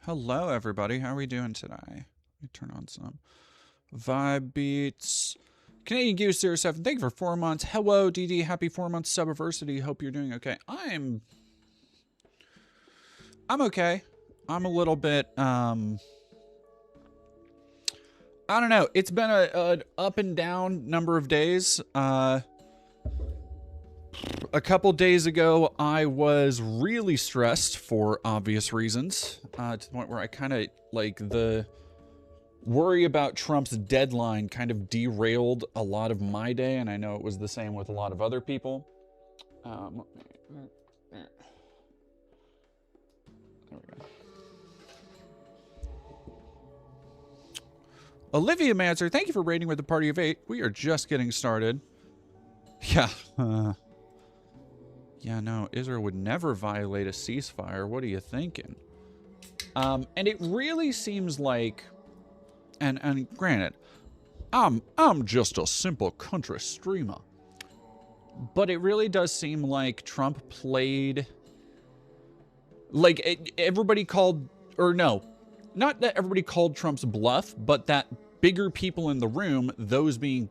Hello, everybody. How are we doing today? Let me turn on some vibe beats. Canadian Goose 07, thank you for 4 months. Hello, DD. Happy 4 months subiversity. Hope you're doing okay. I'm okay. I'm a little bit, I don't know. It's been a up and down number of days. A couple days ago, I was really stressed for obvious reasons, to the point where I kind of, like, the worry about Trump's deadline kind of derailed a lot of my day, and I know it was the same with a lot of other people. There we go. Olivia Manser, thank you for raiding with a party of 8. We are just getting started. Yeah. Yeah, no, Israel would never violate a ceasefire. What are you thinking? And it really seems like, and granted, I'm just a simple country streamer, but it really does seem like Trump played, like everybody called, or no, not that everybody called Trump's bluff, but that bigger people in the room, those being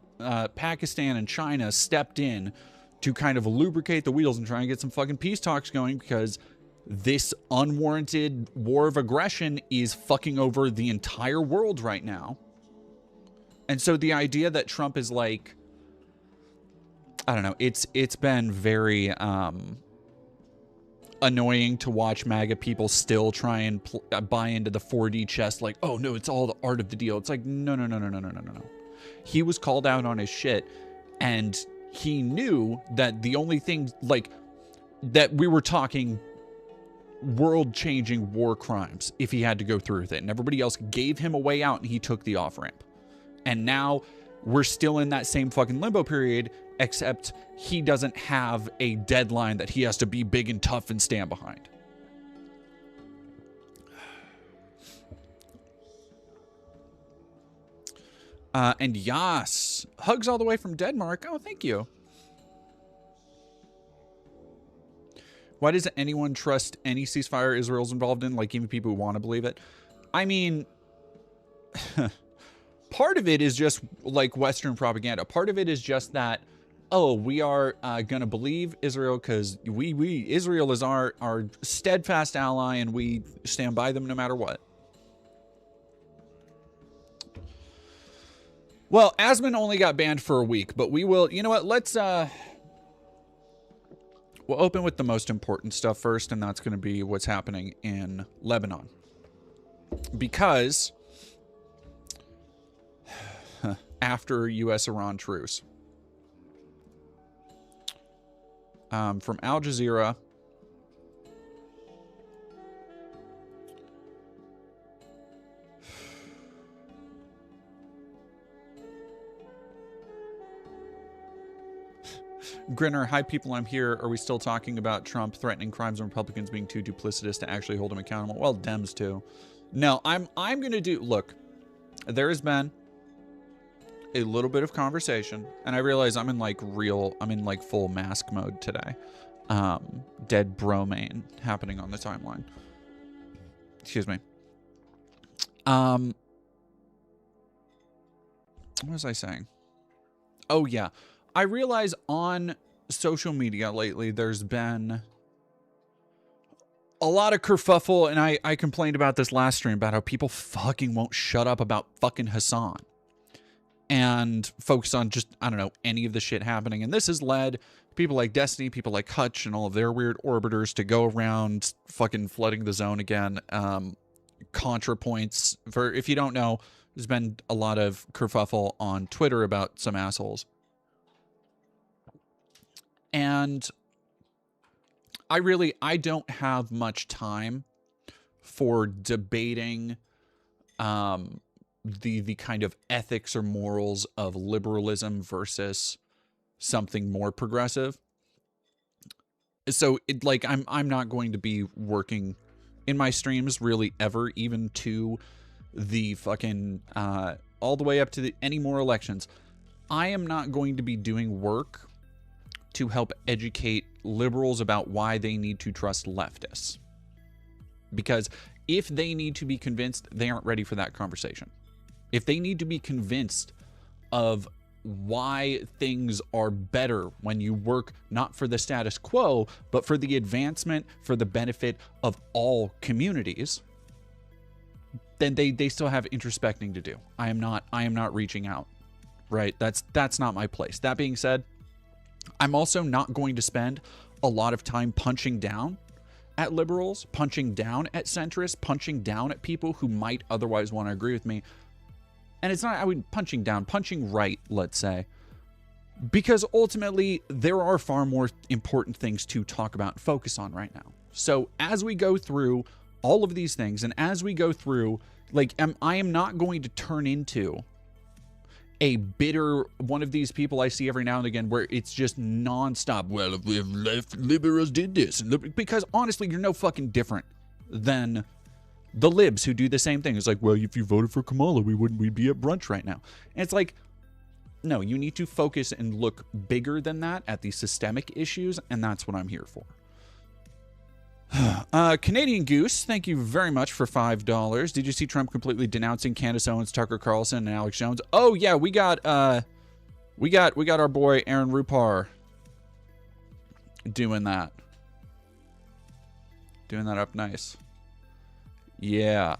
Pakistan and China, stepped in to kind of lubricate the wheels and try and get some fucking peace talks going, because this unwarranted war of aggression is fucking over the entire world right now. And so the idea that Trump is like, I don't know, it's been very annoying to watch MAGA people still try and buy into the 4D chess, like, oh no, it's all the art of the deal. It's like, no. He was called out on his shit, and he knew that the only thing, like, that we were talking world-changing war crimes if he had to go through with it. And everybody else gave him a way out, and he took the off-ramp. And now we're still in that same fucking limbo period, except he doesn't have a deadline that he has to be big and tough and stand behind. And Yas, hugs all the way from Denmark. Oh, thank you. Why doesn't anyone trust any ceasefire Israel's involved in, like even people who want to believe it? I mean, part of it is just like Western propaganda. Part of it is just that, oh, we are going to believe Israel because Israel is our steadfast ally, and we stand by them no matter what. Well, Asmon only got banned for a week, but we will, you know what, let's, we'll open with the most important stuff first, and that's going to be what's happening in Lebanon. Because after U.S.-Iran truce, from Al Jazeera, Grinner, hi people, I'm here. Are we still talking about Trump threatening crimes and Republicans being too duplicitous to actually hold him accountable? Well, Dems too. No, I'm gonna do, look, there has been a little bit of conversation, and I realize I'm in like full mask mode today. Dead bromane happening on the timeline. Excuse me. What was I saying? Oh yeah. I realize on social media lately, there's been a lot of kerfuffle, and I complained about this last stream about how people fucking won't shut up about fucking Hassan and focus on just, I don't know, any of the shit happening. And this has led people like Destiny, people like Hutch, and all of their weird orbiters to go around fucking flooding the zone again. ContraPoints, for, if you don't know, there's been a lot of kerfuffle on Twitter about some assholes. And I don't have much time for debating the kind of ethics or morals of liberalism versus something more progressive. So it, like, I'm not going to be working in my streams really ever, even to the fucking all the way up to any more elections. I am not going to be doing work to help educate liberals about why they need to trust leftists. Because if they need to be convinced, they aren't ready for that conversation. If they need to be convinced of why things are better when you work not for the status quo, but for the advancement, for the benefit of all communities, then they still have introspecting to do. I am not reaching out, right? That's not my place. That being said, I'm also not going to spend a lot of time punching down at liberals, punching down at centrists, punching down at people who might otherwise want to agree with me. And it's not, I mean, punching down, punching right, let's say, because ultimately there are far more important things to talk about and focus on right now. So as we go through all of these things, and as we go through, like, I am not going to turn into a bitter one of these people I see every now and again where it's just nonstop. Well, if left liberals did this, because honestly, you're no fucking different than the libs who do the same thing. It's like, well, if you voted for Kamala, we'd be at brunch right now. And it's like, no, you need to focus and look bigger than that at the systemic issues, and that's what I'm here for. Canadian Goose, thank you very much for $5. Did you see Trump completely denouncing Candace Owens, Tucker Carlson, and Alex Jones? Oh yeah, we got our boy Aaron Rupar doing that up nice. Yeah.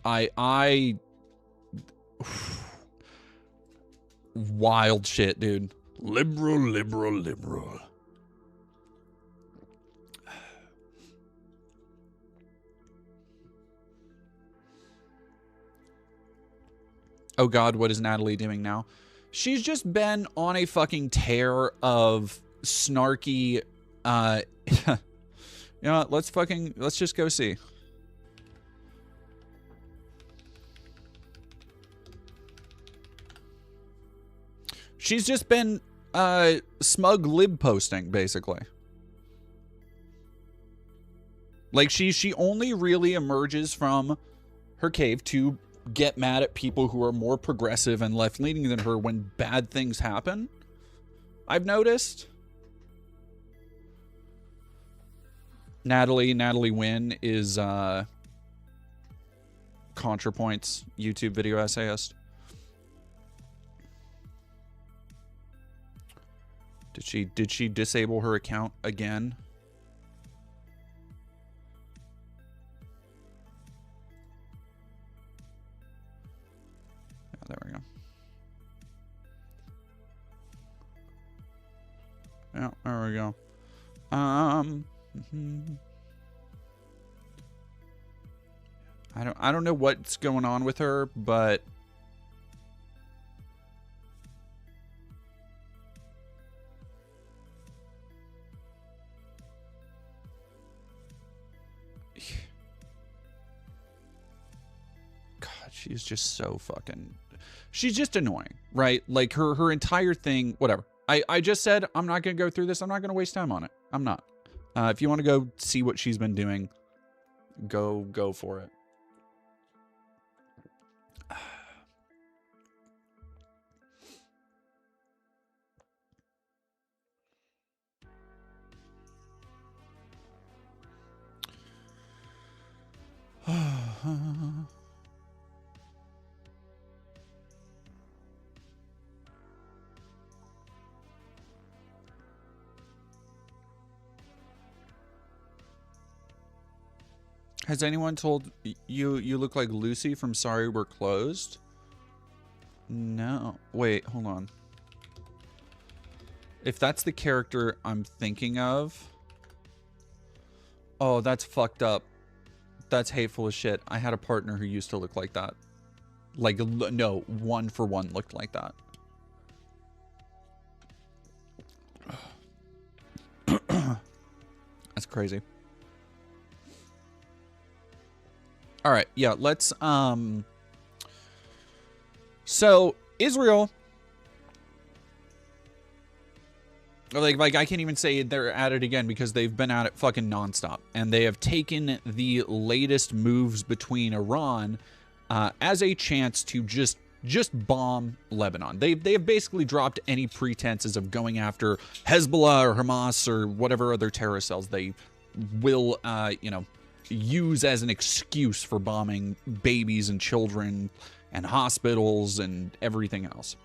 I wild shit, dude. Liberal. Oh God, what is Natalie doing now? She's just been on a fucking tear of snarky, you know what, let's just go see. She's just been, smug lib posting, basically. Like, she only really emerges from her cave to get mad at people who are more progressive and left-leaning than her when bad things happen. I've noticed. Natalie Wynn is ContraPoint's YouTube video essayist. Did she disable her account again? Oh, there we go. Yeah, there we go. I don't know what's going on with her, but God, she's just so fucking, she's just annoying, right? Like her entire thing, whatever. I just said, I'm not going to go through this. I'm not going to waste time on it. I'm not. If you want to go see what she's been doing, go for it. Has anyone told you look like Lucy from Sorry We're Closed? No. Wait, hold on. If that's the character I'm thinking of... Oh, that's fucked up. That's hateful as shit. I had a partner who used to look like that. Like, no, 1-for-1 looked like that. That's crazy. All right, yeah, let's, so Israel, like I can't even say they're at it again because they've been at it fucking nonstop, and they have taken the latest moves between Iran as a chance to just bomb Lebanon. They have basically dropped any pretenses of going after Hezbollah or Hamas or whatever other terrorist cells they will, you know, use as an excuse for bombing babies and children and hospitals and everything else.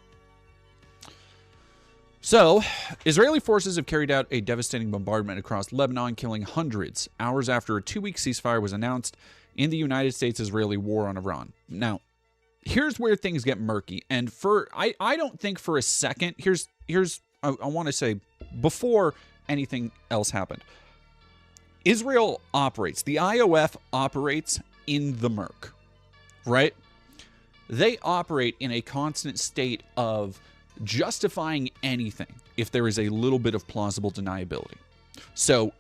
So, Israeli forces have carried out a devastating bombardment across Lebanon, killing hundreds, hours after a 2-week ceasefire was announced in the United States-Israeli war on Iran. Now, here's where things get murky. And I don't think for a second, I want to say, before anything else happened, Israel operates, the IOF operates in the murk, right? They operate in a constant state of justifying anything if there is a little bit of plausible deniability. So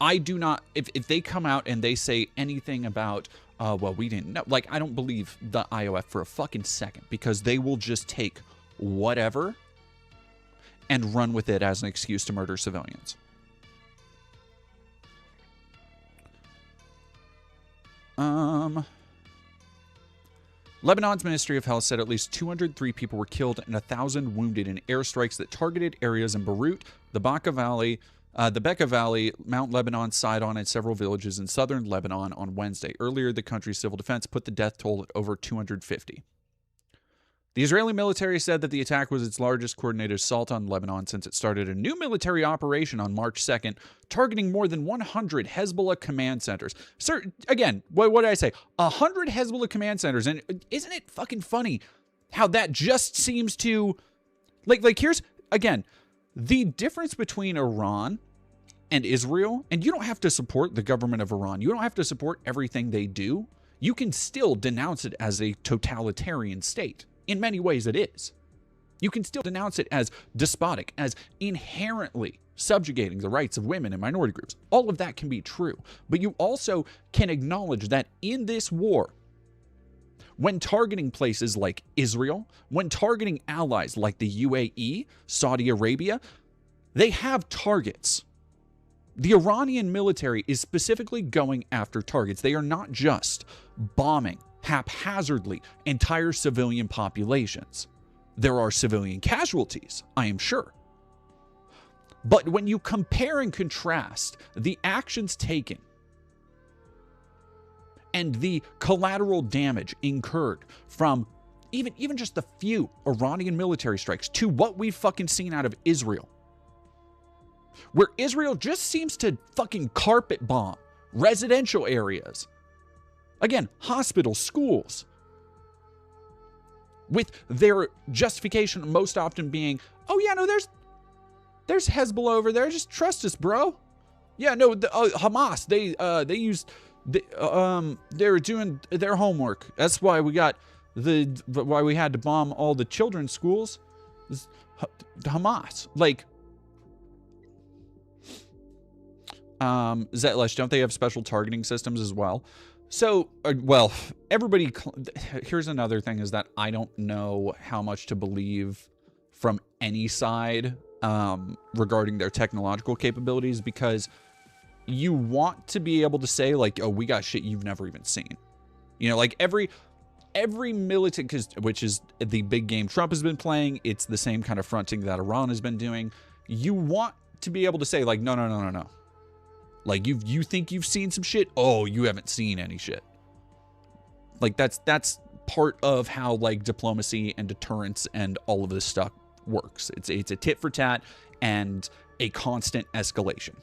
I do not, if they come out and they say anything about, well, we didn't know, like, I don't believe the IOF for a fucking second, because they will just take whatever and run with it as an excuse to murder civilians. Lebanon's Ministry of Health said at least 203 people were killed and 1,000 wounded in airstrikes that targeted areas in Beirut, the Bekaa Valley, Mount Lebanon, Sidon, and several villages in southern Lebanon on Wednesday. Earlier, the country's civil defense put the death toll at over 250. The Israeli military said that the attack was its largest coordinated assault on Lebanon since it started a new military operation on March 2nd, targeting more than 100 Hezbollah command centers. Sir, again, what did I say? 100 Hezbollah command centers. And isn't it fucking funny how that just seems to... Like here's, again, the difference between Iran and Israel, and you don't have to support the government of Iran. You don't have to support everything they do. You can still denounce it as a totalitarian state. In many ways, it is. You can still denounce it as despotic, as inherently subjugating the rights of women and minority groups. All of that can be true. But you also can acknowledge that in this war, when targeting places like Israel, when targeting allies like the UAE, Saudi Arabia, they have targets. The Iranian military is specifically going after targets. They are not just bombing haphazardly entire civilian populations. There are civilian casualties, I am sure. But when you compare and contrast the actions taken and the collateral damage incurred from even just the few Iranian military strikes to what we've fucking seen out of Israel, where Israel just seems to fucking carpet bomb residential areas, again, hospitals, schools, with their justification most often being, oh yeah, no, there's Hezbollah over there. Just trust us, bro. Yeah, no, Hamas, they're doing their homework. That's why we had to bomb all the children's schools. Hamas, like, Zetlesh, don't they have special targeting systems as well? So, well, everybody, here's another thing, is that I don't know how much to believe from any side regarding their technological capabilities, because you want to be able to say, like, oh, we got shit you've never even seen. You know, like every militant, which is the big game Trump has been playing, it's the same kind of fronting that Iran has been doing. You want to be able to say, like, no. Like, you think you've seen some shit? Oh, you haven't seen any shit. Like, that's part of how, like, diplomacy and deterrence and all of this stuff works. It's a tit for tat and a constant escalation.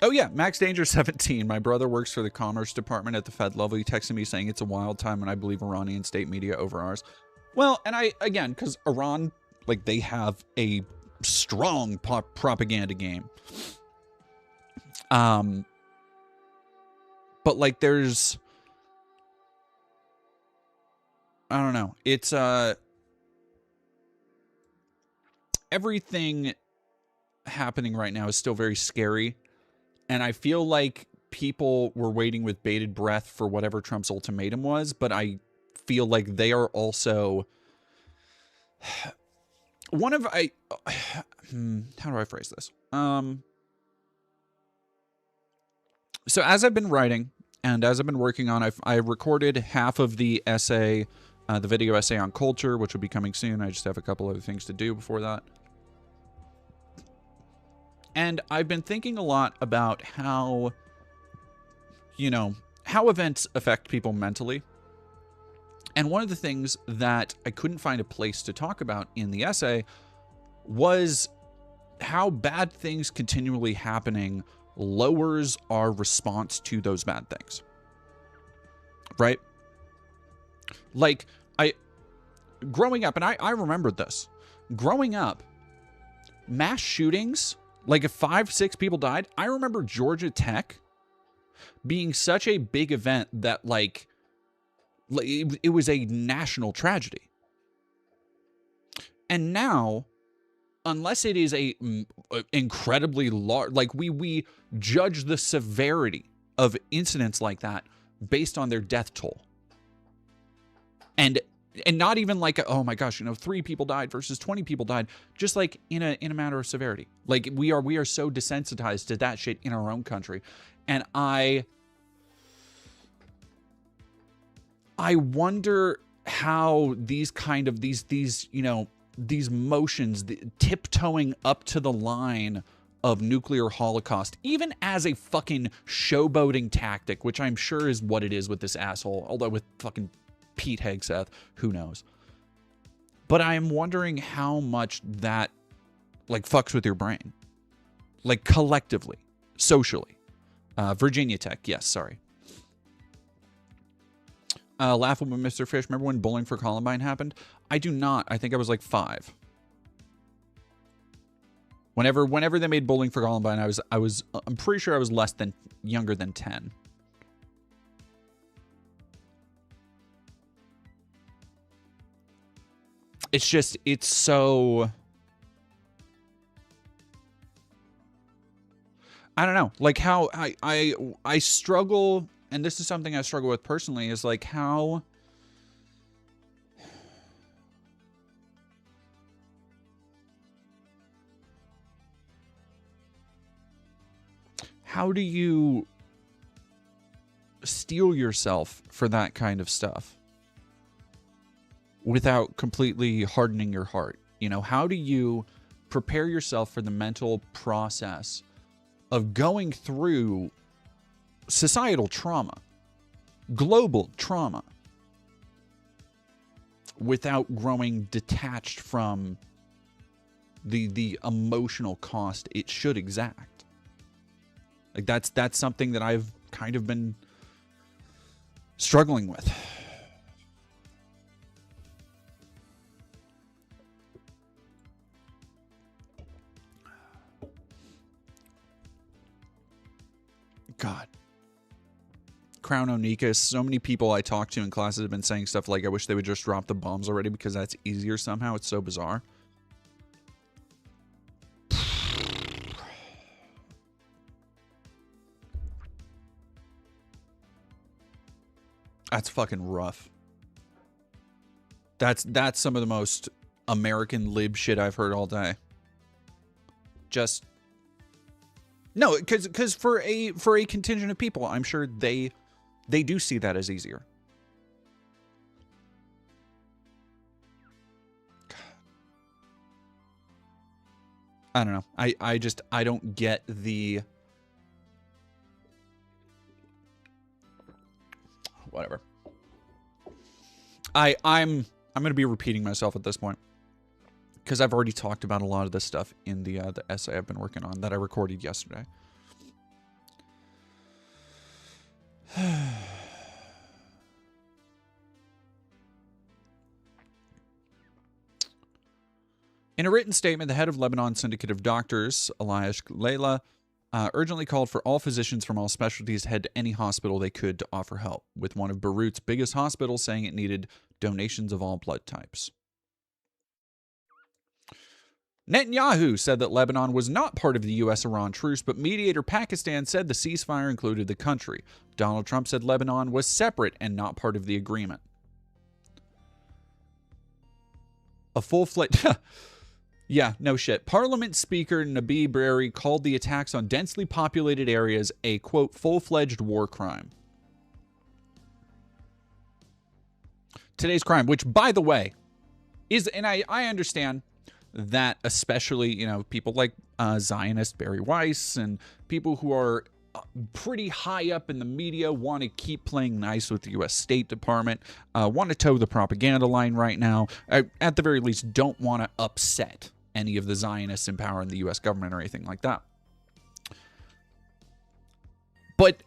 Oh yeah, Max Danger 17. My brother works for the Commerce Department at the Fed level. He texted me saying it's a wild time and I believe Iranian state media over ours. Well, and again, because Iran, like, they have a strong propaganda game. But like, there's, I don't know. It's everything happening right now is still very scary. And I feel like people were waiting with bated breath for whatever Trump's ultimatum was, but I feel like they are also one of how do I phrase this? So as I've been writing and as I've been working on, I recorded half of the essay, the video essay on culture, which will be coming soon. I just have a couple other things to do before that. And I've been thinking a lot about how, how events affect people mentally. And one of the things that I couldn't find a place to talk about in the essay was how bad things continually happening lowers our response to those bad things. Right? Like, growing up, and I remembered this. Growing up, mass shootings, like if 5-6 people died, I remember Georgia Tech being such a big event that like it was a national tragedy. And now, unless it is a incredibly large, like we judge the severity of incidents like that based on their death toll. And not even like, oh my gosh, 3 people died versus 20 people died, just like in a matter of severity. Like we are so desensitized to that shit in our own country. And I wonder how these kind of these motions, tiptoeing up to the line of nuclear holocaust, even as a fucking showboating tactic, which I'm sure is what it is with this asshole, although with fucking Pete Hegseth, who knows? But I'm wondering how much that like fucks with your brain, like collectively, socially. Virginia Tech, yes, sorry. Laughable Mr. Fish, remember when Bowling for Columbine happened? I do not. I think I was like 5. Whenever they made Bowling for Columbine, I'm pretty sure I was younger than 10. It's so, I don't know, like how I struggle, and this is something I struggle with personally, is like how do you steel yourself for that kind of stuff without completely hardening your heart? How do you prepare yourself for the mental process of going through societal trauma, global trauma, without growing detached from the emotional cost it should exact? Like that's something that I've kind of been struggling with. God. Crown Onikis. So many people I talk to in classes have been saying stuff like, I wish they would just drop the bombs already because that's easier somehow. It's so bizarre. That's fucking rough. That's some of the most American lib shit I've heard all day. Just no, because for a contingent of people, I'm sure they do see that as easier. I don't know. I don't get the whatever. I'm going to be repeating myself at this point because I've already talked about a lot of this stuff in the essay I've been working on that I recorded yesterday. In a written statement, the head of Lebanon Syndicate of Doctors, Elias Leila, urgently called for all physicians from all specialties to head to any hospital they could to offer help, with one of Beirut's biggest hospitals saying it needed donations of all blood types. Netanyahu said that Lebanon was not part of the U.S.-Iran truce, but mediator Pakistan said the ceasefire included the country. Donald Trump said Lebanon was separate and not part of the agreement. A full-fledged... Yeah, no shit. Parliament Speaker Nabi Berri called the attacks on densely populated areas a, quote, full-fledged war crime. Today's crime, which, by the way, is... And I understand that especially, you know, people like Zionist Barry Weiss and people who are pretty high up in the media want to keep playing nice with the U.S. State Department, want to toe the propaganda line right now, at the very least don't want to upset any of the Zionists in power in the U.S. government or anything like that. But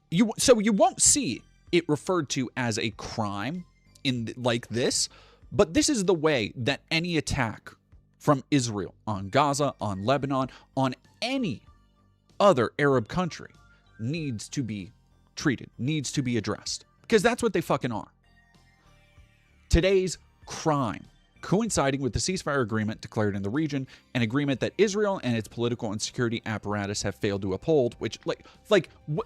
you won't see it referred to as a crime in like this, but this is the way that any attack from Israel on Gaza, on Lebanon, on any other Arab country needs to be treated, needs to be addressed, because that's what they fucking are. Today's crime, coinciding with the ceasefire agreement declared in the region, an agreement that Israel and its political and security apparatus have failed to uphold, which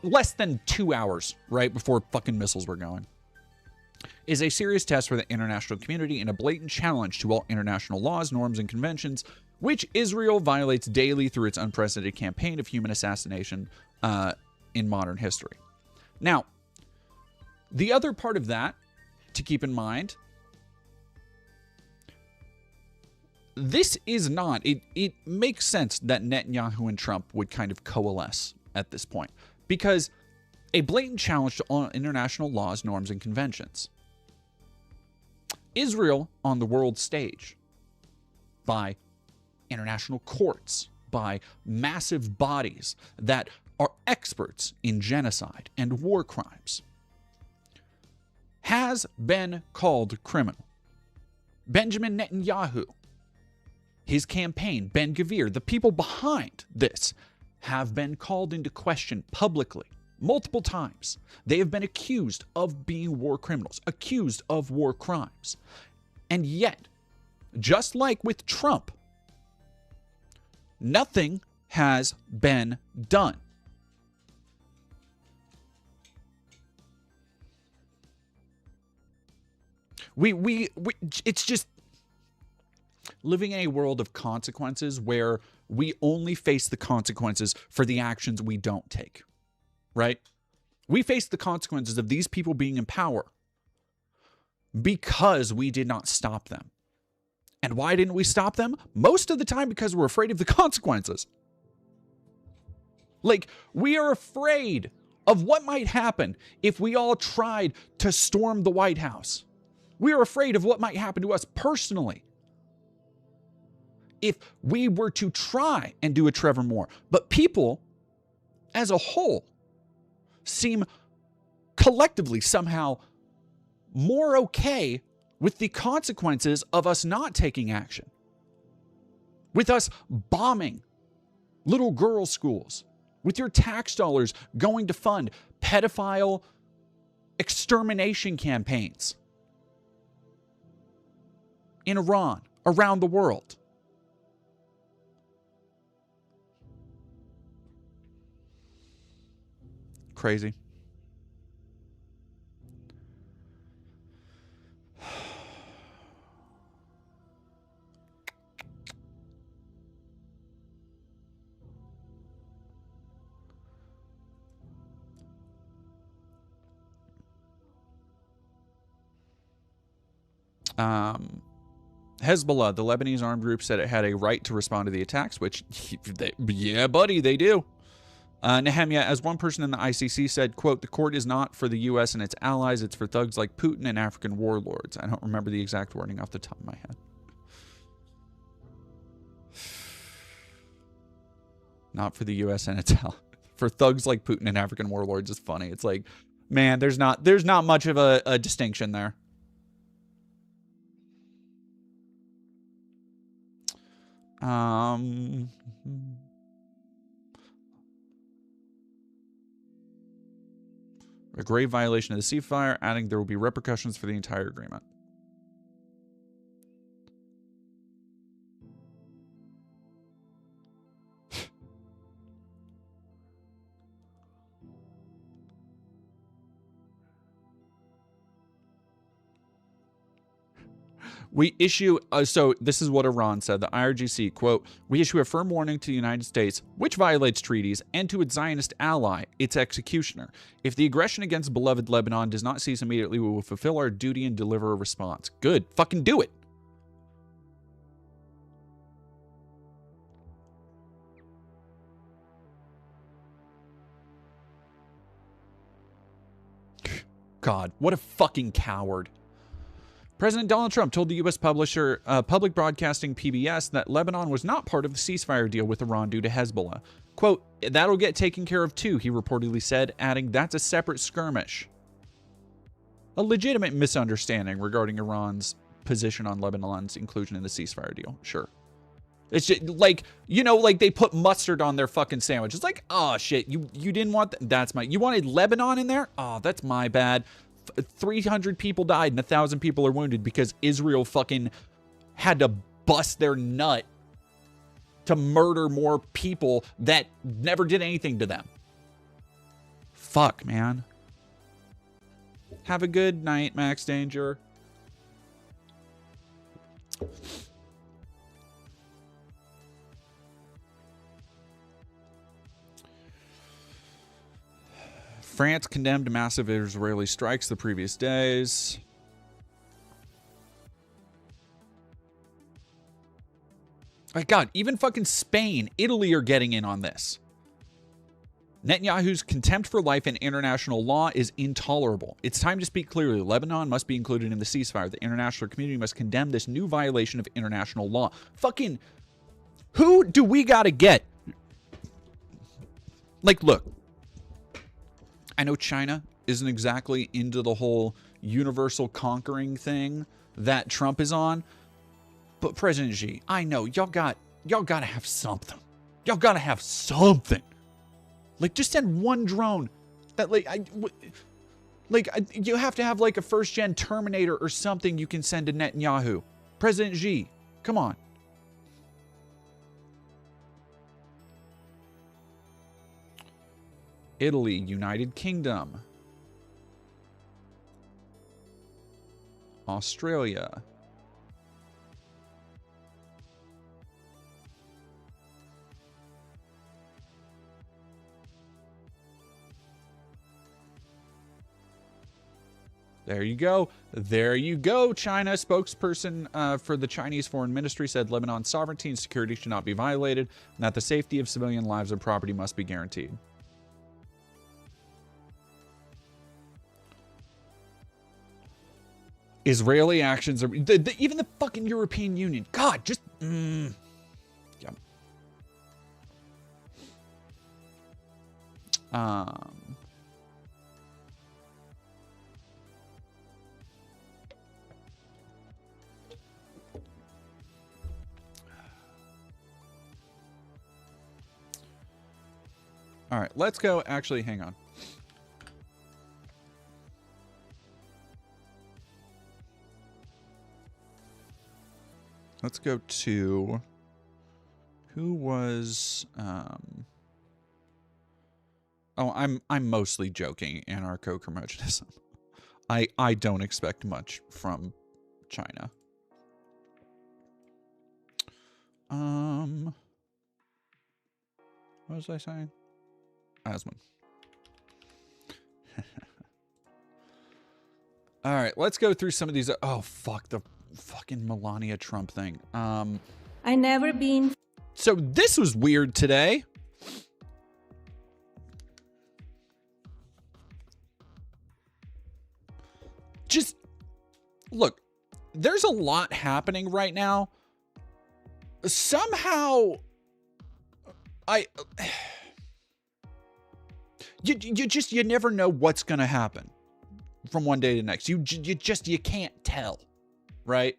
less than 2 hours, right, before fucking missiles were going, is a serious test for the international community and a blatant challenge to all international laws, norms, and conventions, which Israel violates daily through its unprecedented campaign of human assassination in modern history. Now, the other part of that to keep in mind, this is not, it makes sense that Netanyahu and Trump would kind of coalesce at this point, because a blatant challenge to all international laws, norms, and conventions. Israel on the world stage, by international courts, by massive bodies that are experts in genocide and war crimes, has been called criminal. Benjamin Netanyahu, his campaign, Ben Gvir, the people behind this, have been called into question publicly multiple times. They have been accused of being war criminals, accused of war crimes. And yet, just like with Trump, nothing has been done. It's just living in a world of consequences where we only face the consequences for the actions we don't take, right? We face the consequences of these people being in power because we did not stop them. And why didn't we stop them? Most of the time because we're afraid of the consequences. Like, we are afraid of what might happen if we all tried to storm the White House. We are afraid of what might happen to us personally if we were to try and do a Trevor Moore. But people, as a whole, seem collectively somehow more okay with the consequences of us not taking action. With us bombing little girls' schools. With your tax dollars going to fund pedophile extermination campaigns in Iran, around the world. Crazy. Hezbollah, the Lebanese armed group, said it had a right to respond to the attacks, which, yeah, buddy, they do. Nehemiah, as one person in the ICC said, quote, the court is not for the U.S. and its allies, it's for thugs like Putin and African warlords. I don't remember the exact wording off the top of my head. Not for the U.S. and its allies. For thugs like Putin and African warlords is funny. It's like, man, there's not much of a distinction there. A grave violation of the ceasefire, adding there will be repercussions for the entire agreement. We issue, so this is what Iran said, the IRGC, quote, we issue a firm warning to the United States, which violates treaties, and to its Zionist ally, its executioner. If the aggression against beloved Lebanon does not cease immediately, we will fulfill our duty and deliver a response. Good. Fucking do it. God, what a fucking coward. President Donald Trump told the U.S. publisher, Public Broadcasting PBS, that Lebanon was not part of the ceasefire deal with Iran due to Hezbollah. Quote, that'll get taken care of too, he reportedly said, adding, that's a separate skirmish. A legitimate misunderstanding regarding Iran's position on Lebanon's inclusion in the ceasefire deal. Sure. It's just like, you know, like they put mustard on their fucking sandwich. It's like, oh shit, you didn't want that. That's my, you wanted Lebanon in there? Oh, that's my bad. 300 people died and 1,000 people are wounded because Israel fucking had to bust their nut to murder more people that never did anything to them. Fuck, man. Have a good night, Max Danger. France condemned massive Israeli strikes the previous days. My God, even fucking Spain, Italy are getting in on this. Netanyahu's contempt for life and international law is intolerable. It's time to speak clearly. Lebanon must be included in the ceasefire. The international community must condemn this new violation of international law. Fucking, who do we gotta get? Like, look. I know China isn't exactly into the whole universal conquering thing that Trump is on, but President Xi, I know y'all gotta have something. Y'all gotta have something. Like, just send one drone that you have to have like a first gen Terminator or something you can send to Netanyahu. President Xi, come on. Italy, United Kingdom, Australia, there you go. There you go, China. Spokesperson for the Chinese Foreign Ministry said Lebanon's sovereignty and security should not be violated and that the safety of civilian lives and property must be guaranteed. Israeli actions are even the fucking European Union. God, just yeah. All right, let's go. Actually, hang on. Let's go to who was oh, I'm mostly joking, anarcho-curmudgeonism. I don't expect much from China. What was I saying? Asmon. All right, let's go through some of these. Oh, fuck, the fucking Melania Trump thing. I never been. So this was weird today. Just look, there's a lot happening right now. Somehow you never know what's going to happen from one day to the next. You can't tell, right?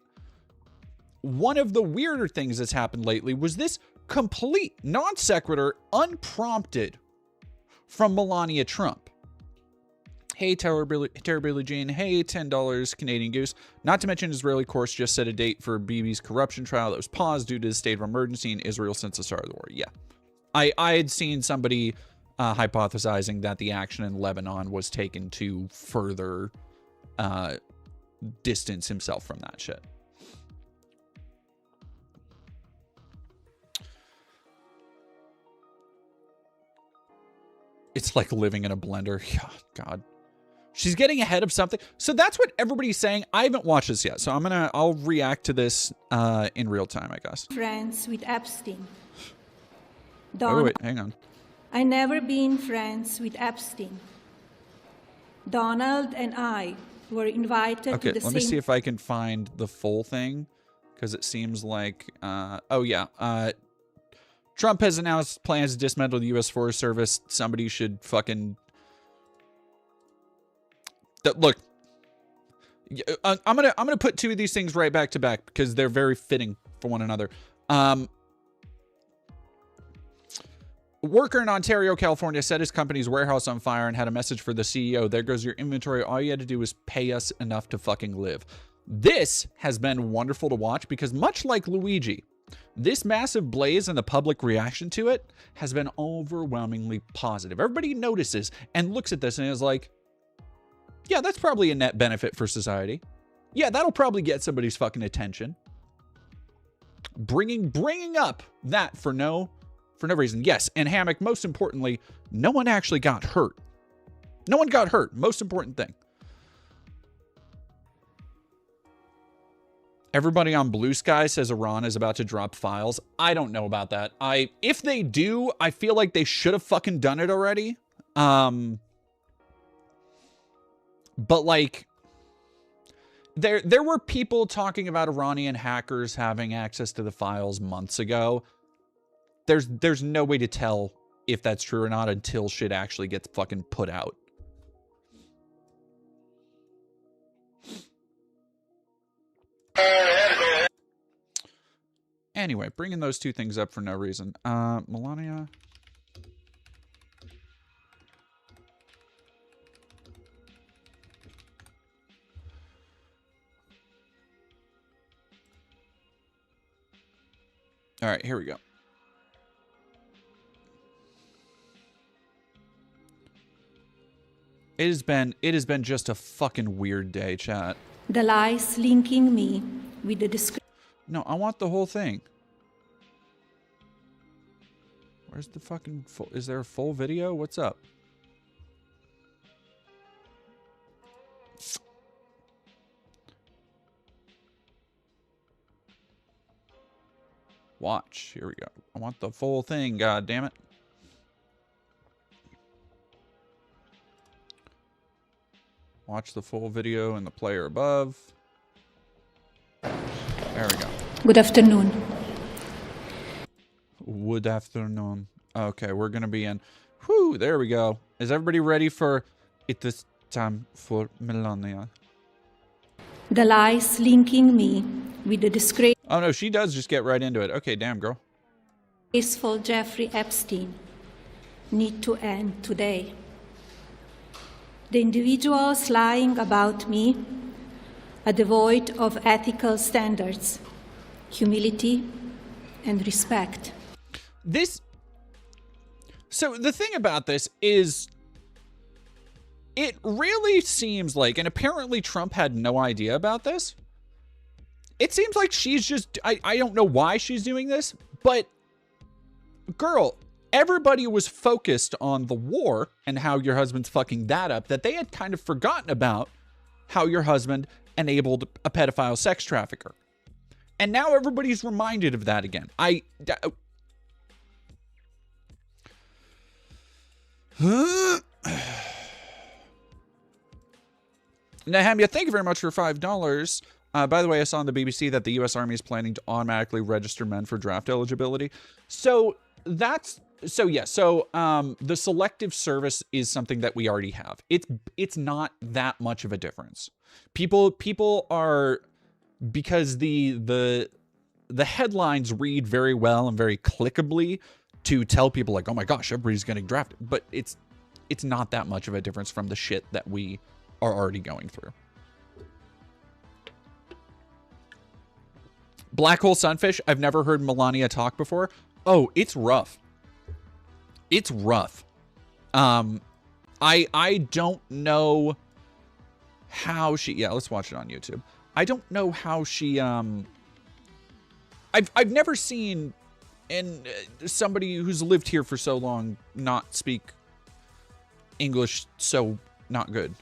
One of the weirder things that's happened lately was this complete non sequitur, unprompted, from Melania Trump. Hey, Taylor Billie Jean. Hey, $10 Canadian Goose. Not to mention Israeli courts just set a date for Bibi's corruption trial that was paused due to the state of emergency in Israel since the start of the war. Yeah. I had seen somebody hypothesizing that the action in Lebanon was taken to further distance himself from that shit. It's like living in a blender. Yeah, God. She's getting ahead of something. So that's what everybody's saying. I haven't watched this yet, so I'll react to this in real time, I guess. Friends with Epstein. Wait, hang on. I never been friends with Epstein. Donald and I were invited to the same... Okay, let me see if I can find the full thing, because it seems like... oh, yeah. Trump has announced plans to dismantle the U.S. Forest Service. Somebody should fucking... Look, I'm gonna put two of these things right back to back because they're very fitting for one another. Worker in Ontario, California set his company's warehouse on fire and had a message for the CEO. There goes your inventory. All you had to do was pay us enough to fucking live. This has been wonderful to watch because much like Luigi, this massive blaze and the public reaction to it has been overwhelmingly positive. Everybody notices and looks at this and is like, yeah, that's probably a net benefit for society. Yeah, that'll probably get somebody's fucking attention. Bringing up that for no reason. Yes, and Hammock, most importantly, no one actually got hurt. No one got hurt. Most important thing. Everybody on Blue Sky says Iran is about to drop files. I don't know about that. If they do, I feel like they should have fucking done it already. But like, there were people talking about Iranian hackers having access to the files months ago. There's no way to tell if that's true or not until shit actually gets fucking put out. Anyway, bringing those two things up for no reason. Melania... All right, here we go. It has been just a fucking weird day, chat. The lies linking me with the description. No, I want the whole thing. Where's the fucking full, is there a full video? What's up? Watch. Here we go. I want the full thing, god damn it. Watch the full video in the player above. There we go. Good afternoon. Good afternoon. Okay, we're going to be in. Whew, there we go. Is everybody ready for it this time for Melania? The lies linking me with the disgraceful Oh no, she does just get right into it. Okay, damn girl. Jeffrey Epstein need to end today. The individuals lying about me are devoid of ethical standards, humility, and respect. So the thing about this is, it really seems like, and apparently Trump had no idea about this. It seems like she's just, I don't know why she's doing this, but girl, everybody was focused on the war and how your husband's fucking that up, that they had kind of forgotten about how your husband enabled a pedophile sex trafficker. And now everybody's reminded of that again. Nehemia, thank you very much for $5. By the way, I saw on the BBC that the U.S. Army is planning to automatically register men for draft eligibility. So that's, so yeah, so the selective service is something that we already have. It's not that much of a difference. People are, because the headlines read very well and very clickably to tell people like, oh my gosh, everybody's getting drafted. But it's not that much of a difference from the shit that we are already going through. Black hole sunfish. I've never heard Melania talk before. Oh, it's rough. It's rough. I don't know how she, yeah, let's watch it on YouTube. I don't know how she, I've never seen somebody who's lived here for so long not speak English so not good.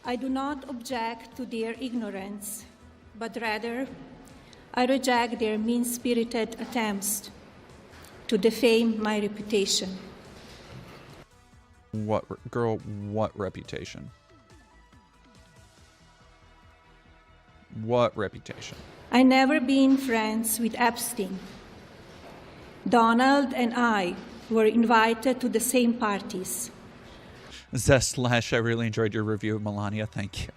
I do not object to their ignorance, but rather I reject their mean-spirited attempts to defame my reputation. What, girl, what reputation? What reputation? I never been friends with Epstein. Donald and I were invited to the same parties. Zest / I really enjoyed your review of Melania. Thank you.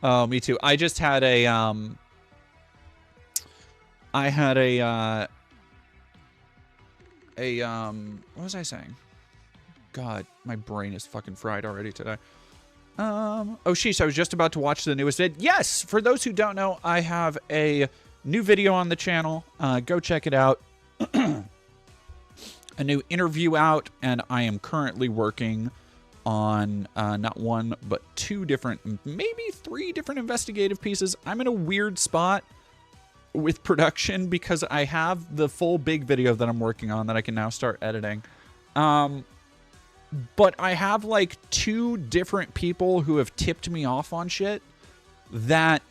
Oh, me too. I just had a what was I saying? God, my brain is fucking fried already today. Oh, sheesh, I was just about to watch the newest vid. Yes, for those who don't know, I have a new video on the channel. Go check it out. A new interview out, and I am currently working on not one, but 2 different, maybe 3 different investigative pieces. I'm in a weird spot with production because I have the full big video that I'm working on that I can now start editing. But I have like 2 different people who have tipped me off on shit that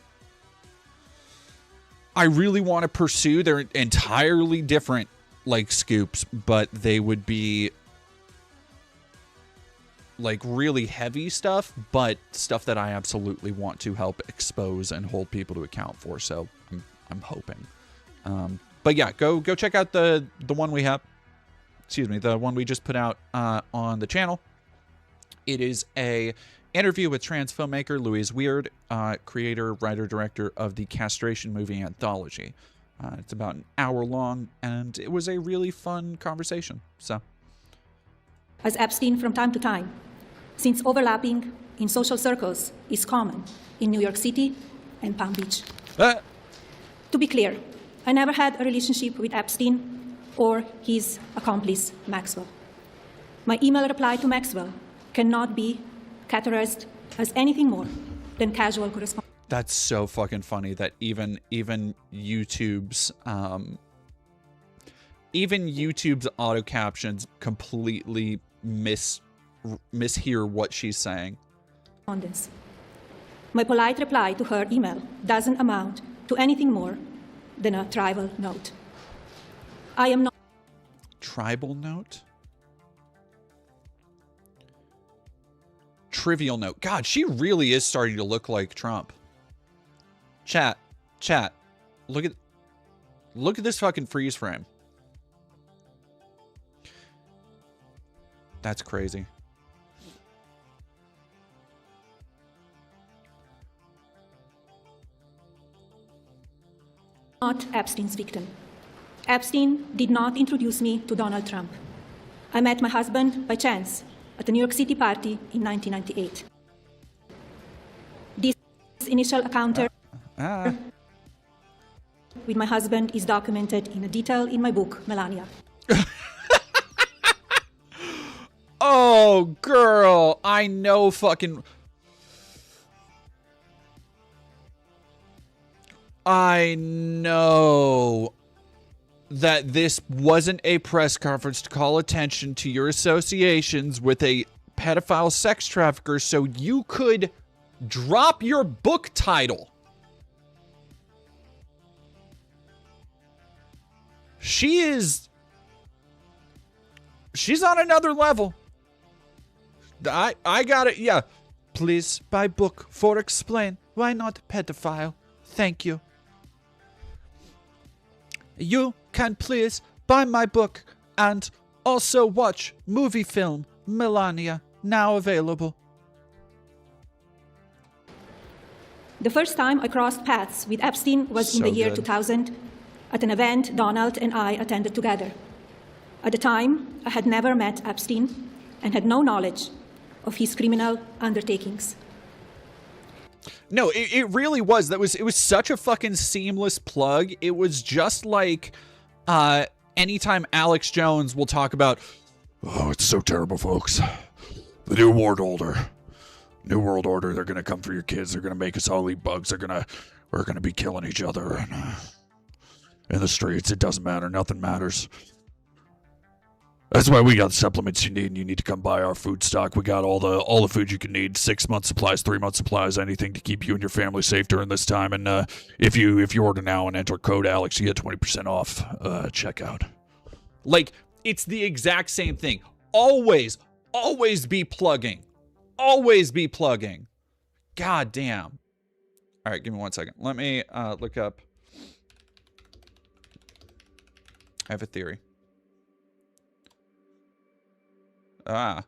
I really want to pursue. They're entirely different like scoops, but they would be like really heavy stuff, but stuff that I absolutely want to help expose and hold people to account for. So I'm hoping. But yeah, go check out the one we have. Excuse me, the one we just put out on the channel. It is a interview with trans filmmaker Louise Weird, creator, writer, director of the Castration movie anthology. It's about an hour long, and it was a really fun conversation. So, As Epstein from time to time, since overlapping in social circles is common in New York City and Palm Beach. To be clear, I never had a relationship with Epstein or his accomplice, Maxwell. My email reply to Maxwell cannot be categorized as anything more than casual correspondence. That's so fucking funny that even YouTube's auto captions completely mishear what she's saying. My polite reply to her email doesn't amount to anything more than a tribal note. I am not. Tribal note? Trivial note. God, she really is starting to look like Trump. Chat. Look at this fucking freeze frame. That's crazy. Not Epstein's victim. Epstein did not introduce me to Donald Trump. I met my husband by chance at a New York City party in 1998. This initial encounter with my husband is documented in detail in my book, Melania. Oh, girl, I know fucking... I know that this wasn't a press conference to call attention to your associations with a pedophile sex trafficker so you could drop your book title. She's on another level. I got it. Yeah. Please buy book for explain. Why not pedophile? Thank you. You can please buy my book and also watch movie film Melania, now available. The first time I crossed paths with Epstein was in the year 2000 at an event Donald and I attended together. At the time, I had never met Epstein and had no knowledge of his criminal undertakings. No, it really was. It was such a fucking seamless plug. It was just like anytime Alex Jones will talk about, oh, it's so terrible, folks. The New World Order. New World Order, they're going to come for your kids. They're going to make us all eat bugs. We're going to be killing each other in the streets. It doesn't matter. Nothing matters. That's why we got the supplements you need, and you need to come buy our food stock. We got all the food you can need, 6 month supplies, 3 month supplies, anything to keep you and your family safe during this time. And if you order now and enter code Alex, you get 20% off checkout. Like, it's the exact same thing. Always be plugging. Always be plugging. God damn. All right, give me 1 second. Let me look up. I have a theory. Oh,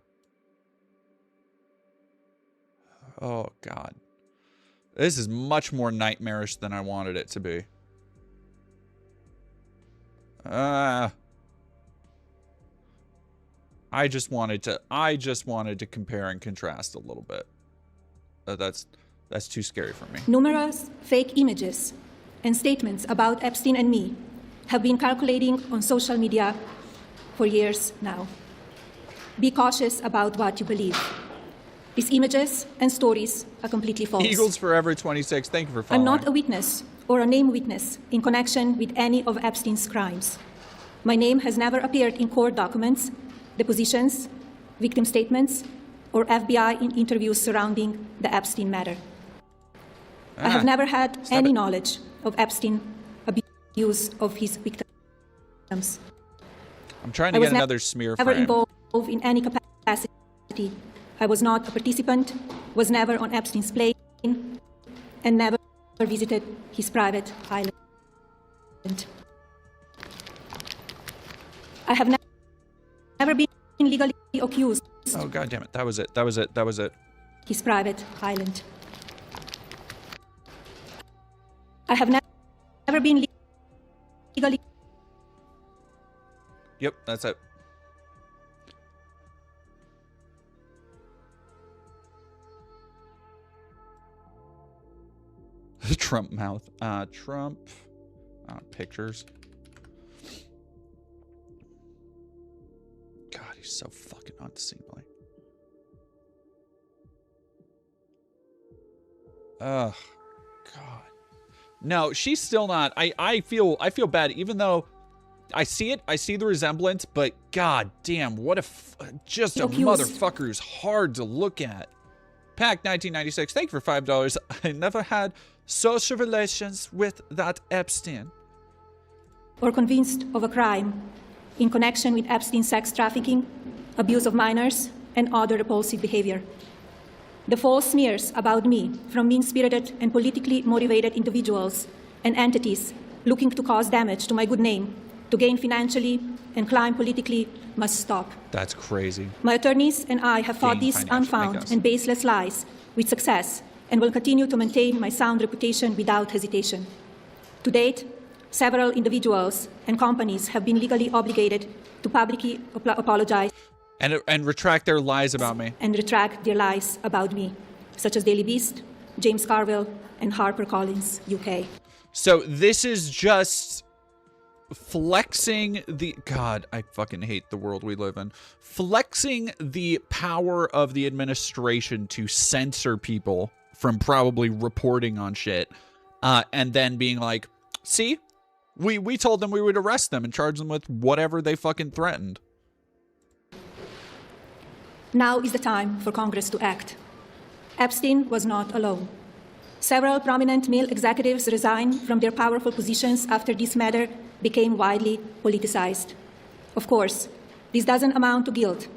God. This is much more nightmarish than I wanted it to be. I just wanted to compare and contrast a little bit. That's too scary for me. Numerous fake images and statements about Epstein and me have been circulating on social media for years now. Be cautious about what you believe. These images and stories are completely false. Eagles Forever 26, thank you for following. I'm not a witness or a named witness in connection with any of Epstein's crimes. My name has never appeared in court documents, depositions, victim statements, or FBI interviews surrounding the Epstein matter. I have never had any knowledge of Epstein abuse of his victims. I'm trying to get another smear frame. I was never involved in any capacity. I was not a participant, was never on Epstein's plane, and never visited his private island. I have never been legally accused. Oh, God damn it. That was it. His private island. I have never been legally. Yep, that's it. The Trump mouth. Trump pictures. God, he's so fucking unseemly. Ugh, God. No, she's still not. I feel bad, even though I see it. I see the resemblance, but God damn, what just a motherfucker who's hard to look at. Pack 1996, thank you for $5. I never had social relations with that Epstein. Or convinced of a crime in connection with Epstein's sex trafficking, abuse of minors, and other repulsive behavior. The false smears about me from mean-spirited and politically motivated individuals and entities looking to cause damage to my good name, to gain financially and climb politically, must stop. That's crazy. My attorneys and I have fought these unfounded and baseless lies with success and will continue to maintain my sound reputation without hesitation. To date, several individuals and companies have been legally obligated to publicly apologize and retract their lies about me. And retract their lies about me, such as Daily Beast, James Carville, and HarperCollins UK. So this is just flexing the... God, I fucking hate the world we live in. Flexing the power of the administration to censor people from probably reporting on shit. And then being like, see? We told them we would arrest them and charge them with whatever they fucking threatened. Now is the time for Congress to act. Epstein was not alone. Several prominent male executives resigned from their powerful positions after this matter became widely politicized. Of course, this doesn't amount to guilt,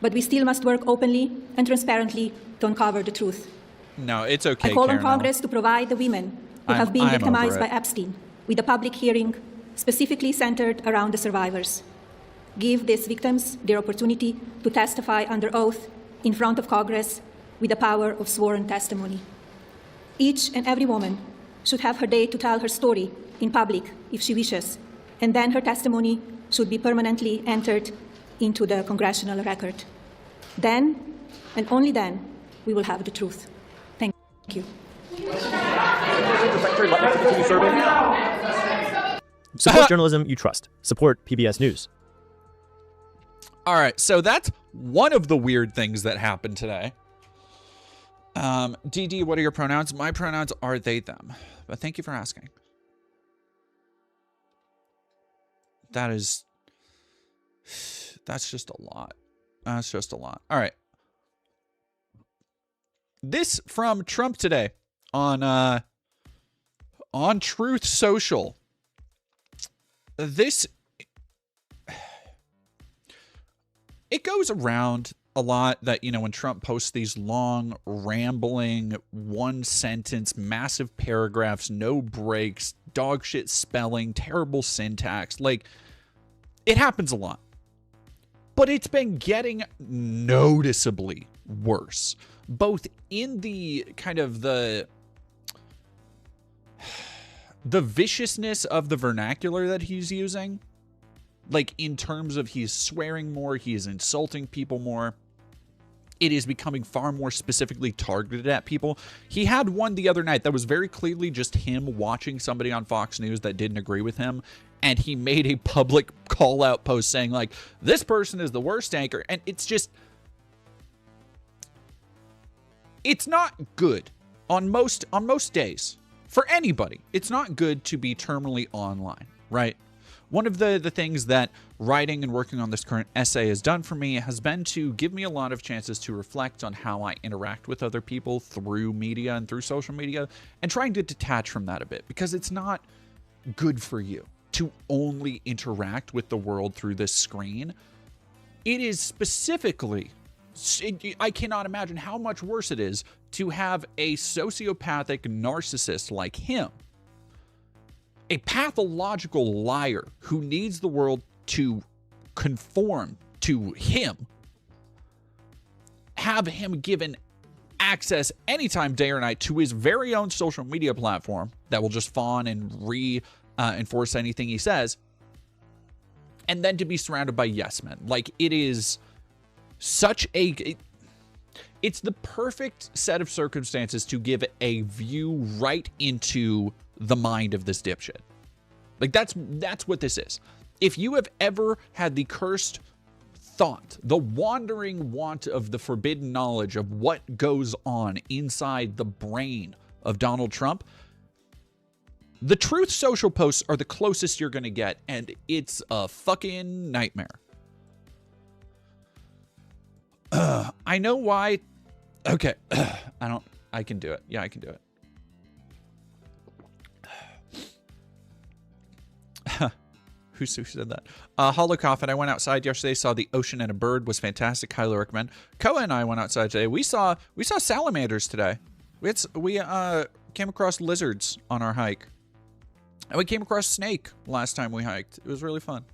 but we still must work openly and transparently to uncover the truth. No, it's okay, I call on Congress to provide the women who have been victimized by Epstein with a public hearing specifically centered around the survivors. Give these victims their opportunity to testify under oath in front of Congress with the power of sworn testimony. Each and every woman should have her day to tell her story in public if she wishes, and then her testimony should be permanently entered into the congressional record. Then, and only then, we will have the truth. Thank you. Support journalism you trust. Support PBS News. All right, so that's one of the weird things that happened today. DD, what are your pronouns? My pronouns are they, them. But thank you for asking. That's just a lot. That's just a lot. All right. This from Trump today on Truth Social. This, it goes around a lot that, you know, when Trump posts these long, rambling, one sentence, massive paragraphs, no breaks, dog shit spelling, terrible syntax, like, it happens a lot. But it's been getting noticeably worse, both in the kind of the viciousness of the vernacular that he's using, like in terms of he's swearing more, he is insulting people more. It is becoming far more specifically targeted at people. He had one the other night that was very clearly just him watching somebody on Fox News that didn't agree with him. And he made a public call out post saying like, this person is the worst anchor. And it's just, it's not good on most days for anybody. It's not good to be terminally online, right? One of the things that writing and working on this current essay has done for me has been to give me a lot of chances to reflect on how I interact with other people through media and through social media, and trying to detach from that a bit, because it's not good for you to only interact with the world through this screen. It is specifically, I cannot imagine how much worse it is to have a sociopathic narcissist like him, a pathological liar who needs the world to conform to him, have him given access anytime, day or night, to his very own social media platform that will just fawn and enforce anything he says, and then to be surrounded by yes men. Like, it is such a... It's the perfect set of circumstances to give a view right into the mind of this dipshit. Like, that's what this is. If you have ever had the cursed thought, the wandering want of the forbidden knowledge of what goes on inside the brain of Donald Trump, the Truth Social posts are the closest you're going to get, and it's a fucking nightmare. I know why. Okay. I can do it. Yeah, I can do it. Who said that? Holocoffin. I went outside yesterday, saw the ocean and a bird. Was fantastic. Highly recommend. Koa and I went outside today. We saw salamanders today. We came across lizards on our hike. And we came across snake last time we hiked. It was really fun.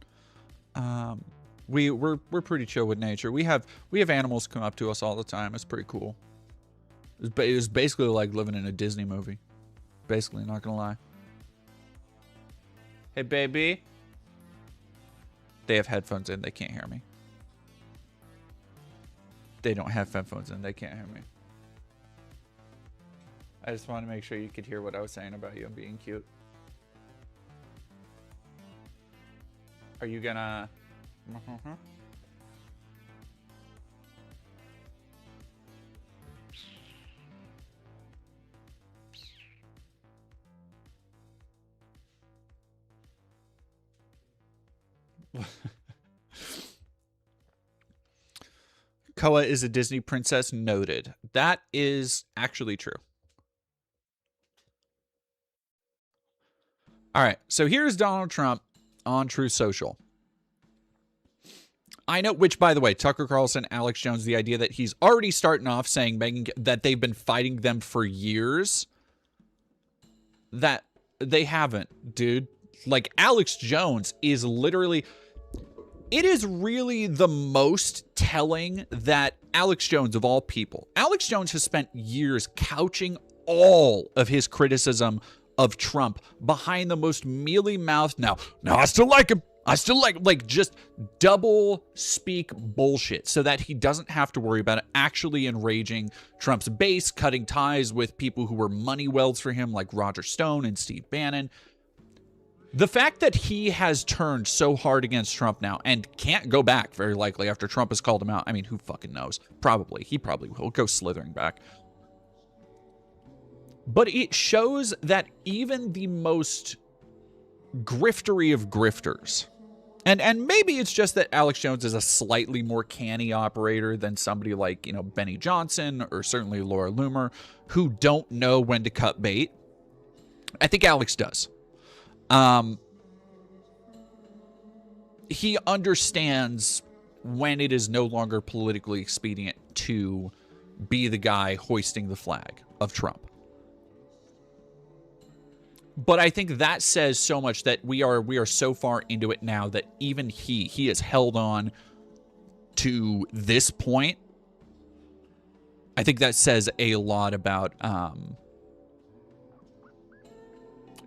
We're pretty chill with nature. We have animals come up to us all the time. It's pretty cool. It was basically like living in a Disney movie. Basically, not gonna lie. Hey, baby. They have headphones in. They can't hear me. They don't have headphones in. They can't hear me. I just want to make sure you could hear what I was saying about you and being cute. Are you gonna... Koa is a Disney princess. Noted. That is actually true. All right. So here's Donald Trump on Truth Social. I know, which, by the way, Tucker Carlson, Alex Jones, the idea that he's already starting off saying that they've been fighting them for years. That they haven't, dude. Like, Alex Jones is literally... It is really the most telling that Alex Jones, of all people, Alex Jones has spent years couching all of his criticism of Trump behind the most mealy-mouthed, now I still like him. I still like just double speak bullshit so that he doesn't have to worry about it actually enraging Trump's base, cutting ties with people who were money wells for him like Roger Stone and Steve Bannon. The fact that he has turned so hard against Trump now and can't go back very likely after Trump has called him out. I mean, who fucking knows? Probably. He probably will go slithering back. But it shows that even the most griftery of grifters And maybe it's just that Alex Jones is a slightly more canny operator than somebody like, you know, Benny Johnson or certainly Laura Loomer, who don't know when to cut bait. I think Alex does. He understands when it is no longer politically expedient to be the guy hoisting the flag of Trump. But I think that says so much that we are so far into it now that even he has held on to this point. I think that says a lot about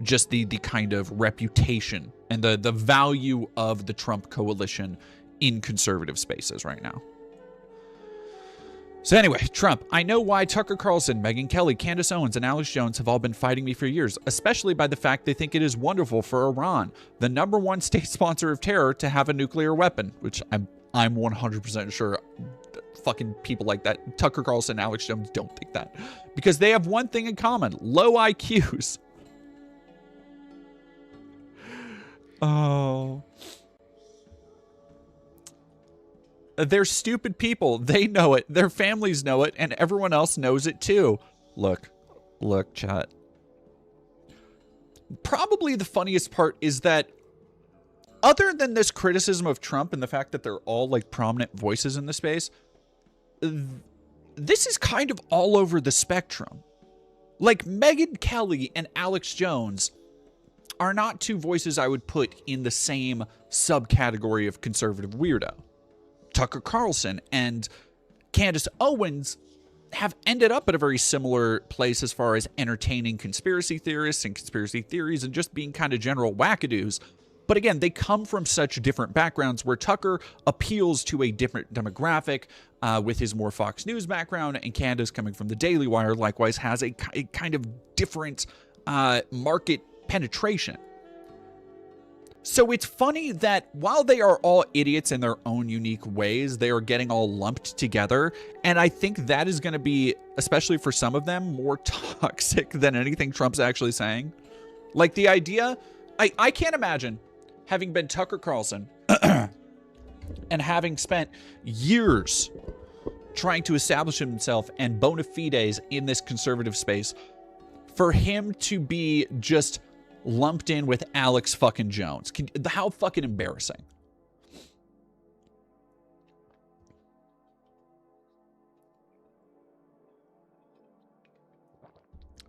just the kind of reputation and the value of the Trump coalition in conservative spaces right now. So anyway, Trump, I know why Tucker Carlson, Megyn Kelly, Candace Owens, and Alex Jones have all been fighting me for years, especially by the fact they think it is wonderful for Iran, the #1 state sponsor of terror, to have a nuclear weapon, which I'm 100% sure fucking people like that, Tucker Carlson, Alex Jones, don't think that. Because they have one thing in common, low IQs. Oh... They're stupid people. They know it. Their families know it. And everyone else knows it too. Look, chat. Probably the funniest part is that other than this criticism of Trump and the fact that they're all like prominent voices in the space, this is kind of all over the spectrum. Like Megyn Kelly and Alex Jones are not two voices I would put in the same subcategory of conservative weirdo. Tucker Carlson and Candace Owens have ended up at a very similar place as far as entertaining conspiracy theorists and conspiracy theories and just being kind of general wackadoos. But again, they come from such different backgrounds where Tucker appeals to a different demographic with his more Fox News background, and Candace, coming from the Daily Wire, likewise has a kind of different market penetration. So it's funny that while they are all idiots in their own unique ways, they are getting all lumped together. And I think that is going to be, especially for some of them, more toxic than anything Trump's actually saying. Like the idea, I can't imagine having been Tucker Carlson and having spent years trying to establish himself and bona fides in this conservative space, for him to be just lumped in with Alex fucking Jones. How fucking embarrassing.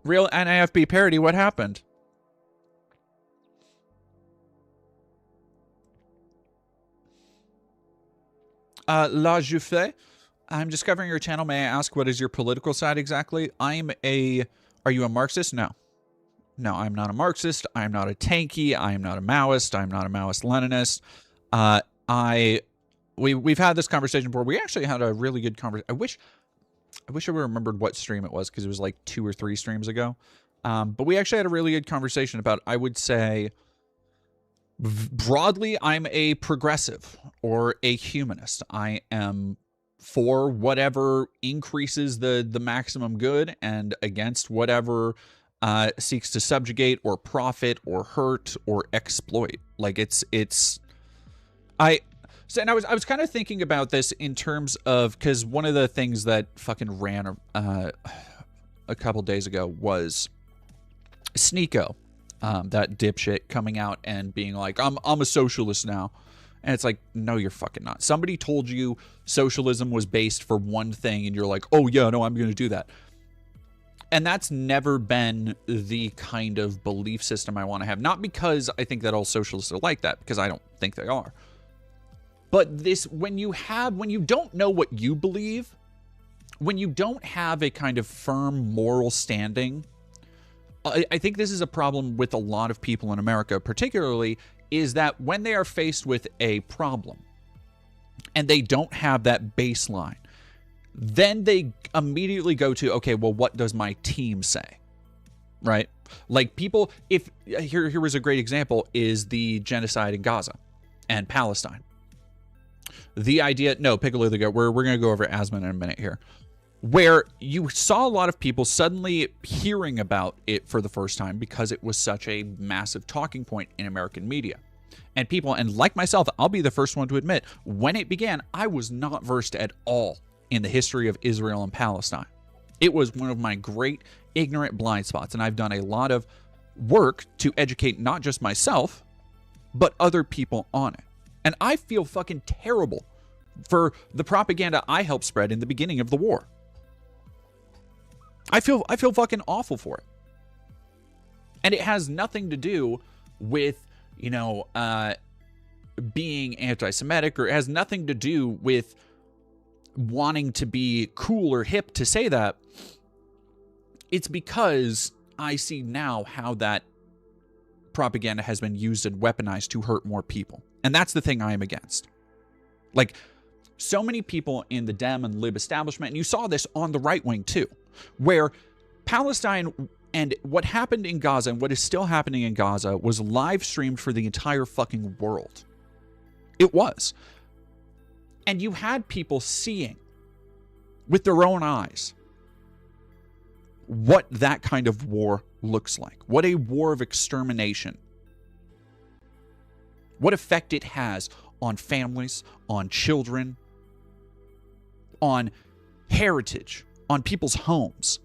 Real NAFB parody, what happened? La Juffet, I'm discovering your channel. May I ask, what is your political side exactly? Are you a Marxist? No. No, I'm not a Marxist. I'm not a tanky. I am not a Maoist. I'm not a Maoist-Leninist. We've had this conversation before. We actually had a really good conversation. I wish I remembered what stream it was, because it was like 2 or 3 streams ago. But we actually had a really good conversation about, I would say, broadly, I'm a progressive or a humanist. I am for whatever increases the maximum good and against whatever seeks to subjugate or profit or hurt or exploit. Like I was kind of thinking about this in terms of, because one of the things that fucking ran a couple days ago was Sneeko, that dipshit, coming out and being like, I'm a socialist now. And it's like, no, you're fucking not. Somebody told you socialism was based for one thing and you're like, oh yeah, no, I'm going to do that. And that's never been the kind of belief system I want to have. Not because I think that all socialists are like that, because I don't think they are. But this, when you don't know what you believe, when you don't have a kind of firm moral standing, I think this is a problem with a lot of people in America, particularly, is that when they are faced with a problem and they don't have that baseline, then they immediately go to, okay, well, what does my team say? Right? Like people, here was a great example, is the genocide in Gaza and Palestine. The idea, no, Piccolo the Goat, we're going to go over Asmon in a minute here, where you saw a lot of people suddenly hearing about it for the first time because it was such a massive talking point in American media. And people, and like myself, I'll be the first one to admit, when it began, I was not versed at all in the history of Israel and Palestine. It was one of my great ignorant blind spots, and I've done a lot of work to educate not just myself, but other people on it. And I feel fucking terrible for the propaganda I helped spread in the beginning of the war. I feel fucking awful for it. And it has nothing to do with, being anti-Semitic, or it has nothing to do with wanting to be cool or hip to say that. It's because I see now how that propaganda has been used and weaponized to hurt more people. And that's the thing I am against. Like, so many people in the Dem and Lib establishment, and you saw this on the right wing too, where Palestine and what happened in Gaza and what is still happening in Gaza was live streamed for the entire fucking world. It was. And you had people seeing with their own eyes what that kind of war looks like, what a war of extermination, what effect it has on families, on children, on heritage, on people's homes.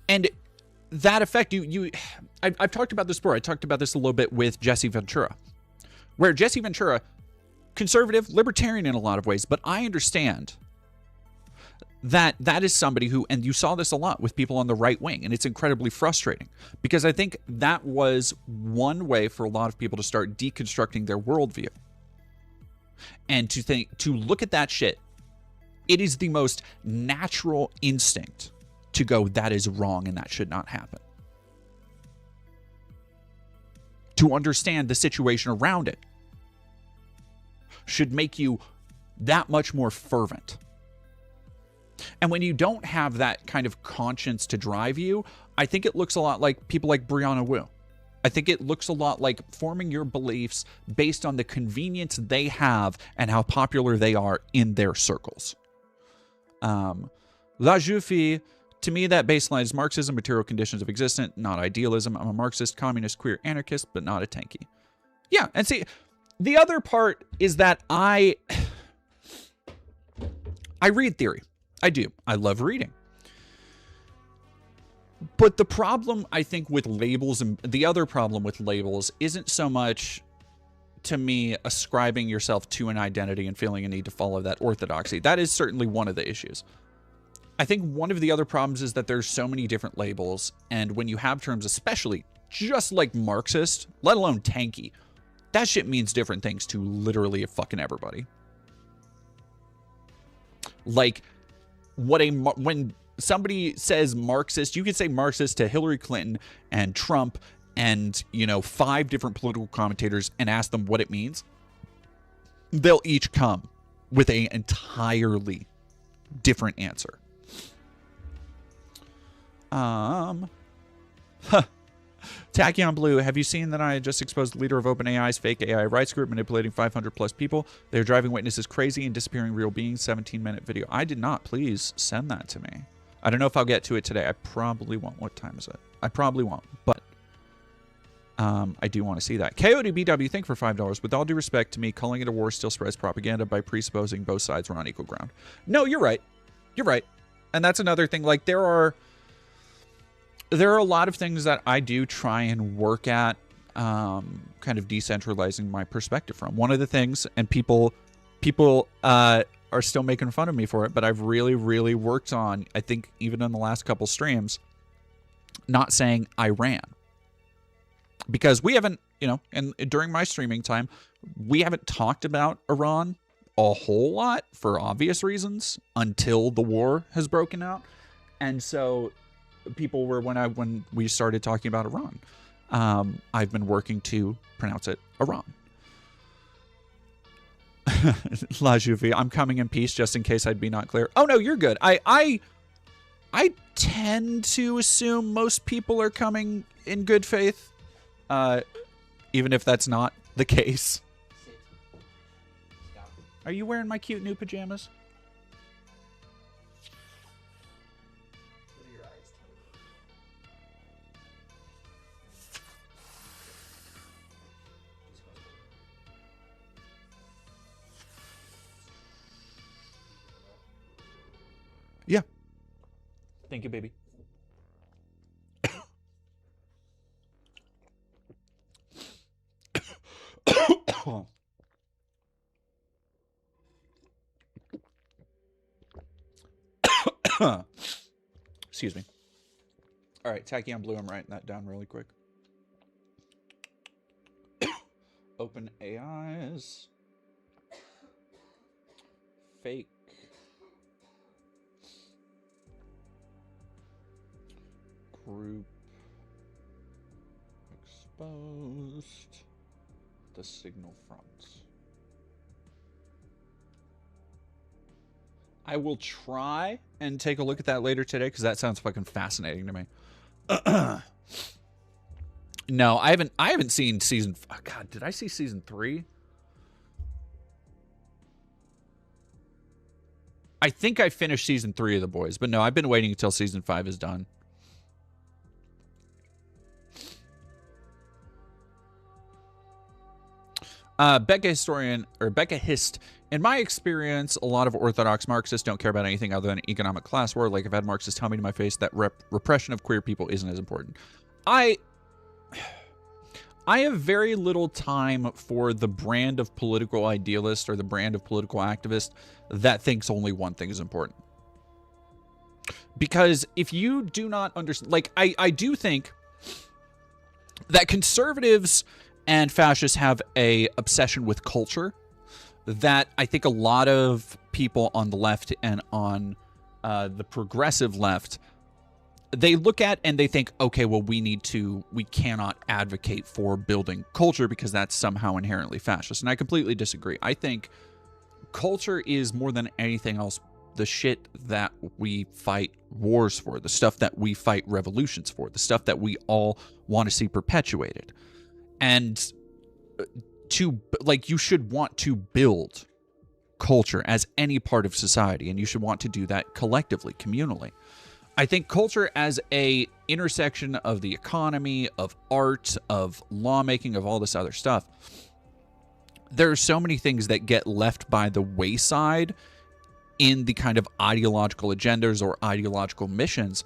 And that effect, I've talked about this before. I talked about this a little bit with Jesse Ventura, where Jesse Ventura, conservative, libertarian in a lot of ways, but I understand that is somebody who, and you saw this a lot with people on the right wing, and it's incredibly frustrating, because I think that was one way for a lot of people to start deconstructing their worldview. And to look at that shit, it is the most natural instinct to go, that is wrong and that should not happen. To understand the situation around it should make you that much more fervent. And when you don't have that kind of conscience to drive you, I think it looks a lot like people like Brianna Wu. I think it looks a lot like forming your beliefs based on the convenience they have and how popular they are in their circles. La Jufi, to me, that baseline is Marxism, material conditions of existence, not idealism. I'm a Marxist, communist, queer, anarchist, but not a tanky. Yeah, and see, the other part is that I read theory. I do. I love reading. But the problem, I think, with labels, and the other problem with labels, isn't so much, to me, ascribing yourself to an identity and feeling a need to follow that orthodoxy. That is certainly one of the issues. I think one of the other problems is that there's so many different labels, and when you have terms, especially just like Marxist, let alone tanky, that shit means different things to literally fucking everybody. Like, when somebody says Marxist, you could say Marxist to Hillary Clinton and Trump and, 5 different political commentators and ask them what it means. They'll each come with an entirely different answer. Tachyon Blue, have you seen that I just exposed the leader of OpenAI's fake AI rights group manipulating 500 plus people? They're driving witnesses crazy and disappearing real beings. 17-minute video. I did not. Please send that to me. I don't know if I'll get to it today. I probably won't. What time is it? I probably won't, but I do want to see that. KODBW, thank you for $5. With all due respect to me, calling it a war still spreads propaganda by presupposing both sides were on equal ground. No, you're right. You're right. And that's another thing. Like, there are a lot of things that I do try and work at, kind of decentralizing my perspective from. One of the things, and people are still making fun of me for it, but I've really, really worked on, I think even in the last couple streams, not saying Iran. Because we haven't, and during my streaming time, we haven't talked about Iran a whole lot for obvious reasons until the war has broken out. And so people were, when we started talking about Iran, I've been working to pronounce it Iran. La Juvi, I'm coming in peace just in case I'd be not clear. Oh no, you're good. I tend to assume most people are coming in good faith, even if that's not the case. Are you wearing my cute new pajamas? Thank you, baby. Excuse me. All right, Tachyon Blue, I'm writing that down really quick. Open AIs. Fake. Group. Exposed. The signal front. I will try and take a look at that later today because that sounds fucking fascinating to me. No, I haven't seen season. Oh God, did I see season 3? I think I finished season 3 of The Boys, but no, I've been waiting until season 5 is done. Becca Hist. In my experience, a lot of orthodox Marxists don't care about anything other than economic class war. Like, I've had Marxists tell me to my face that repression of queer people isn't as important. I have very little time for the brand of political idealist or the brand of political activist that thinks only one thing is important. Because if you do not understand, like, I do think that conservatives and fascists have a obsession with culture that I think a lot of people on the left and on the progressive left, they look at and they think, okay, well, we cannot advocate for building culture because that's somehow inherently fascist. And I completely disagree. I think culture is more than anything else the shit that we fight wars for, the stuff that we fight revolutions for, the stuff that we all want to see perpetuated. And you should want to build culture as any part of society, and you should want to do that collectively, communally. I think culture as a intersection of the economy, of art, of lawmaking, of all this other stuff. There are so many things that get left by the wayside in the kind of ideological agendas or ideological missions.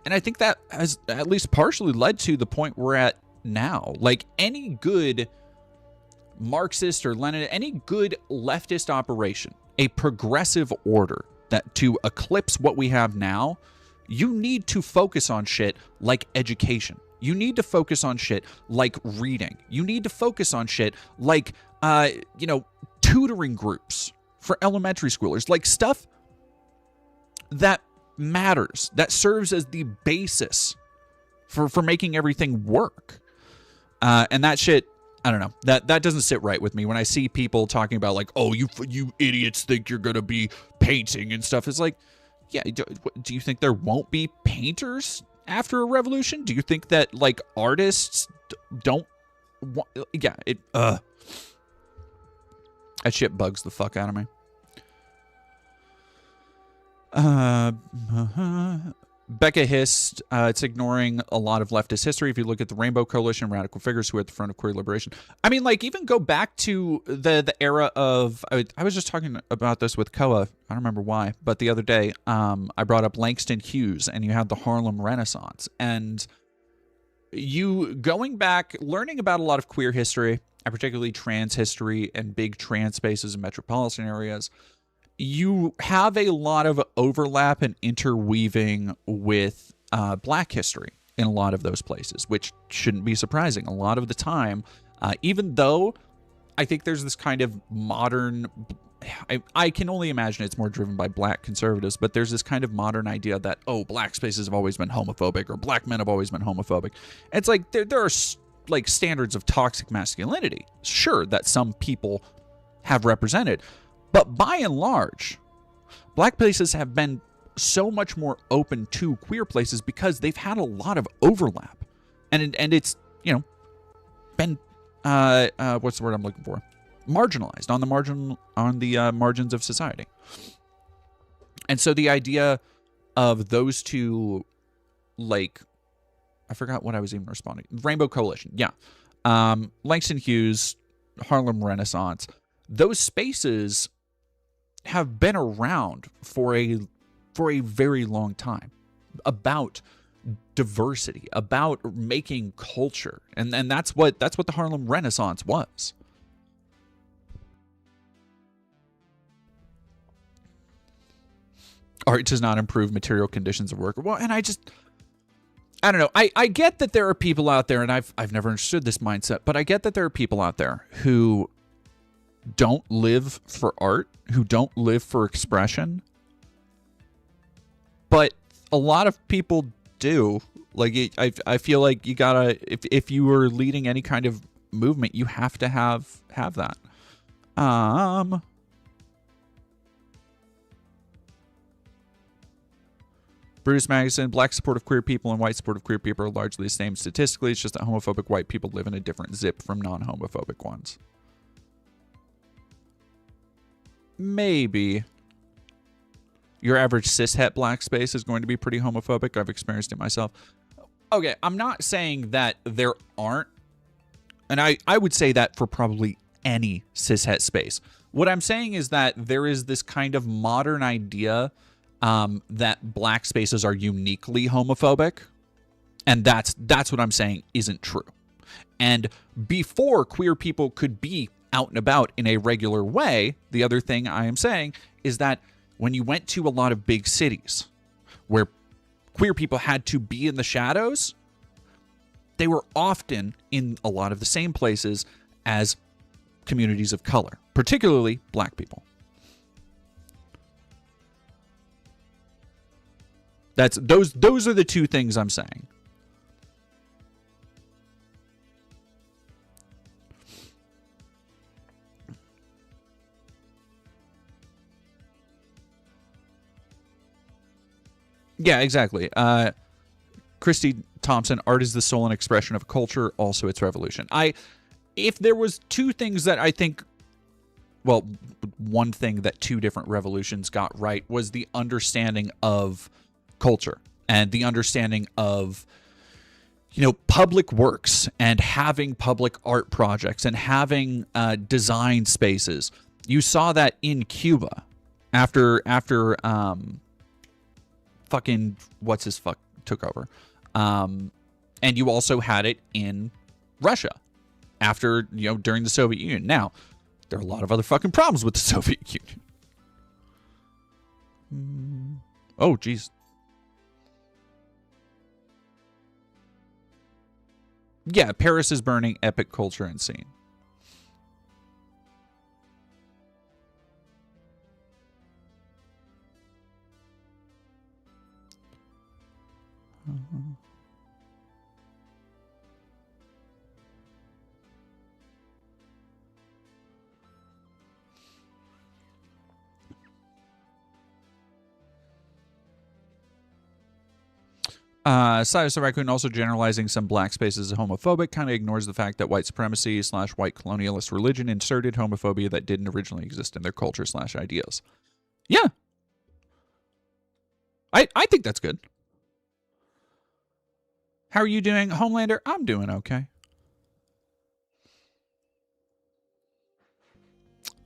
And I think that has at least partially led to the point we're at now. Like, any good Marxist or Leninist, any good leftist operation, a progressive order that to eclipse what we have now, you need to focus on shit like education. You need to focus on shit like reading. You need to focus on shit like, tutoring groups for elementary schoolers, like stuff that matters, that serves as the basis for making everything work. And that shit, I don't know, that doesn't sit right with me when I see people talking about, like, oh, you idiots think you're gonna be painting and stuff. It's like, yeah, do you think there won't be painters after a revolution? Do you think that, like, artists don't want, yeah, that shit bugs the fuck out of me. Becca Hist, it's ignoring a lot of leftist history. If you look at the Rainbow Coalition, radical figures who are at the front of queer liberation. I mean, like, even go back to the era of, I was just talking about this with Koa, I don't remember why, but the other day, I brought up Langston Hughes, and you had the Harlem Renaissance. And you going back, learning about a lot of queer history, and particularly trans history and big trans spaces in metropolitan areas, you have a lot of overlap and interweaving with Black history in a lot of those places, which shouldn't be surprising. A lot of the time, even though I think there's this kind of modern, I can only imagine it's more driven by Black conservatives, but there's this kind of modern idea that, oh, Black spaces have always been homophobic, or Black men have always been homophobic. It's like there are, like, standards of toxic masculinity, sure, that some people have represented. But by and large, Black places have been so much more open to queer places because they've had a lot of overlap, and it's been what's the word I'm looking for? Marginalized on the margins of society. And so the idea of those two, like, I forgot what I was even responding. Rainbow Coalition, yeah. Langston Hughes, Harlem Renaissance, those spaces have been around for a very long time. about diversity, about making culture. And that's what the Harlem Renaissance was. Art does not improve material conditions of work. Well, and I don't know. I get that there are people out there, and I've never understood this mindset, but I get that there are people out there who don't live for art, who don't live for expression. But a lot of people do. Like, I feel like you gotta, if you were leading any kind of movement, you have to have that. Bruce Magnuson, black support of queer people and white support of queer people are largely the same statistically. It's just that homophobic white people live in a different zip from non-homophobic ones. Maybe. Your average cishet black space is going to be pretty homophobic. I've experienced it myself. Okay, I'm not saying that there aren't, and I would say that for probably any cishet space. What I'm saying is that there is this kind of modern idea that black spaces are uniquely homophobic, and that's what I'm saying isn't true. And before queer people could be out and about in a regular way, the other thing I am saying is that when you went to a lot of big cities where queer people had to be in the shadows, they were often in a lot of the same places as communities of color, particularly black people. Those are the two things I'm saying. Yeah, exactly. Christy Thompson, art is the soul and expression of culture, also its revolution. If there was two things that I think, well, one thing that two different revolutions got right was the understanding of culture and the understanding of, public works and having public art projects and having design spaces. You saw that in Cuba after fucking what's-his-fuck took over. And you also had it in Russia after, during the Soviet Union. Now, there are a lot of other fucking problems with the Soviet Union. Oh, geez. Yeah, Paris is burning, epic culture and scene. Cyrus the Raccoon, also generalizing some black spaces as homophobic, kind of ignores the fact that white supremacy / white colonialist religion inserted homophobia that didn't originally exist in their culture / ideas. Yeah. I think that's good. How are you doing, Homelander? I'm doing okay.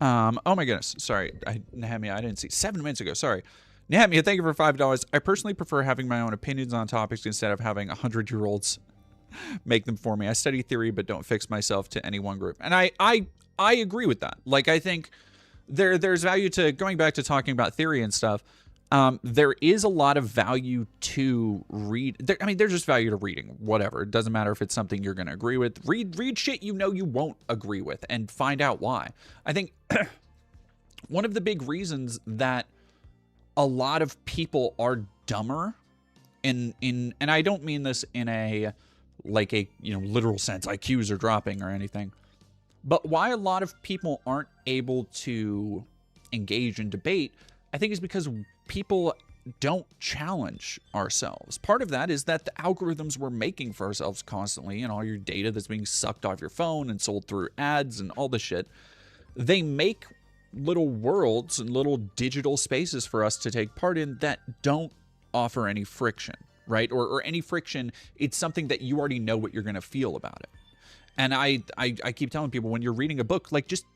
Oh my goodness. Sorry. Nehemia, I didn't see. 7 minutes ago. Sorry. Nehemia, thank you for $5. I personally prefer having my own opinions on topics instead of having 100-year-olds make them for me. I study theory, but don't fix myself to any one group. And I agree with that. Like, I think there's value to, going back to talking about theory and stuff, there is a lot of value to read. There's just value to reading, whatever. It doesn't matter if it's something you're going to agree with. Read shit you won't agree with and find out why. I think one of the big reasons that a lot of people are dumber and I don't mean this in a literal sense, IQs are dropping or anything, but why a lot of people aren't able to engage in debate, I think, is because people don't challenge ourselves. Part of that is that the algorithms we're making for ourselves constantly, and all your data that's being sucked off your phone and sold through ads and all this shit, they make little worlds and little digital spaces for us to take part in that don't offer any friction, right? Or any friction. It's something that you already know what you're going to feel about it. And I keep telling people, when you're reading a book, like, just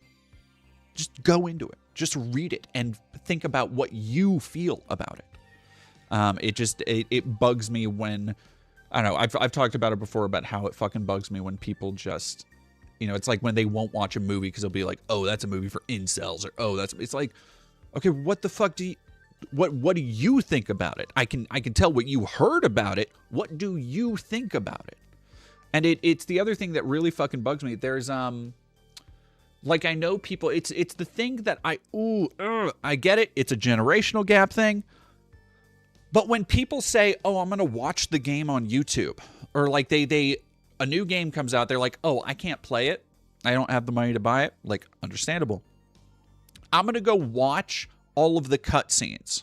go into it. Just read it and think about what you feel about it. It bugs me when, I don't know, I've talked about it before about how it fucking bugs me when people just, you know, it's like when they won't watch a movie because they'll be like, oh, that's a movie for incels, or oh, it's like, okay, what the fuck what do you think about it? I can tell what you heard about it. What do you think about it? And it's the other thing that really fucking bugs me. There's like, I know people, it's the thing that I get it. It's a generational gap thing. But when people say, oh, I'm going to watch the game on YouTube, or like a new game comes out, they're like, oh, I can't play it. I don't have the money to buy it. Like, understandable. I'm going to go watch all of the cutscenes.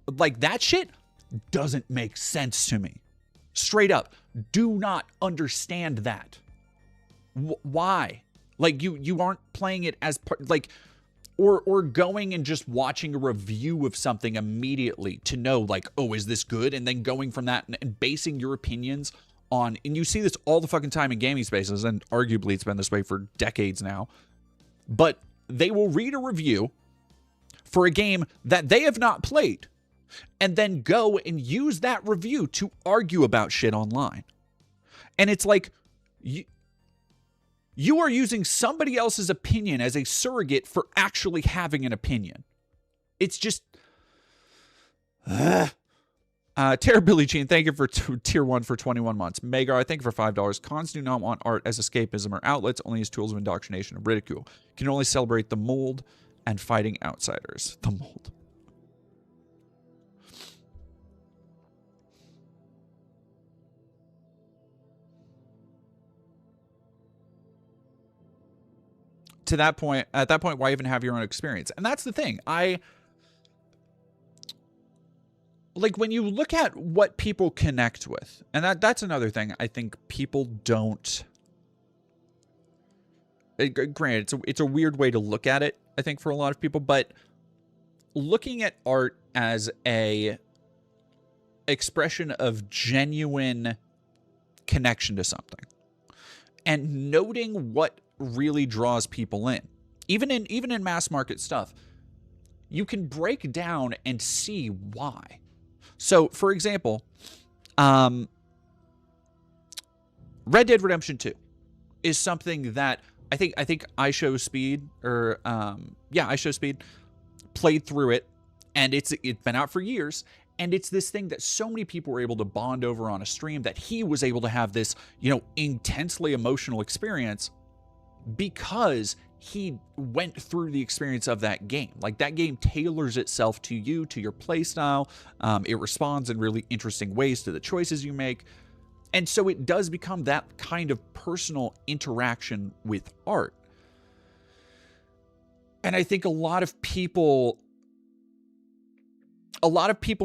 Like, that shit doesn't make sense to me. Straight up. Do not understand that. Why? Like, you aren't playing it as part, like, or going and just watching a review of something immediately to know, like, oh, is this good? And then going from that and basing your opinions on, and you see this all the fucking time in gaming spaces, and arguably it's been this way for decades now, but they will read a review for a game that they have not played, and then go and use that review to argue about shit online. And it's like, you are using somebody else's opinion as a surrogate for actually having an opinion. It's just... Tara Billie Jean, thank you for tier 1 for 21 months. Magar, thank you for $5. Cons do not want art as escapism or outlets, only as tools of indoctrination and ridicule. Can only celebrate the mold and fighting outsiders. The mold. To that point, at that point, why even have your own experience? And that's the thing. Like, when you look at what people connect with, and that's another thing I think people don't... Granted, it's a weird way to look at it, I think, for a lot of people, but looking at art as a expression of genuine connection to something, and noting what really draws people in, even in mass market stuff, you can break down and see why. So, for example, Red Dead Redemption 2 is something that I think iShowSpeed, or iShowSpeed played through it, and it's been out for years, and it's this thing that so many people were able to bond over on a stream, that he was able to have this, you know, intensely emotional experience because he went through the experience of that game. Like, that game tailors itself to you, to your play style. It responds in really interesting ways to the choices you make. And so it does become that kind of personal interaction with art. And I think a lot of people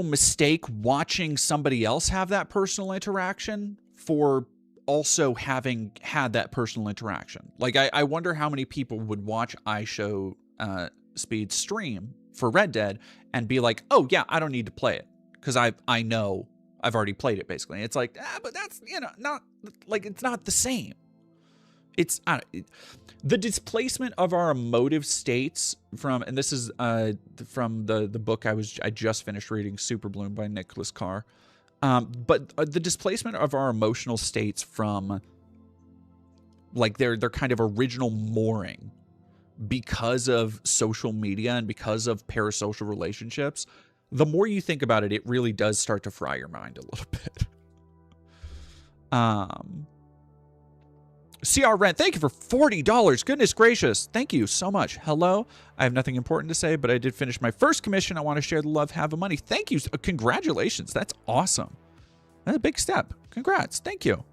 mistake watching somebody else have that personal interaction for also having had that personal interaction. Like, I wonder how many people would watch iShowSpeed stream for Red Dead and be like, oh yeah, I don't need to play it because I know I've already played it, basically. And it's like, but that's, you know, not like, it's not the same. It's the displacement of our emotive states from, and this is from the book I just finished reading, Super Bloom by Nicholas Carr. But the displacement of our emotional states from, like, their kind of original mooring because of social media and because of parasocial relationships, the more you think about it, it really does start to fry your mind a little bit. CR Rent, thank you for $40. Goodness gracious. Thank you so much. Hello. I have nothing important to say, but I did finish my first commission. I want to share the love, have the money. Thank you. Congratulations. That's awesome. That's a big step. Congrats. Thank you.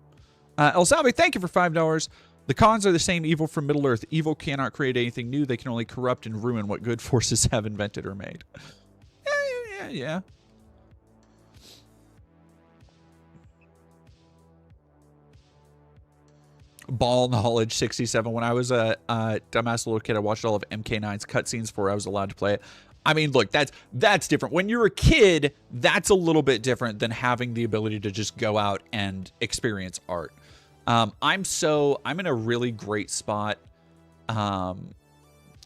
El Salve, thank you for $5. The cons are the same evil from Middle Earth. Evil cannot create anything new. They can only corrupt and ruin what good forces have invented or made. Yeah. Ball Knowledge 67. When I was a dumbass little kid, I watched all of MK9's cutscenes before I was allowed to play it. I mean, look, that's different. When you're a kid, that's a little bit different than having the ability to just go out and experience art. I'm in a really great spot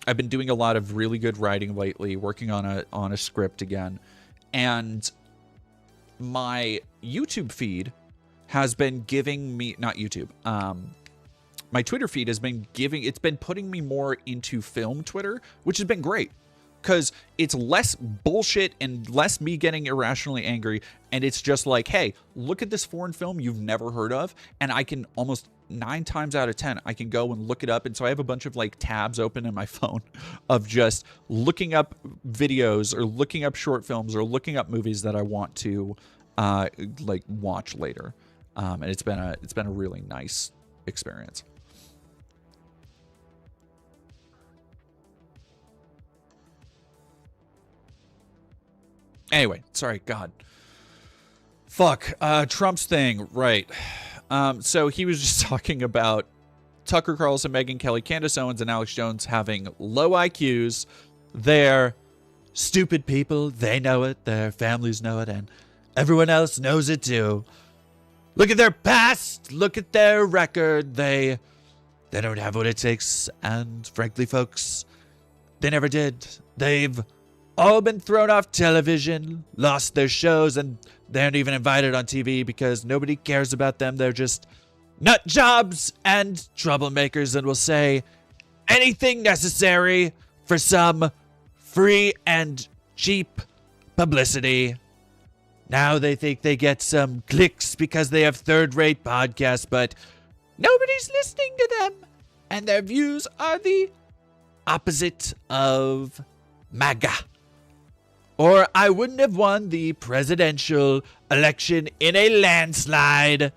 I've been doing a lot of really good writing lately, working on a script again. And my YouTube feed has been giving me, not YouTube, my Twitter feed has been it's been putting me more into film Twitter, which has been great. Because it's less bullshit and less me getting irrationally angry. And it's just like, hey, look at this foreign film you've never heard of. And I can almost 9 times out of 10, I can go and look it up. And so I have a bunch of like tabs open in my phone of just looking up videos or looking up short films or looking up movies that I want to like watch later. And it's been a really nice experience. Anyway, sorry, God. Fuck. Trump's thing, right. So he was just talking about Tucker Carlson, Megyn Kelly, Candace Owens, and Alex Jones having low IQs. They're stupid people. They know it. Their families know it. And everyone else knows it too. Look at their past. Look at their record. They don't have what it takes. And frankly, folks, they never did. They've all been thrown off television, lost their shows, and they aren't even invited on TV because nobody cares about them. They're just nut jobs and troublemakers and will say anything necessary for some free and cheap publicity. Now they think they get some clicks because they have third-rate podcasts, but nobody's listening to them, and their views are the opposite of MAGA. Or I wouldn't have won the presidential election in a landslide.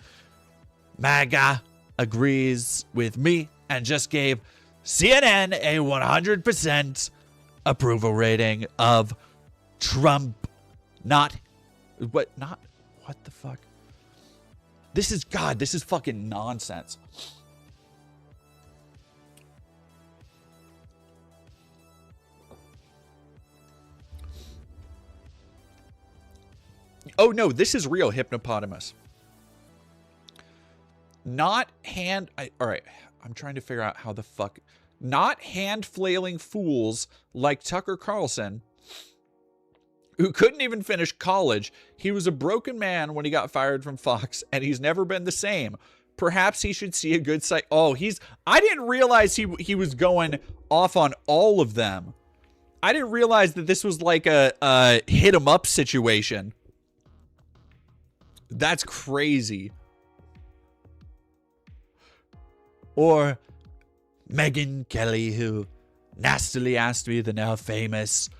MAGA agrees with me and just gave CNN a 100% approval rating of Trump. What the fuck? This is fucking nonsense. Oh, no, this is real, Hypnopotamus. All right, I'm trying to figure out how the fuck. Not hand-flailing fools like Tucker Carlson, who couldn't even finish college. He was a broken man when he got fired from Fox, and he's never been the same. Perhaps he should see a good site. Oh, I didn't realize he was going off on all of them. I didn't realize that this was like a hit 'em up situation. That's crazy. Or Megyn Kelly, who nastily asked me the now famous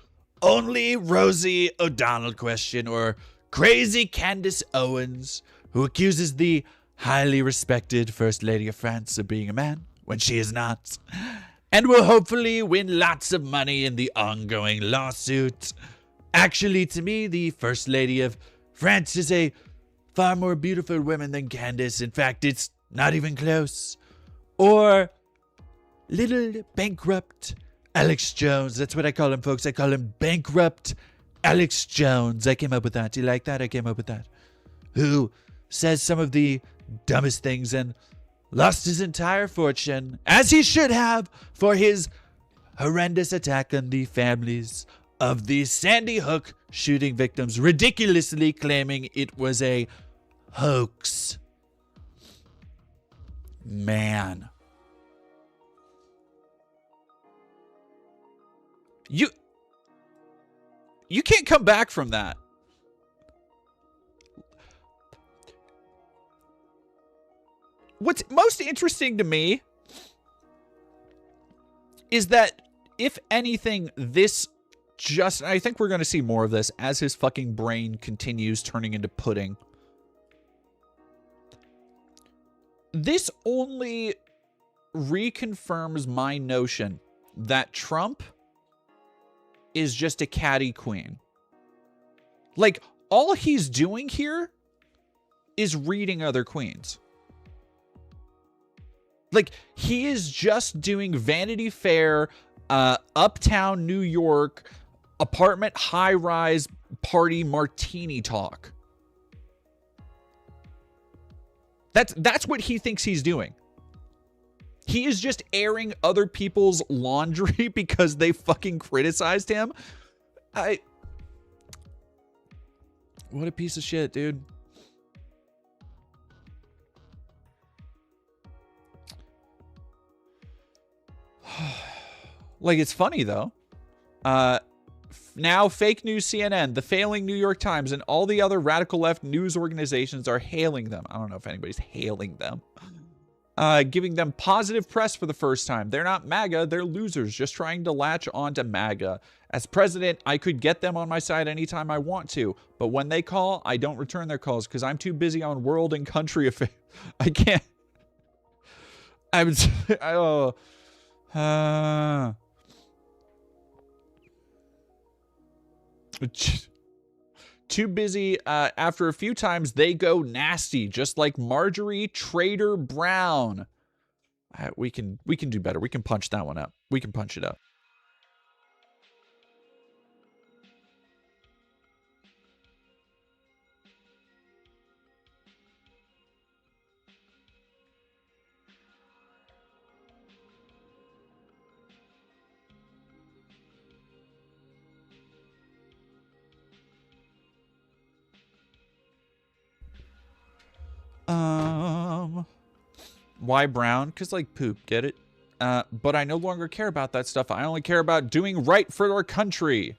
only Rosie O'Donnell question, or crazy Candace Owens, who accuses the highly respected First Lady of France of being a man when she is not, and will hopefully win lots of money in the ongoing lawsuit. Actually, to me, the First Lady of France is a far more beautiful woman than Candace. In fact, it's not even close. Or little bankrupt Alex Jones. That's what I call him, folks. I call him bankrupt Alex Jones. I came up with that. Do you like that? I came up with that. Who says some of the dumbest things and lost his entire fortune, as he should have, for his horrendous attack on the families of the Sandy Hook shooting victims, ridiculously claiming it was a hoax. Man. You can't come back from that. What's most interesting to me is that, if anything, I think we're going to see more of this as his fucking brain continues turning into pudding. This only reconfirms my notion that Trump is just a catty queen. Like, all he's doing here is reading other queens. Like, he is just doing Vanity Fair, uptown New York, apartment high-rise party martini talk. That's what he thinks he's doing. He is just airing other people's laundry because they fucking criticized him. What a piece of shit, dude. Like, it's funny, though. Now, fake news CNN, the failing New York Times, and all the other radical left news organizations are hailing them. I don't know if anybody's hailing them. Giving them positive press for the first time. They're not MAGA, they're losers, just trying to latch onto MAGA. As president, I could get them on my side anytime I want to, but when they call, I don't return their calls because I'm too busy on world and country affairs. I can't. Too busy. After a few times, they go nasty, just like Marjorie Trader Brown. We can do better. We can punch that one up. We can punch it up. Why brown? Because, like, poop, get it? But I no longer care about that stuff. I only care about doing right for our country.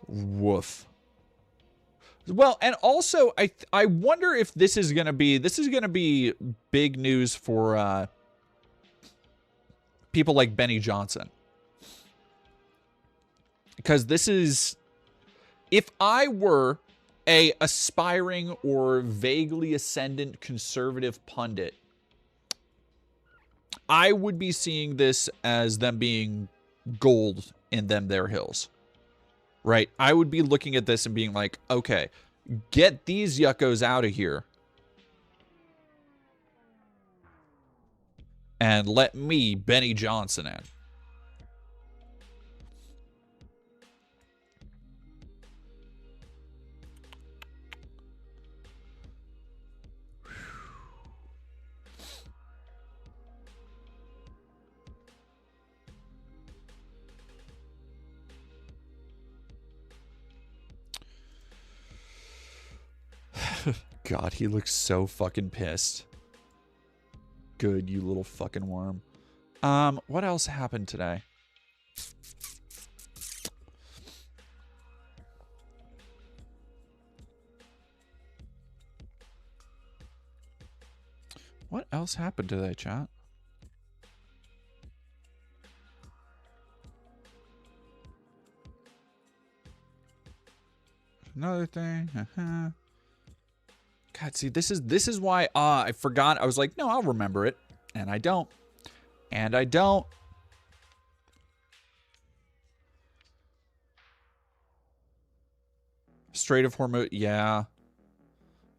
Woof. Well, and also, I wonder if this is gonna be big news for people like Benny Johnson. Because this is, if I were a aspiring or vaguely ascendant conservative pundit, I would be seeing this as them being gold in their hills, right? I would be looking at this and being like, okay, get these yuckos out of here and let me, Benny Johnson, in. God, he looks so fucking pissed. Good, you little fucking worm. What else happened today? What else happened today, chat? Another thing. God, see, this is why I forgot. I was like, no, I'll remember it. And I don't. And I don't. Strait of Hormuz, yeah.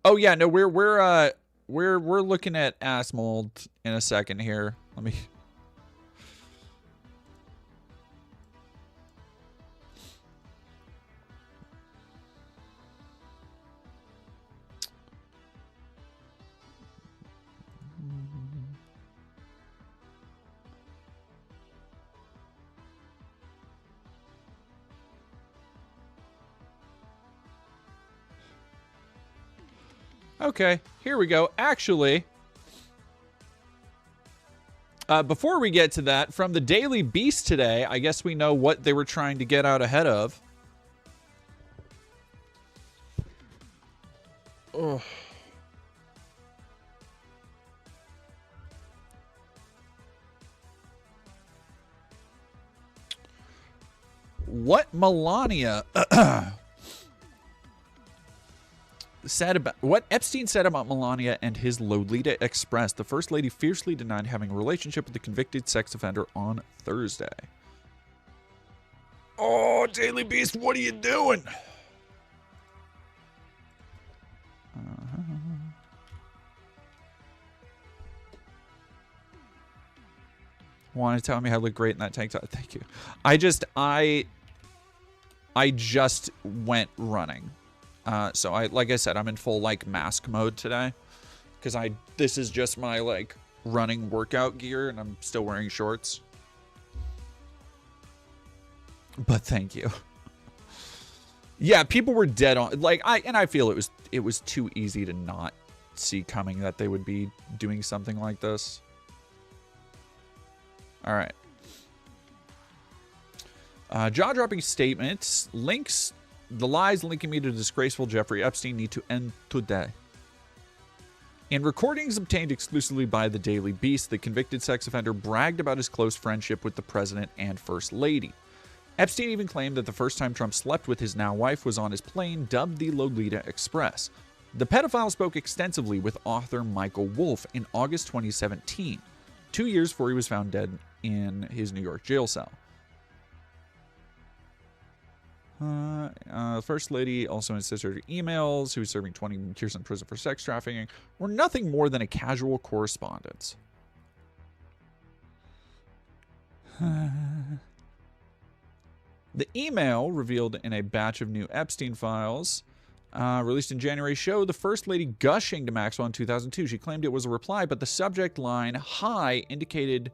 Oh yeah, no, we're looking at Asmon in a second here. Let me. Okay, here we go. Actually, before we get to that, from the Daily Beast today, I guess we know what they were trying to get out ahead of. Ugh. What Melania said about what Epstein said about Melania and his Lolita Express. The First Lady fiercely denied having a relationship with the convicted sex offender on Thursday. Oh, Daily Beast, what are you doing? Want to tell me how I look great in that tank top? Thank you. I just went running. So like I said, I'm in full like mask mode today because this is just my like running workout gear and I'm still wearing shorts. But thank you. Yeah, people were dead on. Like, I feel it was too easy to not see coming that they would be doing something like this. All right. Jaw-dropping statements. Links. The lies linking me to disgraceful Jeffrey Epstein need to end today. In recordings obtained exclusively by the Daily Beast, the convicted sex offender bragged about his close friendship with the president and first lady. Epstein even claimed that the first time Trump slept with his now wife was on his plane dubbed the Lolita Express. The pedophile spoke extensively with author Michael Wolff in August 2017, 2 years before he was found dead in his New York jail cell. First lady also insisted her emails, who was serving 20 years in prison for sex trafficking, were nothing more than a casual correspondence. The email, revealed in a batch of new Epstein files, released in January, showed the First Lady gushing to Maxwell in 2002. She claimed it was a reply, but the subject line, "Hi," indicated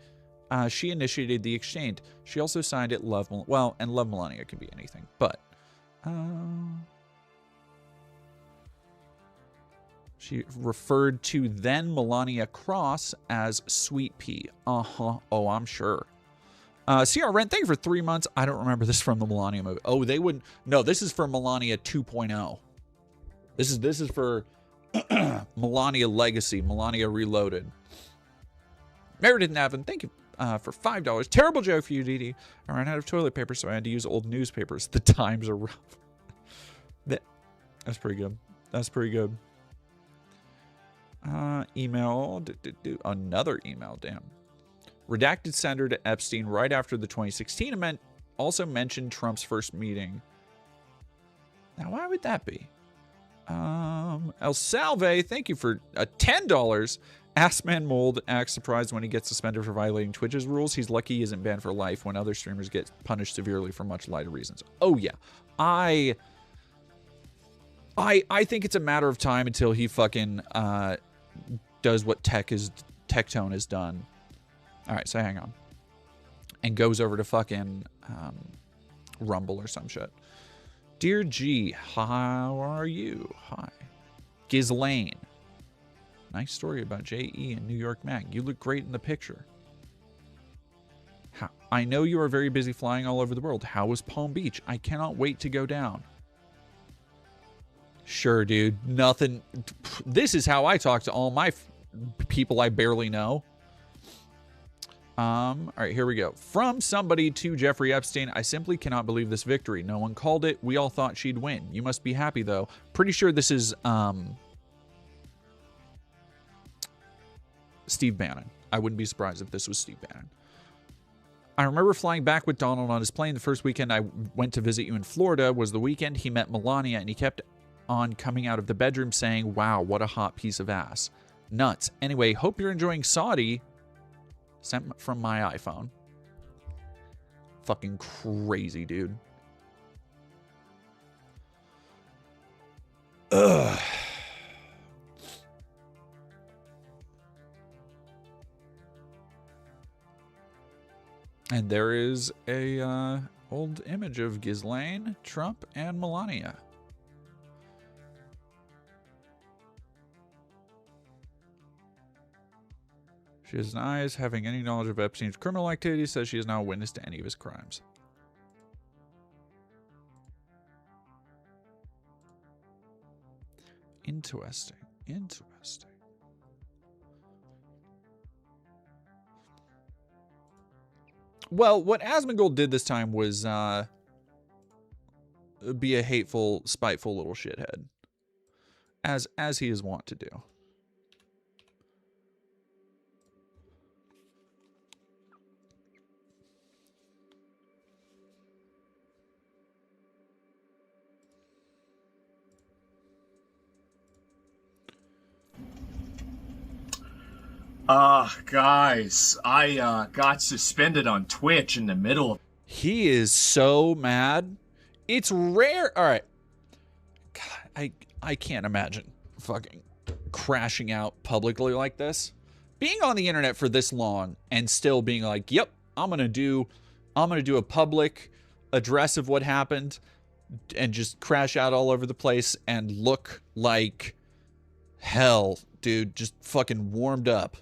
she initiated the exchange. She also signed it Love Melania can be anything, but she referred to then Melania Cross as Sweet Pea. Oh, I'm sure. CR Rent, thank you for 3 months. I don't remember this from the Melania movie. Oh, they wouldn't. No, this is for Melania 2.0. This is for Melania Legacy, Melania Reloaded. Meredith Navin, thank you for $5. Terrible joke for you, Dee. I ran out of toilet paper, so I had to use old newspapers. The times are rough. That's pretty good. That's pretty good. Email. Another email, damn. Redacted sender to Epstein right after the 2016 event also mentioned Trump's first meeting. Now, why would that be? El Salve, thank you for $10. Asmon Gold acts surprised when he gets suspended for violating Twitch's rules. He's lucky he isn't banned for life when other streamers get punished severely for much lighter reasons. Oh, yeah. I think it's a matter of time until he fucking does what Tectone has done. All right, so hang on. And goes over to fucking Rumble or some shit. Dear G, how are you? Hi. Ghislaine. Nice story about J.E. and New York Mag. You look great in the picture. I know you are very busy flying all over the world. How was Palm Beach? I cannot wait to go down. Sure, dude. Nothing. This is how I talk to all my people I barely know. All right, here we go. From somebody to Jeffrey Epstein, I simply cannot believe this victory. No one called it. We all thought she'd win. You must be happy, though. Pretty sure this is Steve Bannon. I wouldn't be surprised if this was Steve Bannon. I remember flying back with Donald on his plane. The first weekend I went to visit you in Florida was the weekend he met Melania, and he kept on coming out of the bedroom saying, wow, what a hot piece of ass. Nuts. Anyway, hope you're enjoying Saudi. Sent from my iPhone. Fucking crazy, dude. Ugh. And there is a old image of Ghislaine, Trump, and Melania. She denies having any knowledge of Epstein's criminal activity, says she is not a witness to any of his crimes. Interesting. Interesting. Well, what Asmon Gold did this time was be a hateful, spiteful little shithead. As he is wont to do. Guys, I got suspended on Twitch in the middle of... He is so mad. It's rare. All right. God, I can't imagine fucking crashing out publicly like this. being on the internet for this long and still being like, yep, I'm going to do a public address of what happened and just crash out all over the place and look like hell, dude, just fucking warmed up.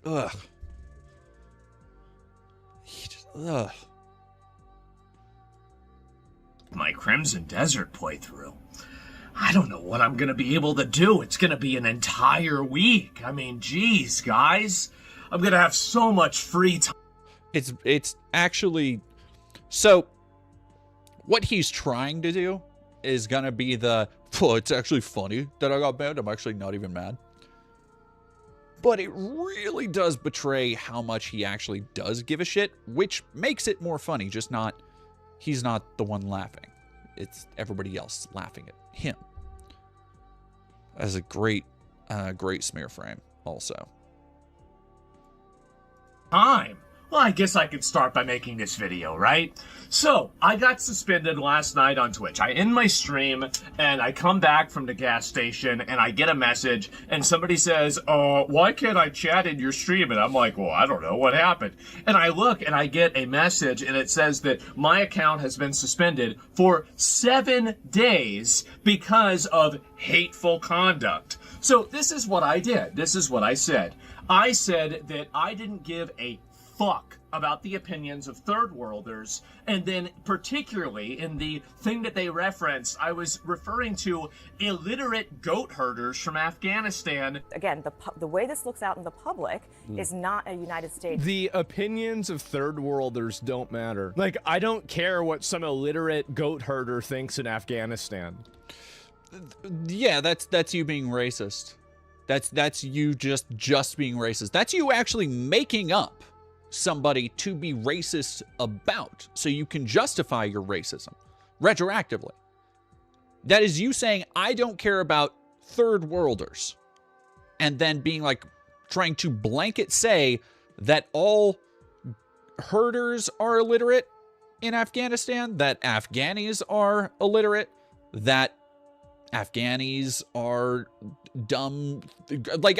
Ugh. Ugh. My Crimson Desert playthrough. I don't know what I'm gonna be able to do. It's gonna be an entire week. I mean, geez, guys. I'm gonna have so much free time. It's actually... So, what he's trying to do is gonna be it's actually funny that I got banned. I'm actually not even mad. But it really does betray how much he actually does give a shit, which makes it more funny. Just not... He's not the one laughing. It's everybody else laughing at him. As a great smear frame, also. Time. Well, I guess I could start by making this video, right? So, I got suspended last night on Twitch. I end my stream, and I come back from the gas station, and I get a message, and somebody says, why can't I chat in your stream? And I'm like, well, I don't know, what happened? And I look, and I get a message, and it says that my account has been suspended for 7 days because of hateful conduct. So, this is what I did. This is what I said. I said that I didn't give a fuck about the opinions of third worlders, and then particularly in the thing that they referenced, I was referring to illiterate goat herders from Afghanistan. Again, the way this looks out in the public is not a United States. The opinions of third worlders don't matter. Like, I don't care what some illiterate goat herder thinks in Afghanistan. Yeah, that's you being racist. That's you just being racist. That's you actually making up somebody to be racist about, so you can justify your racism retroactively. That is you saying, I don't care about third worlders, and then being like, trying to blanket say that all herders are illiterate in Afghanistan, that Afghanis are illiterate, that Afghanis are dumb. Like,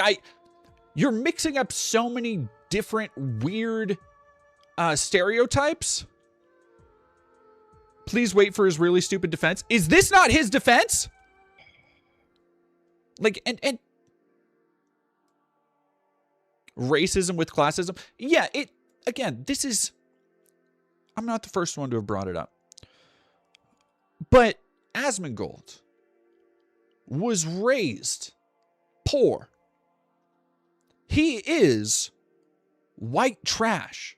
you're mixing up so many different weird stereotypes. Please wait for his really stupid defense. Is this not his defense? Like, and racism with classism. Yeah, again, this is, I'm not the first one to have brought it up. But Asmon Gold was raised poor. He is white trash.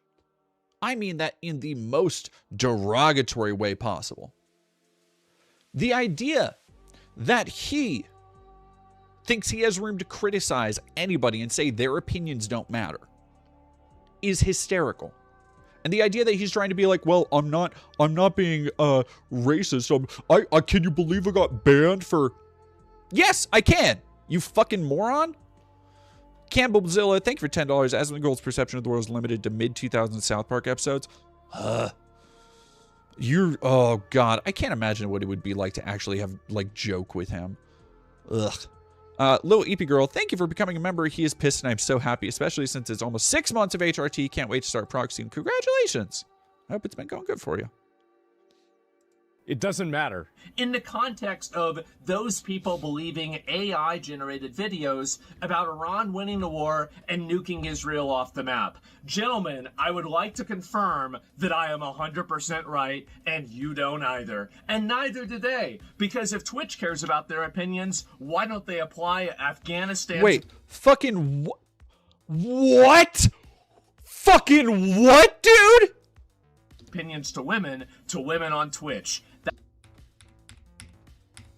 I mean that in the most derogatory way possible. The idea that he thinks he has room to criticize anybody and say their opinions don't matter is hysterical. And the idea that he's trying to be like, well, I'm not being racist. Can you believe I got banned for... Yes, I can. You fucking moron. Campbellzilla, thank you for $10. Asmon Gold's perception of the world is limited to mid-2000s South Park episodes. Oh god, I can't imagine what it would be like to actually have, like, joke with him. Ugh. Little EP Girl, thank you for becoming a member. He is pissed and I'm so happy, especially since it's almost 6 months of HRT. Can't wait to start proxying. Congratulations. I hope it's been going good for you. It doesn't matter. In the context of those people believing AI-generated videos about Iran winning the war and nuking Israel off the map. Gentlemen, I would like to confirm that I am 100% right, and you don't either. And neither do they. Because if Twitch cares about their opinions, why don't they apply Afghanistan's... Wait, fucking what? Fucking what, dude? ...opinions to women on Twitch.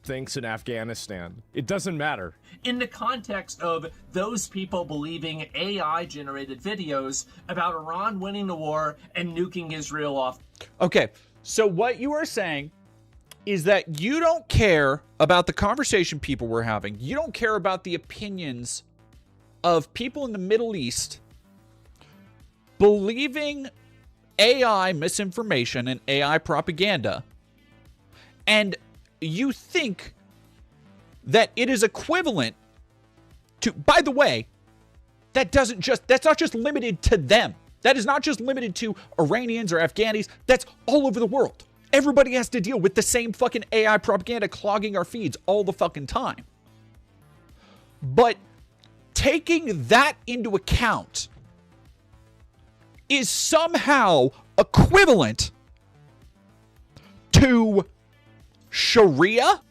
Thinks in Afghanistan. It doesn't matter. In the context of those people believing AI-generated videos about Iran winning the war and nuking Israel off. Okay, so what you are saying is that you don't care about the conversation people were having. You don't care about the opinions of people in the Middle East believing AI misinformation and AI propaganda, and you think that it is equivalent to, by the way, That's not just limited to them. That is not just limited to Iranians or Afghanis. That's all over the world. Everybody has to deal with the same fucking AI propaganda clogging our feeds all the fucking time. But taking that into account is somehow equivalent to Sharia?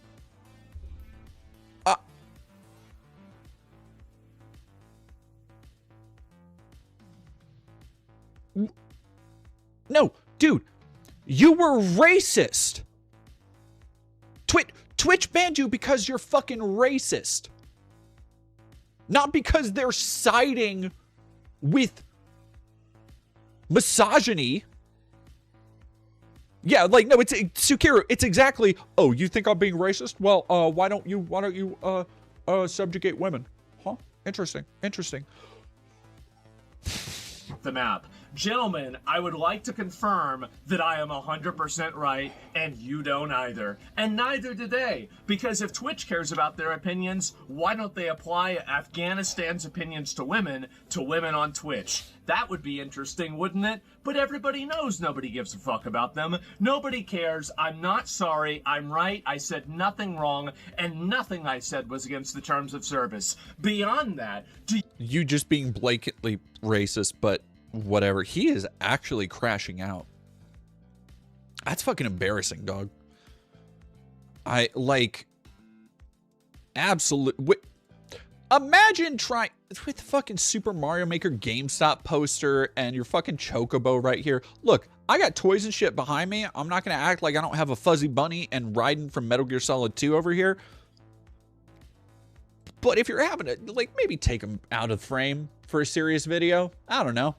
No, dude, you were racist. Twitch banned you because you're fucking racist. Not because they're siding with misogyny. Yeah, like, no, it's Sukira, it's exactly, oh, you think I'm being racist? Well, why don't you subjugate women? Huh? Interesting. The map. Gentlemen, I would like to confirm that I am 100% right, and you don't either. And neither do they, because if Twitch cares about their opinions, why don't they apply Afghanistan's opinions to women on Twitch? That would be interesting, wouldn't it? But everybody knows nobody gives a fuck about them. Nobody cares. I'm not sorry. I'm right. I said nothing wrong, and nothing I said was against the terms of service. Beyond that, you just being blatantly racist, but whatever. He is actually crashing out. That's fucking embarrassing, dog. I like absolute. Imagine trying with the fucking Super Mario Maker GameStop poster and your fucking Chocobo right here. Look, I got toys and shit behind me. I'm not gonna act like I don't have a fuzzy bunny and Raiden from Metal Gear Solid 2 over here. But if you're having to, like, maybe take them out of frame for a serious video, I don't know.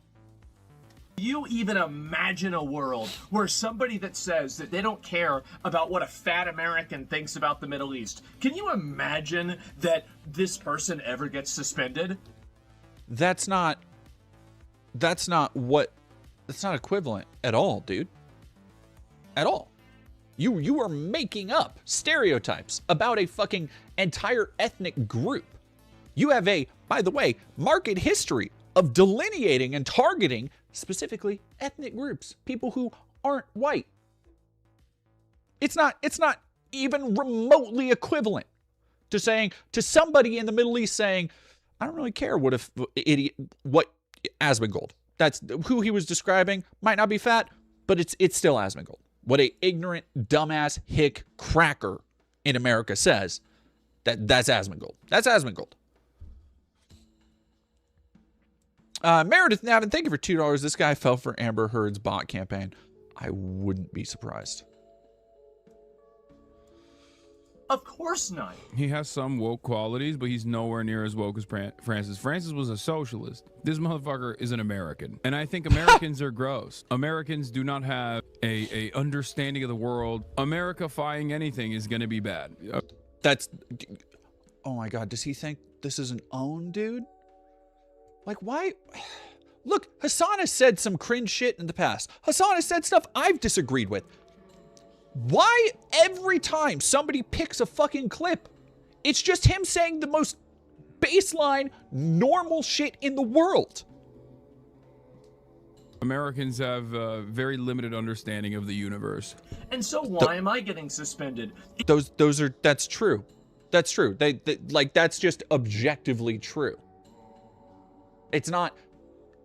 you even imagine a world where somebody that says that they don't care about what a fat American thinks about the Middle East, can you imagine that this person ever gets suspended? That's not equivalent at all, dude. At all. You are making up stereotypes about a fucking entire ethnic group. You have a, by the way, marked history of delineating and targeting specifically ethnic groups, people who aren't white. It's not even remotely equivalent to saying to somebody in the Middle East saying, I don't really care what Asmon Gold. That's who he was describing. Might not be fat, but it's still Asmon Gold. What a ignorant, dumbass, hick cracker in America says, that's Asmon Gold. That's Asmon Gold. Meredith Navin, thank you for $2. This guy fell for Amber Heard's bot campaign. I wouldn't be surprised. Of course not. He has some woke qualities, but he's nowhere near as woke as Francis. Francis was a socialist. This motherfucker is an American. And I think Americans are gross. Americans do not have a understanding of the world. America-fying anything is going to be bad. That's... Oh my God, does he think this is an own, dude? Like, why? Look, Hassan has said some cringe shit in the past. Hassan has said stuff I've disagreed with. Why every time somebody picks a fucking clip, it's just him saying the most baseline, normal shit in the world? Americans have a very limited understanding of the universe. And so why am I getting suspended? That's true. That's true. That's just objectively true. It's not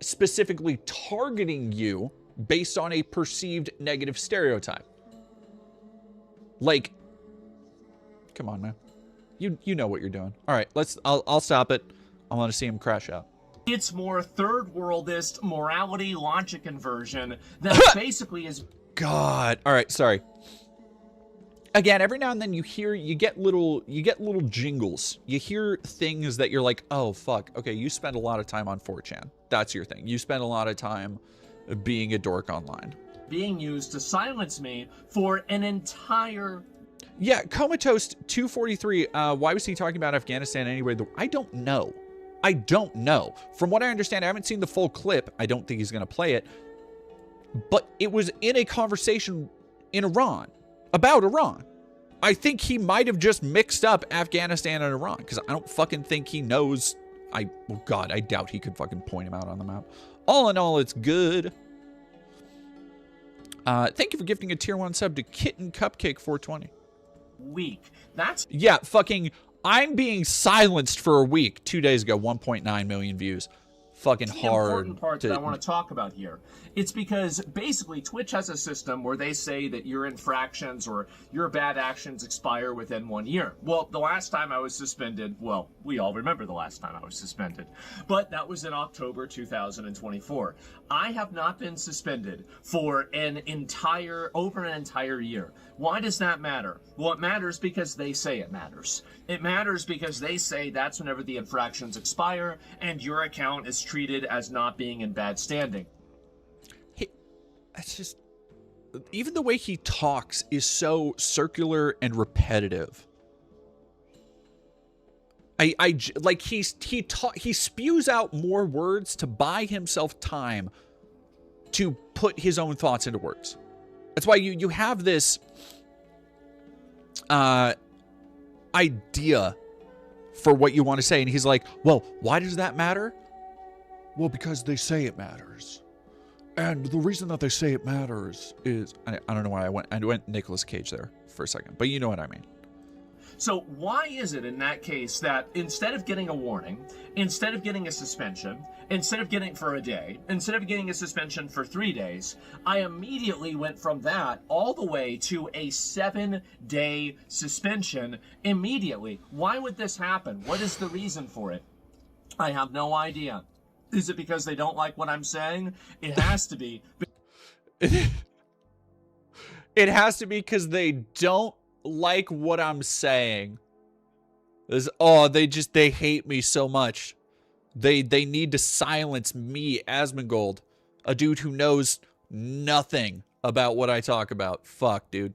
specifically targeting you based on a perceived negative stereotype. Like, come on, man. You know what you're doing. All right, I'll stop it. I want to see him crash out. It's more third worldist morality logic inversion that basically is... God. All right, sorry. Again, every now and then you get little jingles. You hear things that you're like, oh fuck. Okay, you spend a lot of time on 4chan. That's your thing. You spend a lot of time being a dork online. Being used to silence me for an entire... Yeah, Comatose 243, why was he talking about Afghanistan anyway? I don't know. I don't know. From what I understand, I haven't seen the full clip. I don't think he's going to play it. But it was in a conversation in Iran, about Iran. I think he might have just mixed up Afghanistan and Iran, because I don't fucking think he knows well, God, I doubt he could fucking point him out on the map. All in all, it's good. Thank you for gifting a tier 1 sub to Kitten Cupcake 420. Week. That's Yeah, fucking, I'm being silenced for a week. 2 days ago, 1.9 million views. Fucking the hard. important part that I want to talk about here. It's because basically Twitch has a system where they say that your infractions or your bad actions expire within 1 year. Well, the last time I was suspended, well, we all remember the last time I was suspended, but that was in October 2024. I have not been suspended for over an entire year. Why does that matter? Well, it matters because they say it matters. It matters because they say that's whenever the infractions expire and your account is treated as not being in bad standing. It's just, even the way he talks is so circular and repetitive. Like he spews out more words to buy himself time to put his own thoughts into words. That's why you have this idea for what you want to say, and he's like, well, why does that matter? Well, because they say it matters. And the reason that they say it matters is, I don't know why I went Nicolas Cage there for a second, but you know what I mean. So why is it in that case that instead of getting a warning, instead of getting a suspension, instead of getting for a day, instead of getting a suspension for 3 days, I immediately went from that all the way to a 7-day suspension immediately? Why would this happen? What is the reason for it? I have no idea. Is it because they don't like what I'm saying? It has to be. It has to be because they don't like what I'm saying. They hate me so much. They need to silence me, Asmon Gold, a dude who knows nothing about what I talk about. Fuck, dude.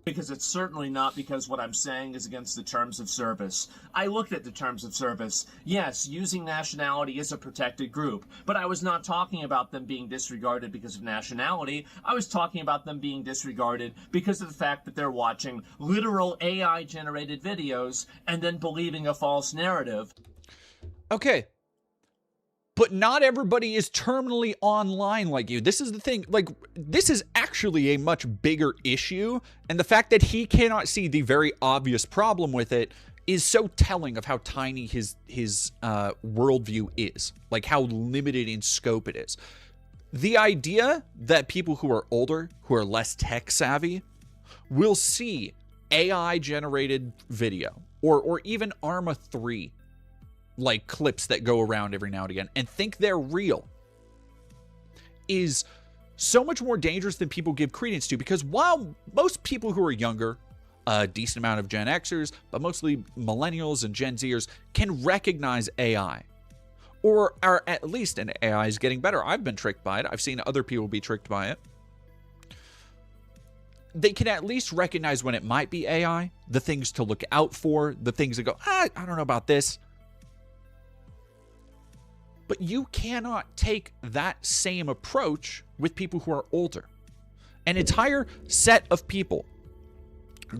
Because it's certainly not because what I'm saying is against the terms of service. I looked at the terms of service. Yes, using nationality is a protected group, but I was not talking about them being disregarded because of nationality. I was talking about them being disregarded because of the fact that they're watching literal AI-generated videos and then believing a false narrative. Okay. But not everybody is terminally online like you. This is the thing. Like, this is actually a much bigger issue. And the fact that he cannot see the very obvious problem with it is so telling of how tiny his worldview is. Like, how limited in scope it is. The idea that people who are older, who are less tech savvy, will see AI-generated video or even Arma 3 like clips that go around every now and again and think they're real is so much more dangerous than people give credence to, because while most people who are younger, a decent amount of Gen Xers, but mostly millennials and Gen Zers can recognize AI, or are at least an AI is getting better. I've been tricked by it. I've seen other people be tricked by it. They can at least recognize when it might be AI, the things to look out for, the things that go, I don't know about this. But you cannot take that same approach with people who are older. An entire set of people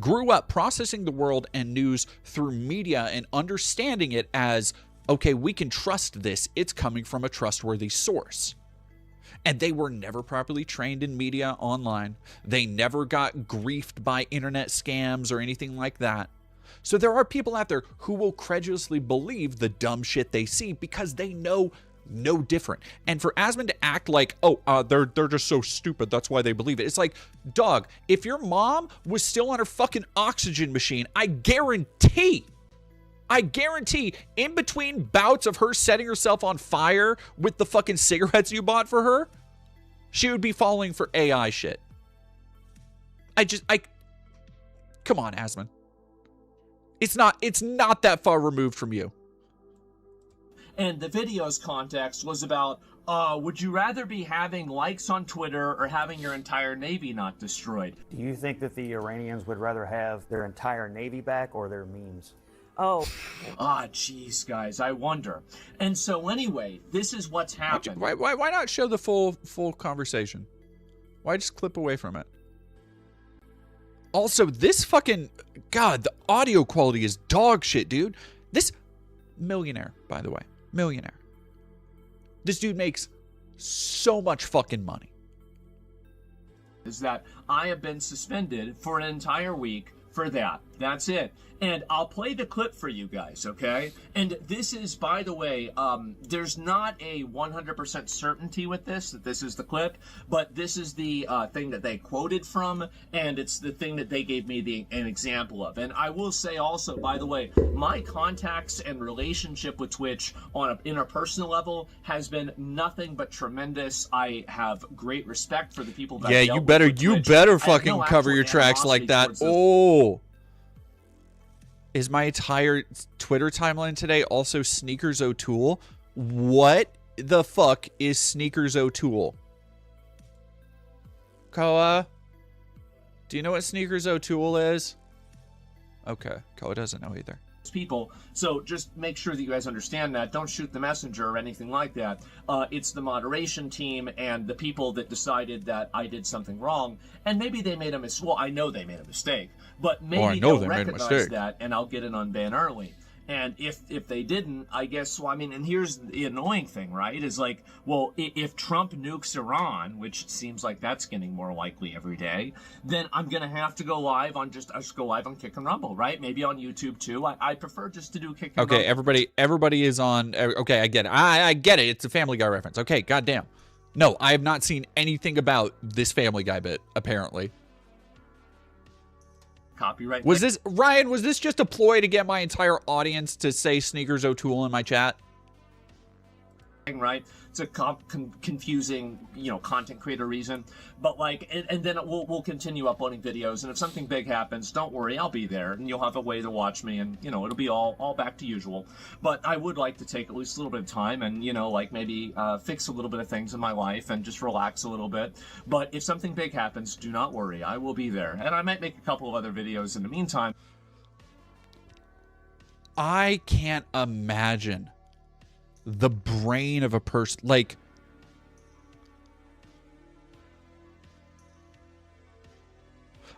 grew up processing the world and news through media and understanding it as, okay, we can trust this. It's coming from a trustworthy source. And they were never properly trained in media online. They never got griefed by internet scams or anything like that. So there are people out there who will credulously believe the dumb shit they see because they know no different. And for Asmon to act like, they're just so stupid, that's why they believe it. It's like, dog, if your mom was still on her fucking oxygen machine, I guarantee in between bouts of her setting herself on fire with the fucking cigarettes you bought for her, she would be falling for AI shit. Come on, Asmon. It's not that far removed from you. And the video's context was about, would you rather be having likes on Twitter or having your entire Navy not destroyed? Do you think that the Iranians would rather have their entire Navy back or their memes? Oh. Jeez, guys, I wonder. And so anyway, this is what's happened. Why not show the full conversation? Why just clip away from it? Also, this fucking, God, the audio quality is dog shit, dude. Millionaire, by the way. Millionaire. This dude makes so much fucking money. Is that I have been suspended for an entire week for that. That's it. And I'll play the clip for you guys, okay? And this is, by the way, there's not a 100% certainty with this, that this is the clip, but this is the thing that they quoted from, and it's the thing that they gave me an example of. And I will say also, by the way, my contacts and relationship with Twitch on an interpersonal level has been nothing but tremendous. I have great respect for the people that you better fucking cover your tracks like that. Oh. Is my entire Twitter timeline today also Sneakers O'Toole? What the fuck is Sneakers O'Toole? Koa? Do you know what Sneakers O'Toole is? Okay, Koa doesn't know either. People, so just make sure that you guys understand that. Don't shoot the messenger or anything like that. It's the moderation team and the people that decided that I did something wrong, and maybe they made a mistake. Well, I know they made a mistake, but maybe they'll recognize that and I'll get an unban early. And if they didn't, I guess, well, I mean, and here's the annoying thing, right, is like, well, if Trump nukes Iran, which seems like that's getting more likely every day, then I'm going to have to go live on Kick and Rumble, right? Maybe on YouTube too. I prefer just to do Kick and Rumble. Okay, everybody is on. Okay, I get it. I get it. It's a Family Guy reference. Okay, goddamn. No, I have not seen anything about this Family Guy bit, apparently. Copyright. Was this, Ryan, was this just a ploy to get my entire audience to say Sneakers O'Toole in my chat? Right? It's a confusing, content creator reason. But like, and then we'll continue uploading videos. And if something big happens, don't worry, I'll be there, and you'll have a way to watch me, and it'll be all back to usual. But I would like to take at least a little bit of time and like maybe fix a little bit of things in my life and just relax a little bit. But if something big happens, do not worry, I will be there, and I might make a couple of other videos in the meantime. I can't imagine the brain of a person, like,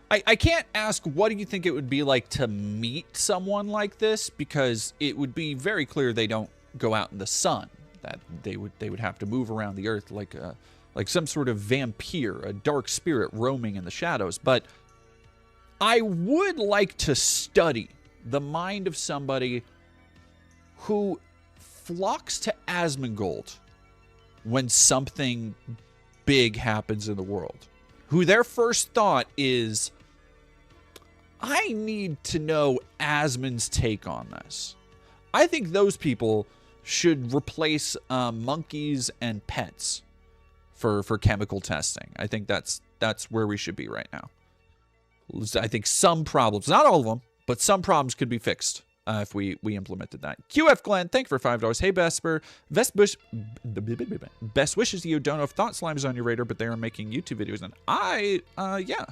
I can't ask what do you think it would be like to meet someone like this, because it would be very clear they don't go out in the sun, that they would have to move around the earth like some sort of vampire, a dark spirit roaming in the shadows. But I would like to study the mind of somebody who flocks to Asmon Gold when something big happens in the world, who their first thought is, I need to know Asmon's take on this. I think those people should replace monkeys and pets for chemical testing. I think that's where we should be right now. I think some problems, not all of them, but some problems could be fixed if we implemented that. QF Glenn, thank you for $5. Hey, Vesper. Best wishes to you. Don't know if Thought Slime is on your radar, but they are making YouTube videos. And yeah.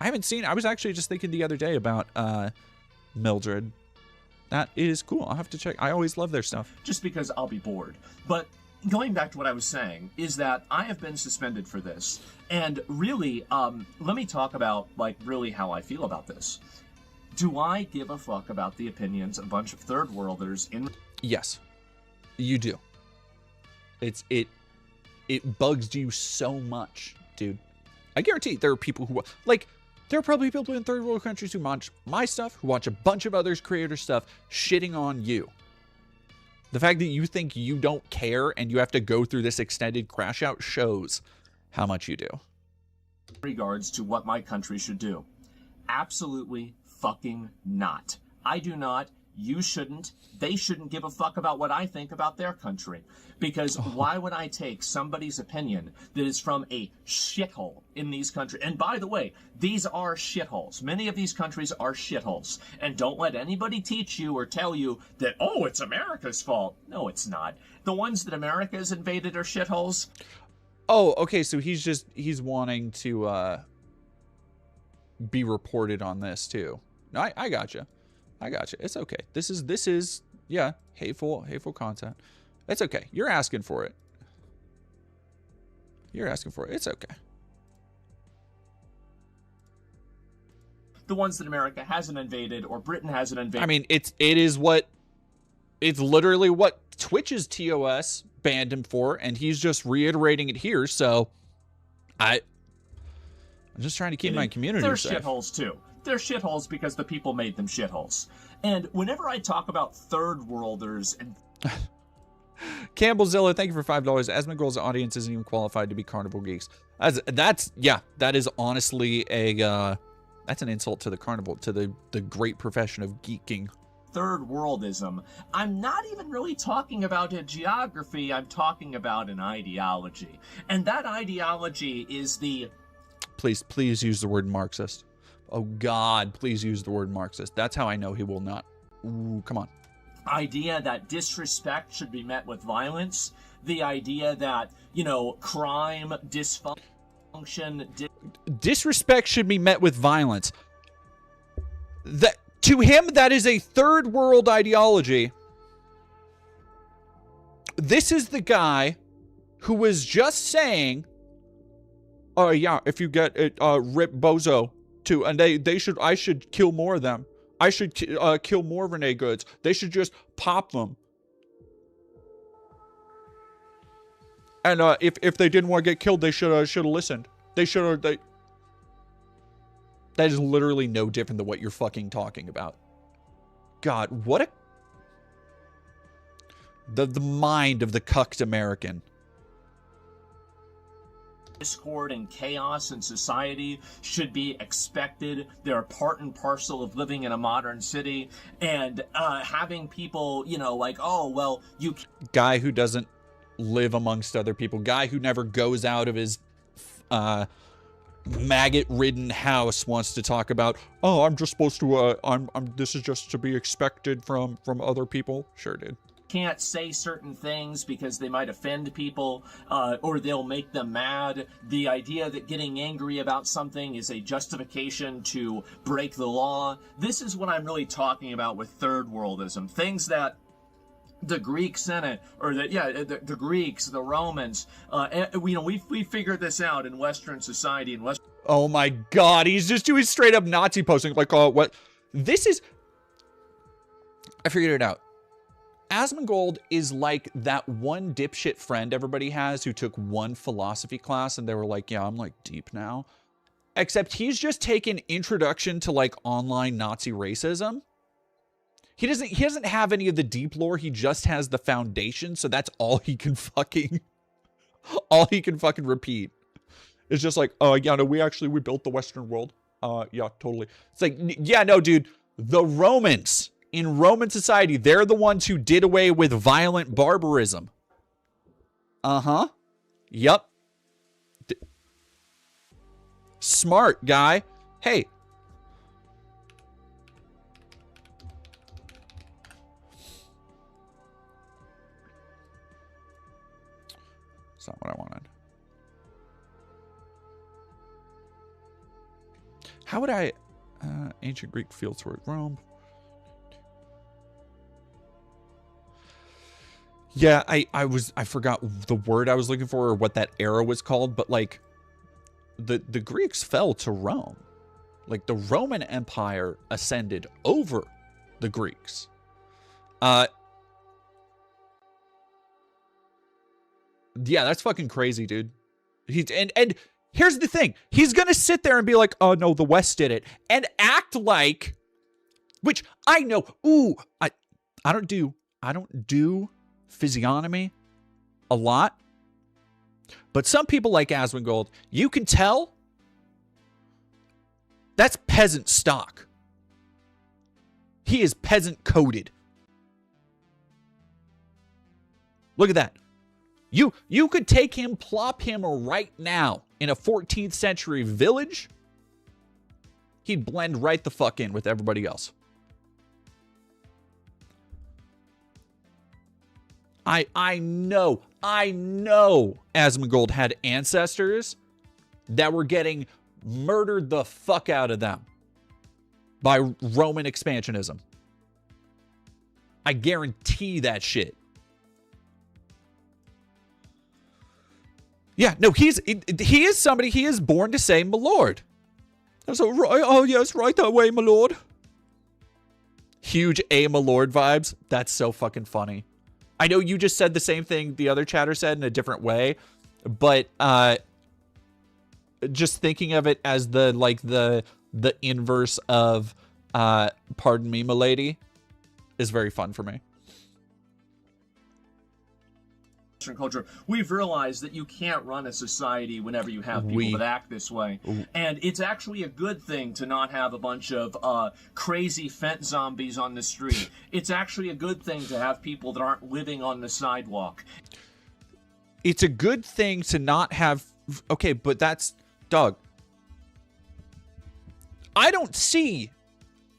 I haven't seen, I was actually just thinking the other day about Mildred. That is cool. I'll have to check. I always love their stuff. Just because I'll be bored. But going back to what I was saying is that I have been suspended for this. And really, let me talk about, like, really how I feel about this. Do I give a fuck about the opinions of a bunch of third worlders in... Yes, you do. It bugs you so much, dude. I guarantee there are people who, like, there are probably people in third world countries who watch my stuff, who watch a bunch of others' creator stuff, shitting on you. The fact that you think you don't care and you have to go through this extended crash out shows how much you do. Regards to what my country should do. Absolutely fucking not. I do not. You shouldn't. They shouldn't give a fuck about what I think about their country. Because why would I take somebody's opinion that is from a shithole in these countries? And by the way, these are shitholes. Many of these countries are shitholes. And don't let anybody teach you or tell you that, oh, it's America's fault. No, it's not. The ones that America has invaded are shitholes. Oh, okay, so he's wanting to be reported on this too. No, I gotcha. I gotcha. It's okay. This is yeah, hateful content. It's okay. You're asking for it. It's okay. The ones that America hasn't invaded or Britain hasn't invaded. I mean, it is what It's literally what Twitch's TOS banned him for, and he's just reiterating it here. So I'm just trying to keep my community They're safe. shitholes too. They're shitholes because the people made them shitholes. And whenever I talk about third worlders and Campbellzilla, thank you for $5. Asmon Gold's audience isn't even qualified to be carnivore geeks. That is honestly that's an insult to the carnival, to the great profession of geeking. third worldism, I'm not even really talking about a geography, I'm talking about an ideology. And that ideology is the... Please use the word Marxist. Oh God, please use the word Marxist. That's how I know he will not. Ooh, come on. Idea that disrespect should be met with violence. The idea that, crime, dysfunction... Disrespect should be met with violence. That, to him, that is a third world ideology. This is the guy who was just saying, oh yeah, if you get it, rip bozo too, and I should kill more of them. I should kill more Renee Goods. They should just pop them. And if they didn't want to get killed, they should have listened. That is literally no different than what you're fucking talking about. God, what a... The mind of the cucked American. Discord and chaos in society should be expected. They're part and parcel of living in a modern city. And having people, you... Guy who doesn't live amongst other people. Guy who never goes out of his... maggot-ridden house wants to talk about, oh, I'm just supposed to, this is just to be expected from other people. Sure, dude. Can't say certain things because they might offend people, or they'll make them mad. The idea that getting angry about something is a justification to break the law. This is what I'm really talking about with third worldism. Things that the Greek Senate, or the Greeks, the Romans, we figured this out in Western society. Oh my God, he's just doing straight up Nazi posting. Like, oh, what? This is... I figured it out. Asmon Gold is like that one dipshit friend everybody has who took one philosophy class and they were like, yeah, I'm like deep now. Except he's just taken introduction to like online Nazi racism. He doesn't have any of the deep lore. He just has the foundation. So that's all he can fucking repeat. It's just like, oh yeah, no, we built the Western world. Yeah, totally. It's like, yeah, no, dude, the Romans in Roman society, they're the ones who did away with violent barbarism. Uh-huh. Yep. Smart guy. Hey. That's not what I wanted. How would I... ancient Greek field sword Rome. Yeah, I forgot the word I was looking for or what that era was called, but like the Greeks fell to Rome. Like the Roman Empire ascended over the Greeks. Yeah, that's fucking crazy, dude. And here's the thing. He's going to sit there and be like, "Oh no, the West did it." And act like, which I know, I don't do physiognomy a lot, but some people like Asmon Gold, you can tell that's peasant stock. He is peasant coded. Look at that. You could take him, plop him right now in a 14th century village. He'd blend right the fuck in with everybody else. I know Asmon Gold had ancestors that were getting murdered the fuck out of them by Roman expansionism. I guarantee that shit. Yeah, no, he is somebody, he is born to say, my lord. That's all right. Oh, yes, right that way, my lord. Huge A. Malord vibes. That's so fucking funny. I know you just said the same thing the other chatter said in a different way, but just thinking of it as the inverse of pardon me, milady, is very fun for me. Culture, we've realized that you can't run a society whenever you have people that act this way. And it's actually a good thing to not have a bunch of crazy fent zombies on the street. It's actually a good thing to have people that aren't living on the sidewalk. It's a good thing to not have... Okay, but that's... Dog. I don't see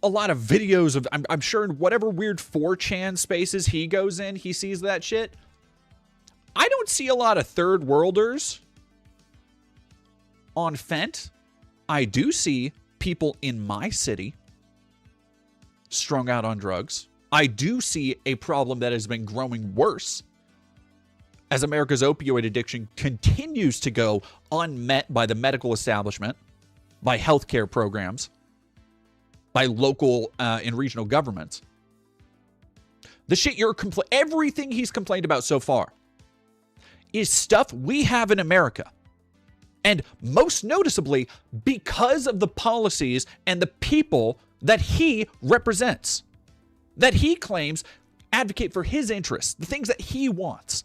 a lot of videos of... I'm sure in whatever weird 4chan spaces he goes in, he sees that shit. I don't see a lot of third worlders on Fent. I do see people in my city strung out on drugs. I do see a problem that has been growing worse as America's opioid addiction continues to go unmet by the medical establishment, by healthcare programs, by local and regional governments. The shit everything he's complained about so far is stuff we have in America. And most noticeably, because of the policies and the people that he represents, that he claims advocate for his interests, the things that he wants.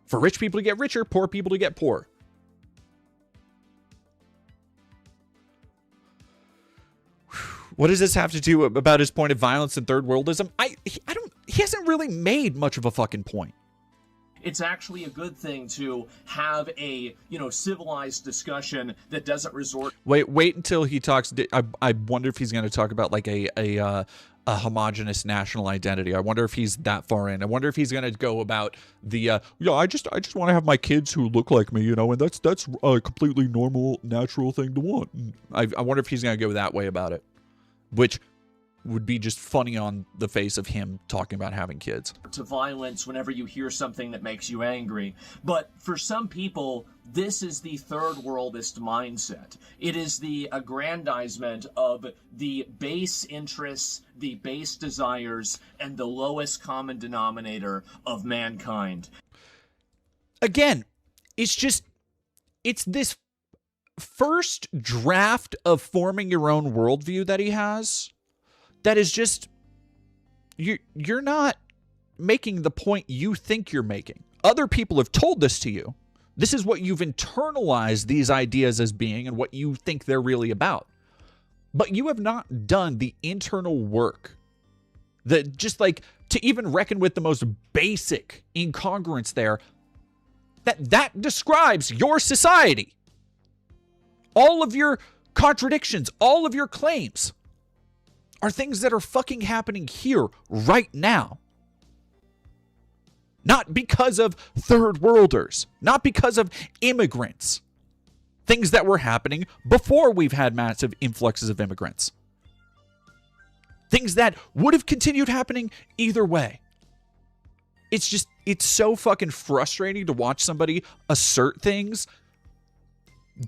For rich people to get richer, poor people to get poorer. What does this have to do about his point of violence and third worldism? He hasn't really made much of a fucking point. It's actually a good thing to have a, civilized discussion that doesn't resort. Wait until he talks. I wonder if he's going to talk about like a homogenous national identity. I wonder if he's that far in. I wonder if he's going to go about the I just want to have my kids who look like me, and that's a completely normal, natural thing to want. I wonder if he's going to go that way about it, which would be just funny on the face of him talking about having kids. To violence whenever you hear something that makes you angry. But for some people, this is the third worldist mindset. It is the aggrandizement of the base interests, the base desires, and the lowest common denominator of mankind. Again, it's this first draft of forming your own worldview that he has. That is just, you're not making the point you think you're making. Other people have told this to you. This is what you've internalized these ideas as being and what you think they're really about. But you have not done the internal work that just like to even reckon with the most basic incongruence there, that describes your society. All of your contradictions, all of your claims are things that are fucking happening here right now. Not because of third worlders, not because of immigrants. Things that were happening before we've had massive influxes of immigrants. Things that would have continued happening either way. It's so fucking frustrating to watch somebody assert things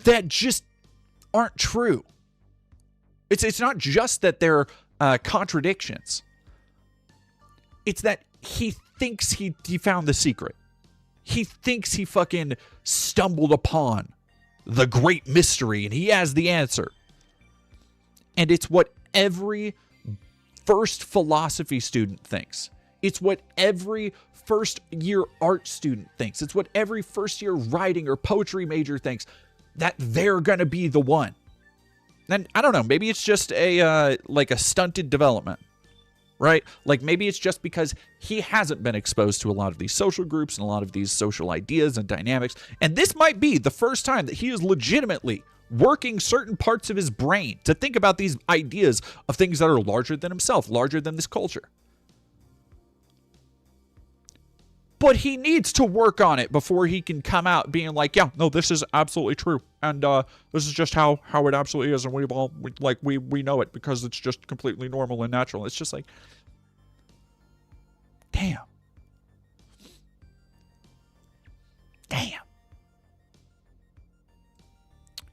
that just aren't true. It's not just that they're contradictions. It's that he thinks he found the secret. He thinks he fucking stumbled upon the great mystery and he has the answer. And it's what every first philosophy student thinks. It's what every first year art student thinks. It's what every first year writing or poetry major thinks, that they're gonna be the one. And I don't know, maybe it's just a stunted development, right? Like maybe it's just because he hasn't been exposed to a lot of these social groups and a lot of these social ideas and dynamics. And this might be the first time that he is legitimately working certain parts of his brain to think about these ideas of things that are larger than himself, larger than this culture. But he needs to work on it before he can come out being like, yeah, no, this is absolutely true. And this is just how it absolutely is. And we know it because it's just completely normal and natural. It's just like, damn.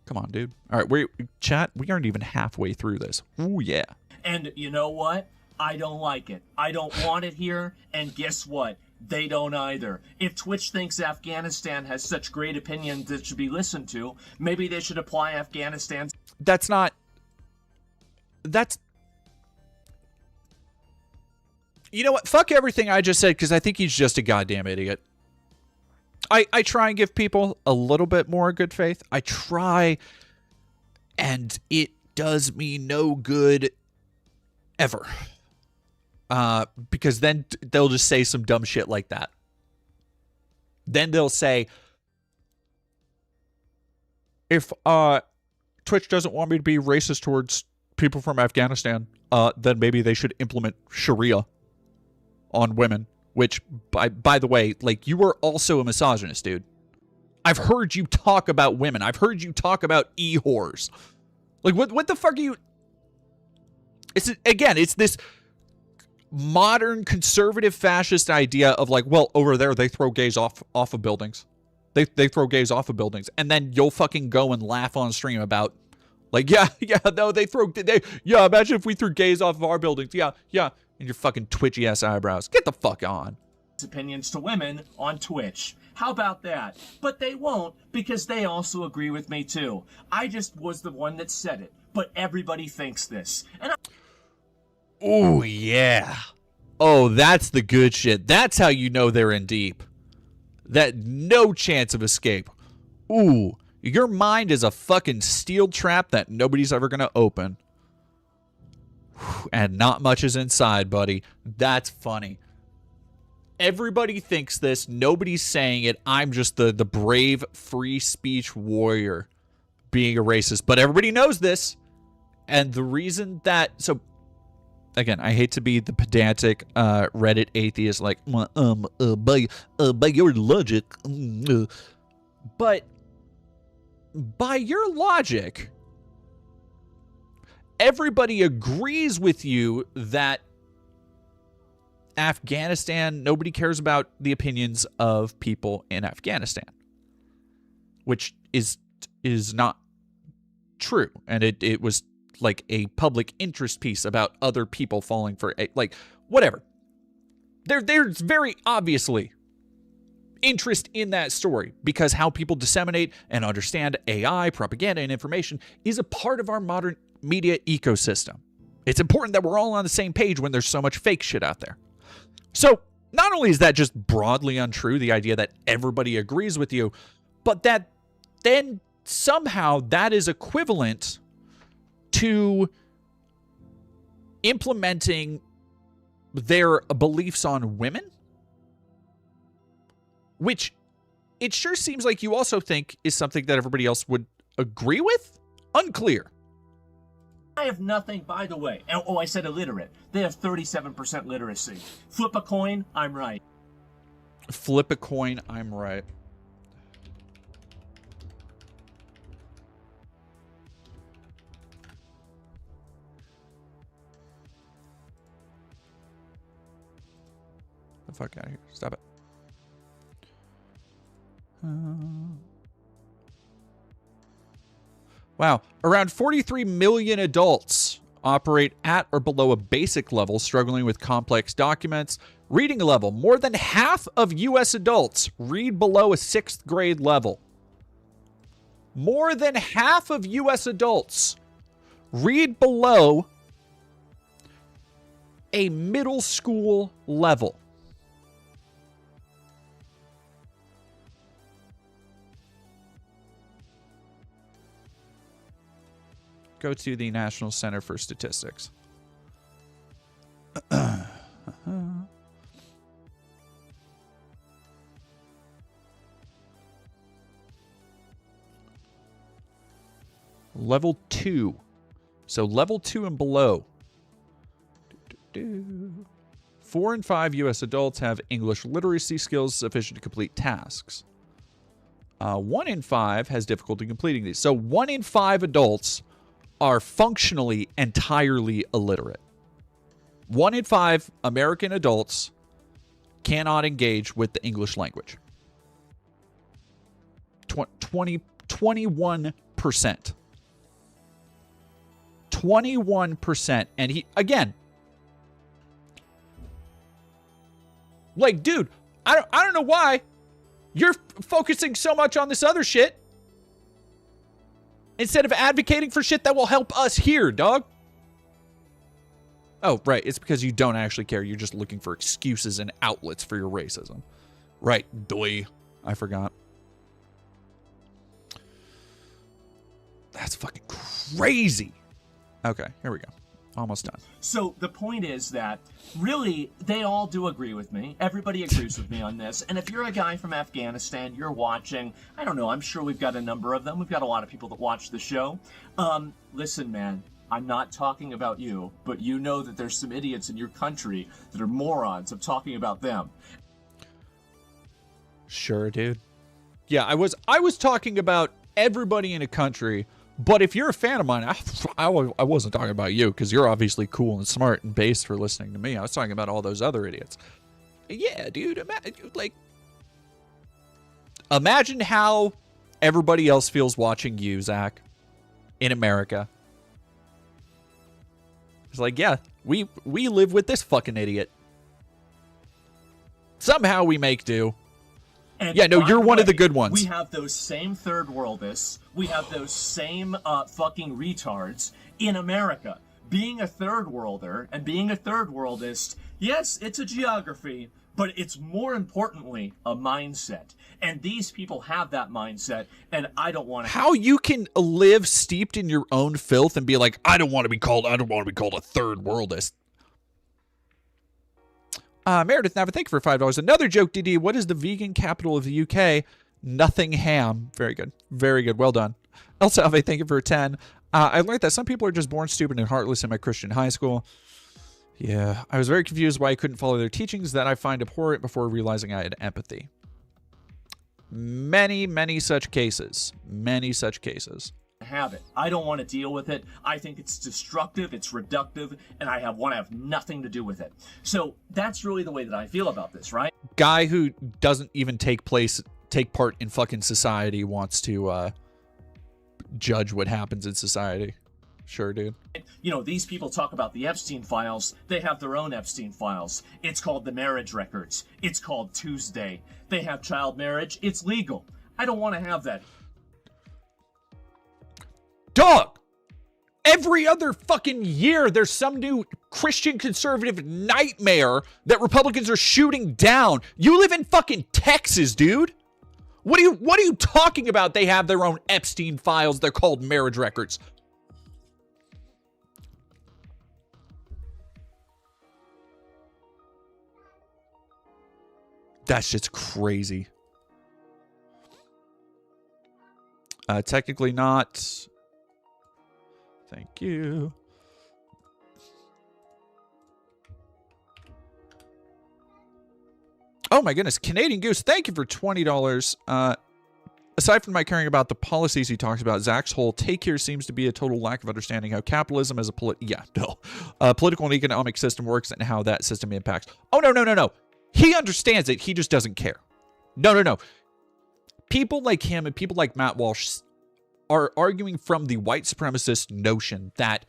Come on, dude. All right, chat, we aren't even halfway through this. Ooh, yeah. And you know what? I don't like it. I don't want it here. And guess what? They don't either. If Twitch thinks Afghanistan has such great opinions that should be listened to, maybe they should apply Afghanistan's... That's... You know what? Fuck everything I just said, because I think he's just a goddamn idiot. I try and give people a little bit more good faith. I try, and it does me no good ever. Because then they'll just say some dumb shit like that. Then they'll say, if Twitch doesn't want me to be racist towards people from Afghanistan, then maybe they should implement Sharia on women. Which, by the way, like, you are also a misogynist, dude. I've heard you talk about women. I've heard you talk about e-whores. Like, what the fuck are you... It's this modern conservative fascist idea of, like, well, over there they throw gays off of buildings. They throw gays off of buildings. And then you'll fucking go and laugh on stream about, like, yeah, no, imagine if we threw gays off of our buildings. Yeah. And your fucking twitchy ass eyebrows. Get the fuck on. Opinions to women on Twitch. How about that? But they won't, because they also agree with me too. I just was the one that said it, but everybody thinks this. And oh yeah. Oh, that's the good shit. That's how you know they're in deep. That no chance of escape. Ooh, your mind is a fucking steel trap that nobody's ever gonna open. And not much is inside, buddy. That's funny. Everybody thinks this. Nobody's saying it. I'm just the brave free speech warrior being a racist. But everybody knows this. And the reason that... So, again, I hate to be the pedantic Reddit atheist, like, by your logic. But by your logic... Everybody agrees with you that Afghanistan, nobody cares about the opinions of people in Afghanistan, which is not true. And it was like a public interest piece about other people falling for, like, whatever. There's very obviously interest in that story because how people disseminate and understand AI, propaganda, and information is a part of our modern media ecosystem. It's important that we're all on the same page when there's so much fake shit out there. So not only is that just broadly untrue, the idea that everybody agrees with you, but that then somehow that is equivalent to implementing their beliefs on women, which it sure seems like you also think is something that everybody else would agree with? Unclear. I have nothing, by the way. Oh, I said illiterate. They have 37% literacy. Flip a coin, I'm right. Flip a coin, I'm right. The fuck out of here. Stop it. Wow. Around 43 million adults operate at or below a basic level, struggling with complex documents. Reading level. More than half of U.S. adults read below a 6th grade level. More than half of U.S. adults read below a middle school level. Go to the National Center for Statistics. Level 2. So level 2 and below. 4 in 5 U.S. adults have English literacy skills sufficient to complete tasks. 1 in 5 has difficulty completing these. So 1 in 5 adults are functionally entirely illiterate. 1 in 5 American adults cannot engage with the English language. 21%. 21%. And he, again, like, dude, I don't know why you're focusing so much on this other shit instead of advocating for shit that will help us here, dog. Oh, right. It's because you don't actually care. You're just looking for excuses and outlets for your racism. Right. Doy. I forgot. That's fucking crazy. Okay, here we go. Almost done. So the point is that really they all do agree with me. Everybody agrees with me on this. And if you're a guy from Afghanistan, you're watching, I don't know, I'm sure we've got a number of them. We've got a lot of people that watch the show. Listen, man, I'm not talking about you, but you know that there's some idiots in your country that are morons of talking about them. Sure, dude. Yeah, I was talking about everybody in a country. But if you're a fan of mine, I wasn't talking about you because you're obviously cool and smart and based for listening to me. I was talking about all those other idiots. Yeah, dude. Imagine how everybody else feels watching you, Zach, in America. It's like, yeah, we live with this fucking idiot. Somehow we make do. And yeah, no, you're one of the good ones. We have those same third worldists. We have those same fucking retards in America. Being a third worlder and being a third worldist, yes, it's a geography, but it's more importantly a mindset. And these people have that mindset, and I don't want to. How you can live steeped in your own filth and be like, I don't want to be called a third worldist. Meredith Nava, thank you for $5. Another joke, DD. What is the vegan capital of the UK? Nottingham. Very good. Very good. Well done. El Salve, thank you for 10. I learned that some people are just born stupid and heartless in my Christian high school. Yeah. I was very confused why I couldn't follow their teachings that I find abhorrent before realizing I had empathy. Many, many such cases. Many such cases. Have it. I don't want to deal with it. I think it's destructive, it's reductive, and I want to have nothing to do with it. So that's really the way that I feel about this, right? Guy who doesn't even take part in fucking society wants to judge what happens in society. Sure, dude. You know, these people talk about the Epstein files. They have their own Epstein files. It's called the marriage records. It's called Tuesday. They have child marriage. It's legal. I don't want to have that. Dog! Every other fucking year, there's some new Christian conservative nightmare that Republicans are shooting down. You live in fucking Texas, dude. What are you talking about? They have their own Epstein files. They're called marriage records. That shit's crazy. Technically not. Thank you. Oh my goodness. Canadian Goose, thank you for $20. Aside from my caring about the policies he talks about, Zach's whole take here seems to be a total lack of understanding how capitalism as a political and economic system works and how that system impacts. Oh, no. He understands it. He just doesn't care. No. People like him and people like Matt Walsh are arguing from the white supremacist notion that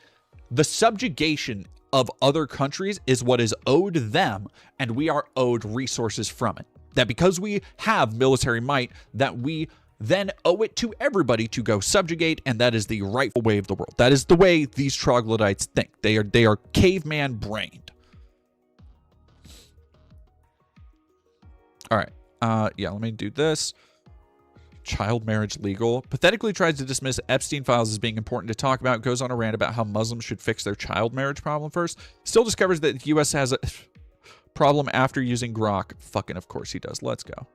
the subjugation of other countries is what is owed them, and we are owed resources from it. That because we have military might, that we then owe it to everybody to go subjugate, and that is the rightful way of the world. That is the way these troglodytes think. They are caveman brained. All right. Yeah, let me do this. Child marriage legal. Pathetically tries to dismiss Epstein files as being important to talk about. Goes on a rant about how Muslims should fix their child marriage problem first. Still discovers that the U.S. has a problem after using Grok. Fucking of course he does. Let's go.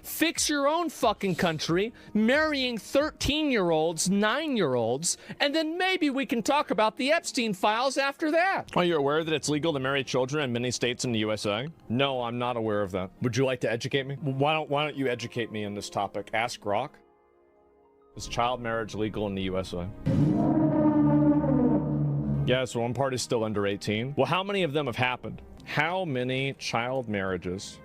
Fix your own fucking country, marrying 13-year-olds, 9-year-olds, and then maybe we can talk about the Epstein files after that. Are you aware that it's legal to marry children in many states in the USA? No, I'm not aware of that. Would you like to educate me? Why don't you educate me on this topic? Ask Grok. Is child marriage legal in the USA? Yes, one party's still under 18. Well, how many of them have happened? How many child marriages?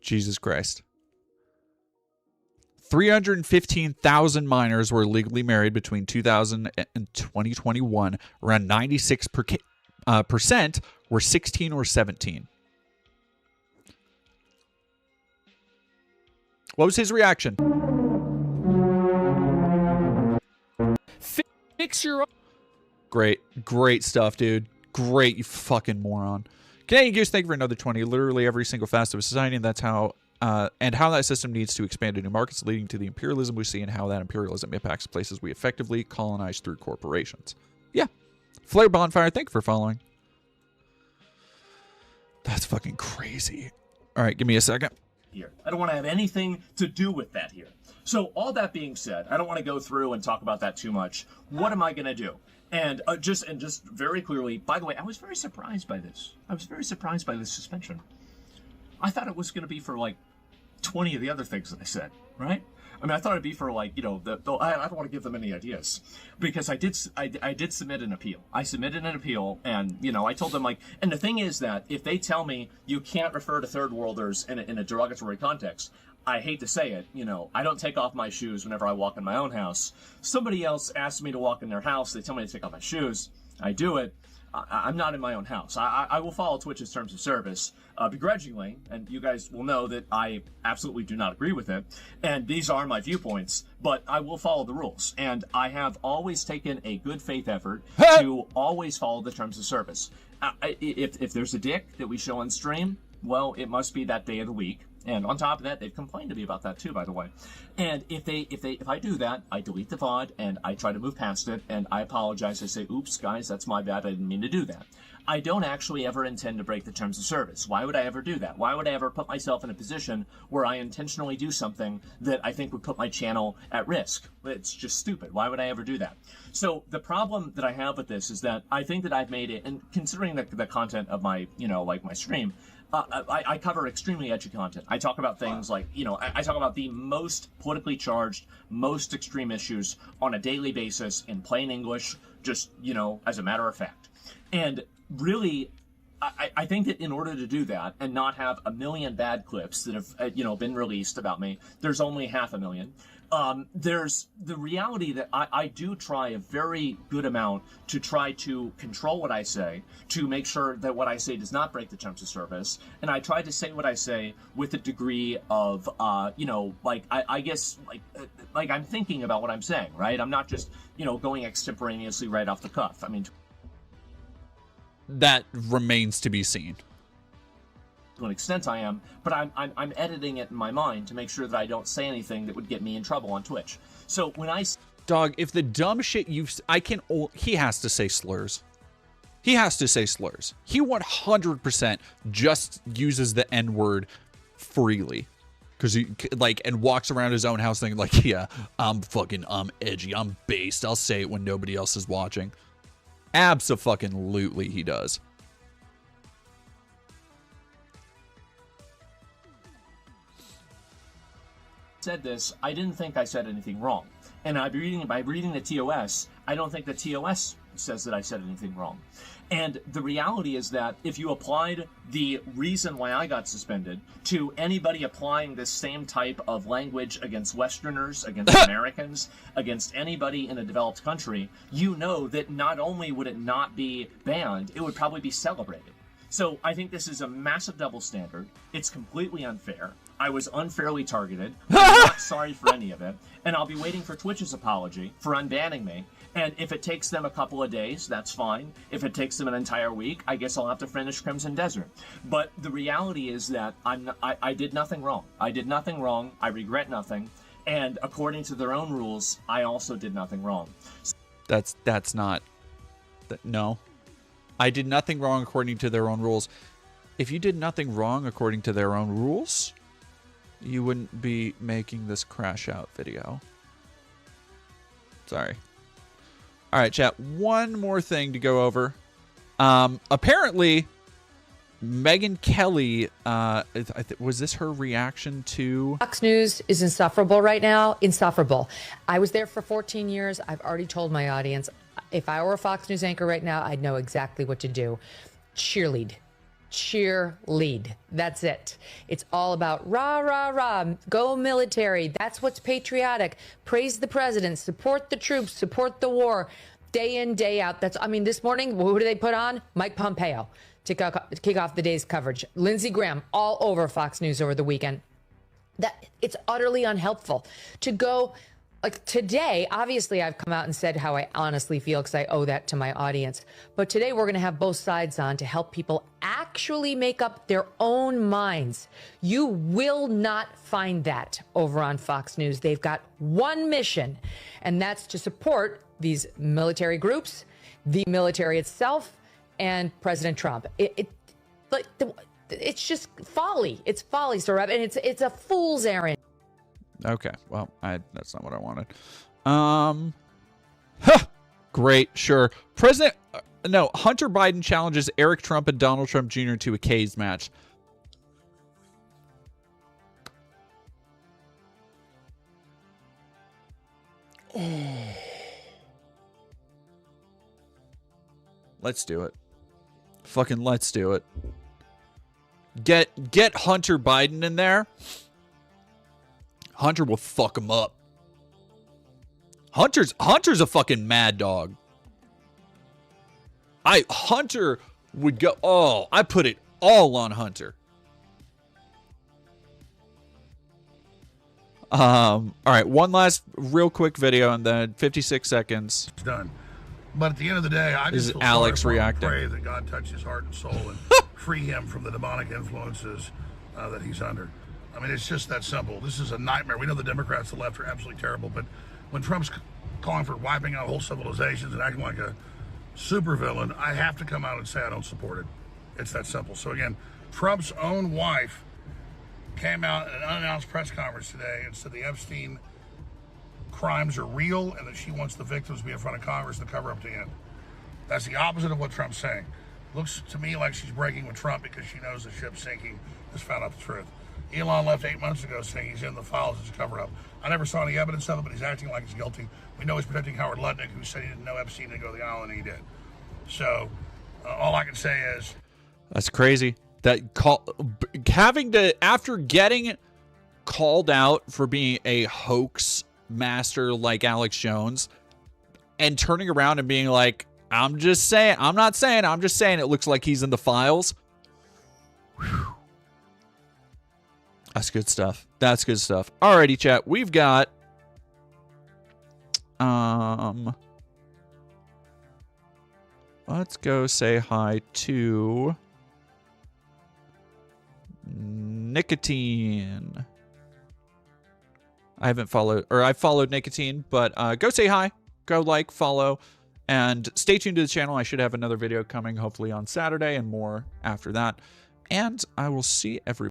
Jesus Christ. 315,000 minors were legally married between 2000 and 2021. Around 96% were 16 or 17. What was his reaction? Fix your own. Great stuff, dude. Great, you fucking moron. Canadian Goose, thank you for another 20. Literally every single facet of society, and that's how how that system needs to expand to new markets, leading to the imperialism we see, and how that imperialism impacts places we effectively colonize through corporations. Yeah. Flare Bonfire, thank you for following. That's fucking crazy. All right, give me a second. Here. I don't want to have anything to do with that here. So all that being said, I don't want to go through and talk about that too much. What am I going to do? And just very clearly, by the way, I was very surprised by this. I was very surprised by this suspension. I thought it was going to be for like 20 of the other things that I said, right? I mean, I thought it'd be for like, I don't want to give them any ideas, because I did submit an appeal. I submitted an appeal, and I told them, like, and the thing is that if they tell me you can't refer to third worlders in a derogatory context, I hate to say it, I don't take off my shoes whenever I walk in my own house. Somebody else asks me to walk in their house, they tell me to take off my shoes, I do it. I'm not in my own house. I will follow Twitch's terms of service begrudgingly, and you guys will know that I absolutely do not agree with it, and these are my viewpoints, but I will follow the rules, and I have always taken a good faith effort to always follow the terms of service. If there's a dick that we show on stream, well, it must be that day of the week. And on top of that, they've complained to me about that too, by the way. And if I do that, I delete the VOD and I try to move past it and I apologize. I say, oops, guys, that's my bad. I didn't mean to do that. I don't actually ever intend to break the terms of service. Why would I ever do that? Why would I ever put myself in a position where I intentionally do something that I think would put my channel at risk? It's just stupid. Why would I ever do that? So the problem that I have with this is that I think that I've made it, and considering the content of my, like my stream, I cover extremely edgy content. I talk about things like, I talk about the most politically charged, most extreme issues on a daily basis in plain English, just, as a matter of fact. And really, I think that in order to do that and not have a million bad clips that have, been released about me, there's only 500,000. There's the reality that I do try a very good amount to try to control what I say, to make sure that what I say does not break the terms of service. And I try to say what I say with a degree of, I guess, like I'm thinking about what I'm saying, right? I'm not just, going extemporaneously right off the cuff. I mean, that remains to be seen. To an extent I am, but I'm editing it in my mind to make sure that I don't say anything that would get me in trouble on Twitch. So when Dog, if the dumb shit he has to say slurs. He has to say slurs. He 100% just uses the N-word freely. Because he, and walks around his own house thinking, like, yeah, I'm edgy, I'm based, I'll say it when nobody else is watching. Abso-fucking-lutely he does. Said this, I didn't think I said anything wrong. And by reading the TOS, I don't think the TOS says that I said anything wrong. And the reality is that if you applied the reason why I got suspended to anybody applying this same type of language against Westerners, against Americans, against anybody in a developed country, you know that not only would it not be banned, it would probably be celebrated. So I think this is a massive double standard. It's completely unfair. I was unfairly targeted. I'm not sorry for any of it. And I'll be waiting for Twitch's apology for unbanning me. And if it takes them a couple of days, that's fine. If it takes them an entire week, I guess I'll have to finish Crimson Desert. But the reality is that I did nothing wrong. I did nothing wrong. I regret nothing. And according to their own rules, I also did nothing wrong. No. I did nothing wrong according to their own rules. If you did nothing wrong according to their own rules, you wouldn't be making this Crashout video. Sorry. All right, chat. One more thing to go over. Apparently, Megyn Kelly, was this her reaction to... Fox News is insufferable right now. Insufferable. I was there for 14 years. I've already told my audience, if I were a Fox News anchor right now, I'd know exactly what to do. Cheerlead. cheer, lead. That's it. It's all about rah, rah, rah, go military. That's what's patriotic. Praise the president, support the troops, support the war, day in, day out. I mean, this morning, who do they put on? Mike Pompeo to kick off the day's coverage. Lindsey Graham all over Fox News over the weekend. That it's utterly unhelpful to go. Like today, obviously, I've come out and said how I honestly feel because I owe that to my audience. But today, we're going to have both sides on to help people actually make up their own minds. You will not find that over on Fox News. They've got one mission, and that's to support these military groups, the military itself, and President Trump. It's just folly. It's folly, sir, and it's a fool's errand. Okay, well, that's not what I wanted. Great, sure. Hunter Biden challenges Eric Trump and Donald Trump Jr. to a cage match. Let's do it. Fucking let's do it. Get Hunter Biden in there. Hunter will fuck him up. Hunter's a fucking mad dog. Hunter would go. Oh, I put it all on Hunter. All right, one last real quick video and then 56 seconds. It's done. But at the end of the day, I just feel Alex sorry for him and reacting. pray that God touch his heart and soul and free him from the demonic influences that he's under. I mean, it's just that simple. This is a nightmare. We know the Democrats, the left, are absolutely terrible, but when Trump's calling for wiping out whole civilizations and acting like a supervillain, I have to come out and say I don't support it. It's that simple. So again, Trump's own wife came out at an unannounced press conference today and said the Epstein crimes are real and that she wants the victims to be in front of Congress to cover up the end. That's the opposite of what Trump's saying. Looks to me like she's breaking with Trump because she knows the ship's sinking, has found out the truth. Elon left 8 months ago saying he's in the files as a cover-up. I never saw any evidence of it, but he's acting like he's guilty. We know he's protecting Howard Lutnick, who said he didn't know Epstein to go to the island, and he did. So all I can say is... That's crazy. After getting called out for being a hoax master like Alex Jones and turning around and being like, I'm just saying it looks like he's in the files. Whew. That's good stuff. That's good stuff. Alrighty, chat. We've got let's go say hi to Nicotine. I followed Nicotine, but go say hi, go like, follow, and stay tuned to the channel. I should have another video coming hopefully on Saturday and more after that. And I will see everyone.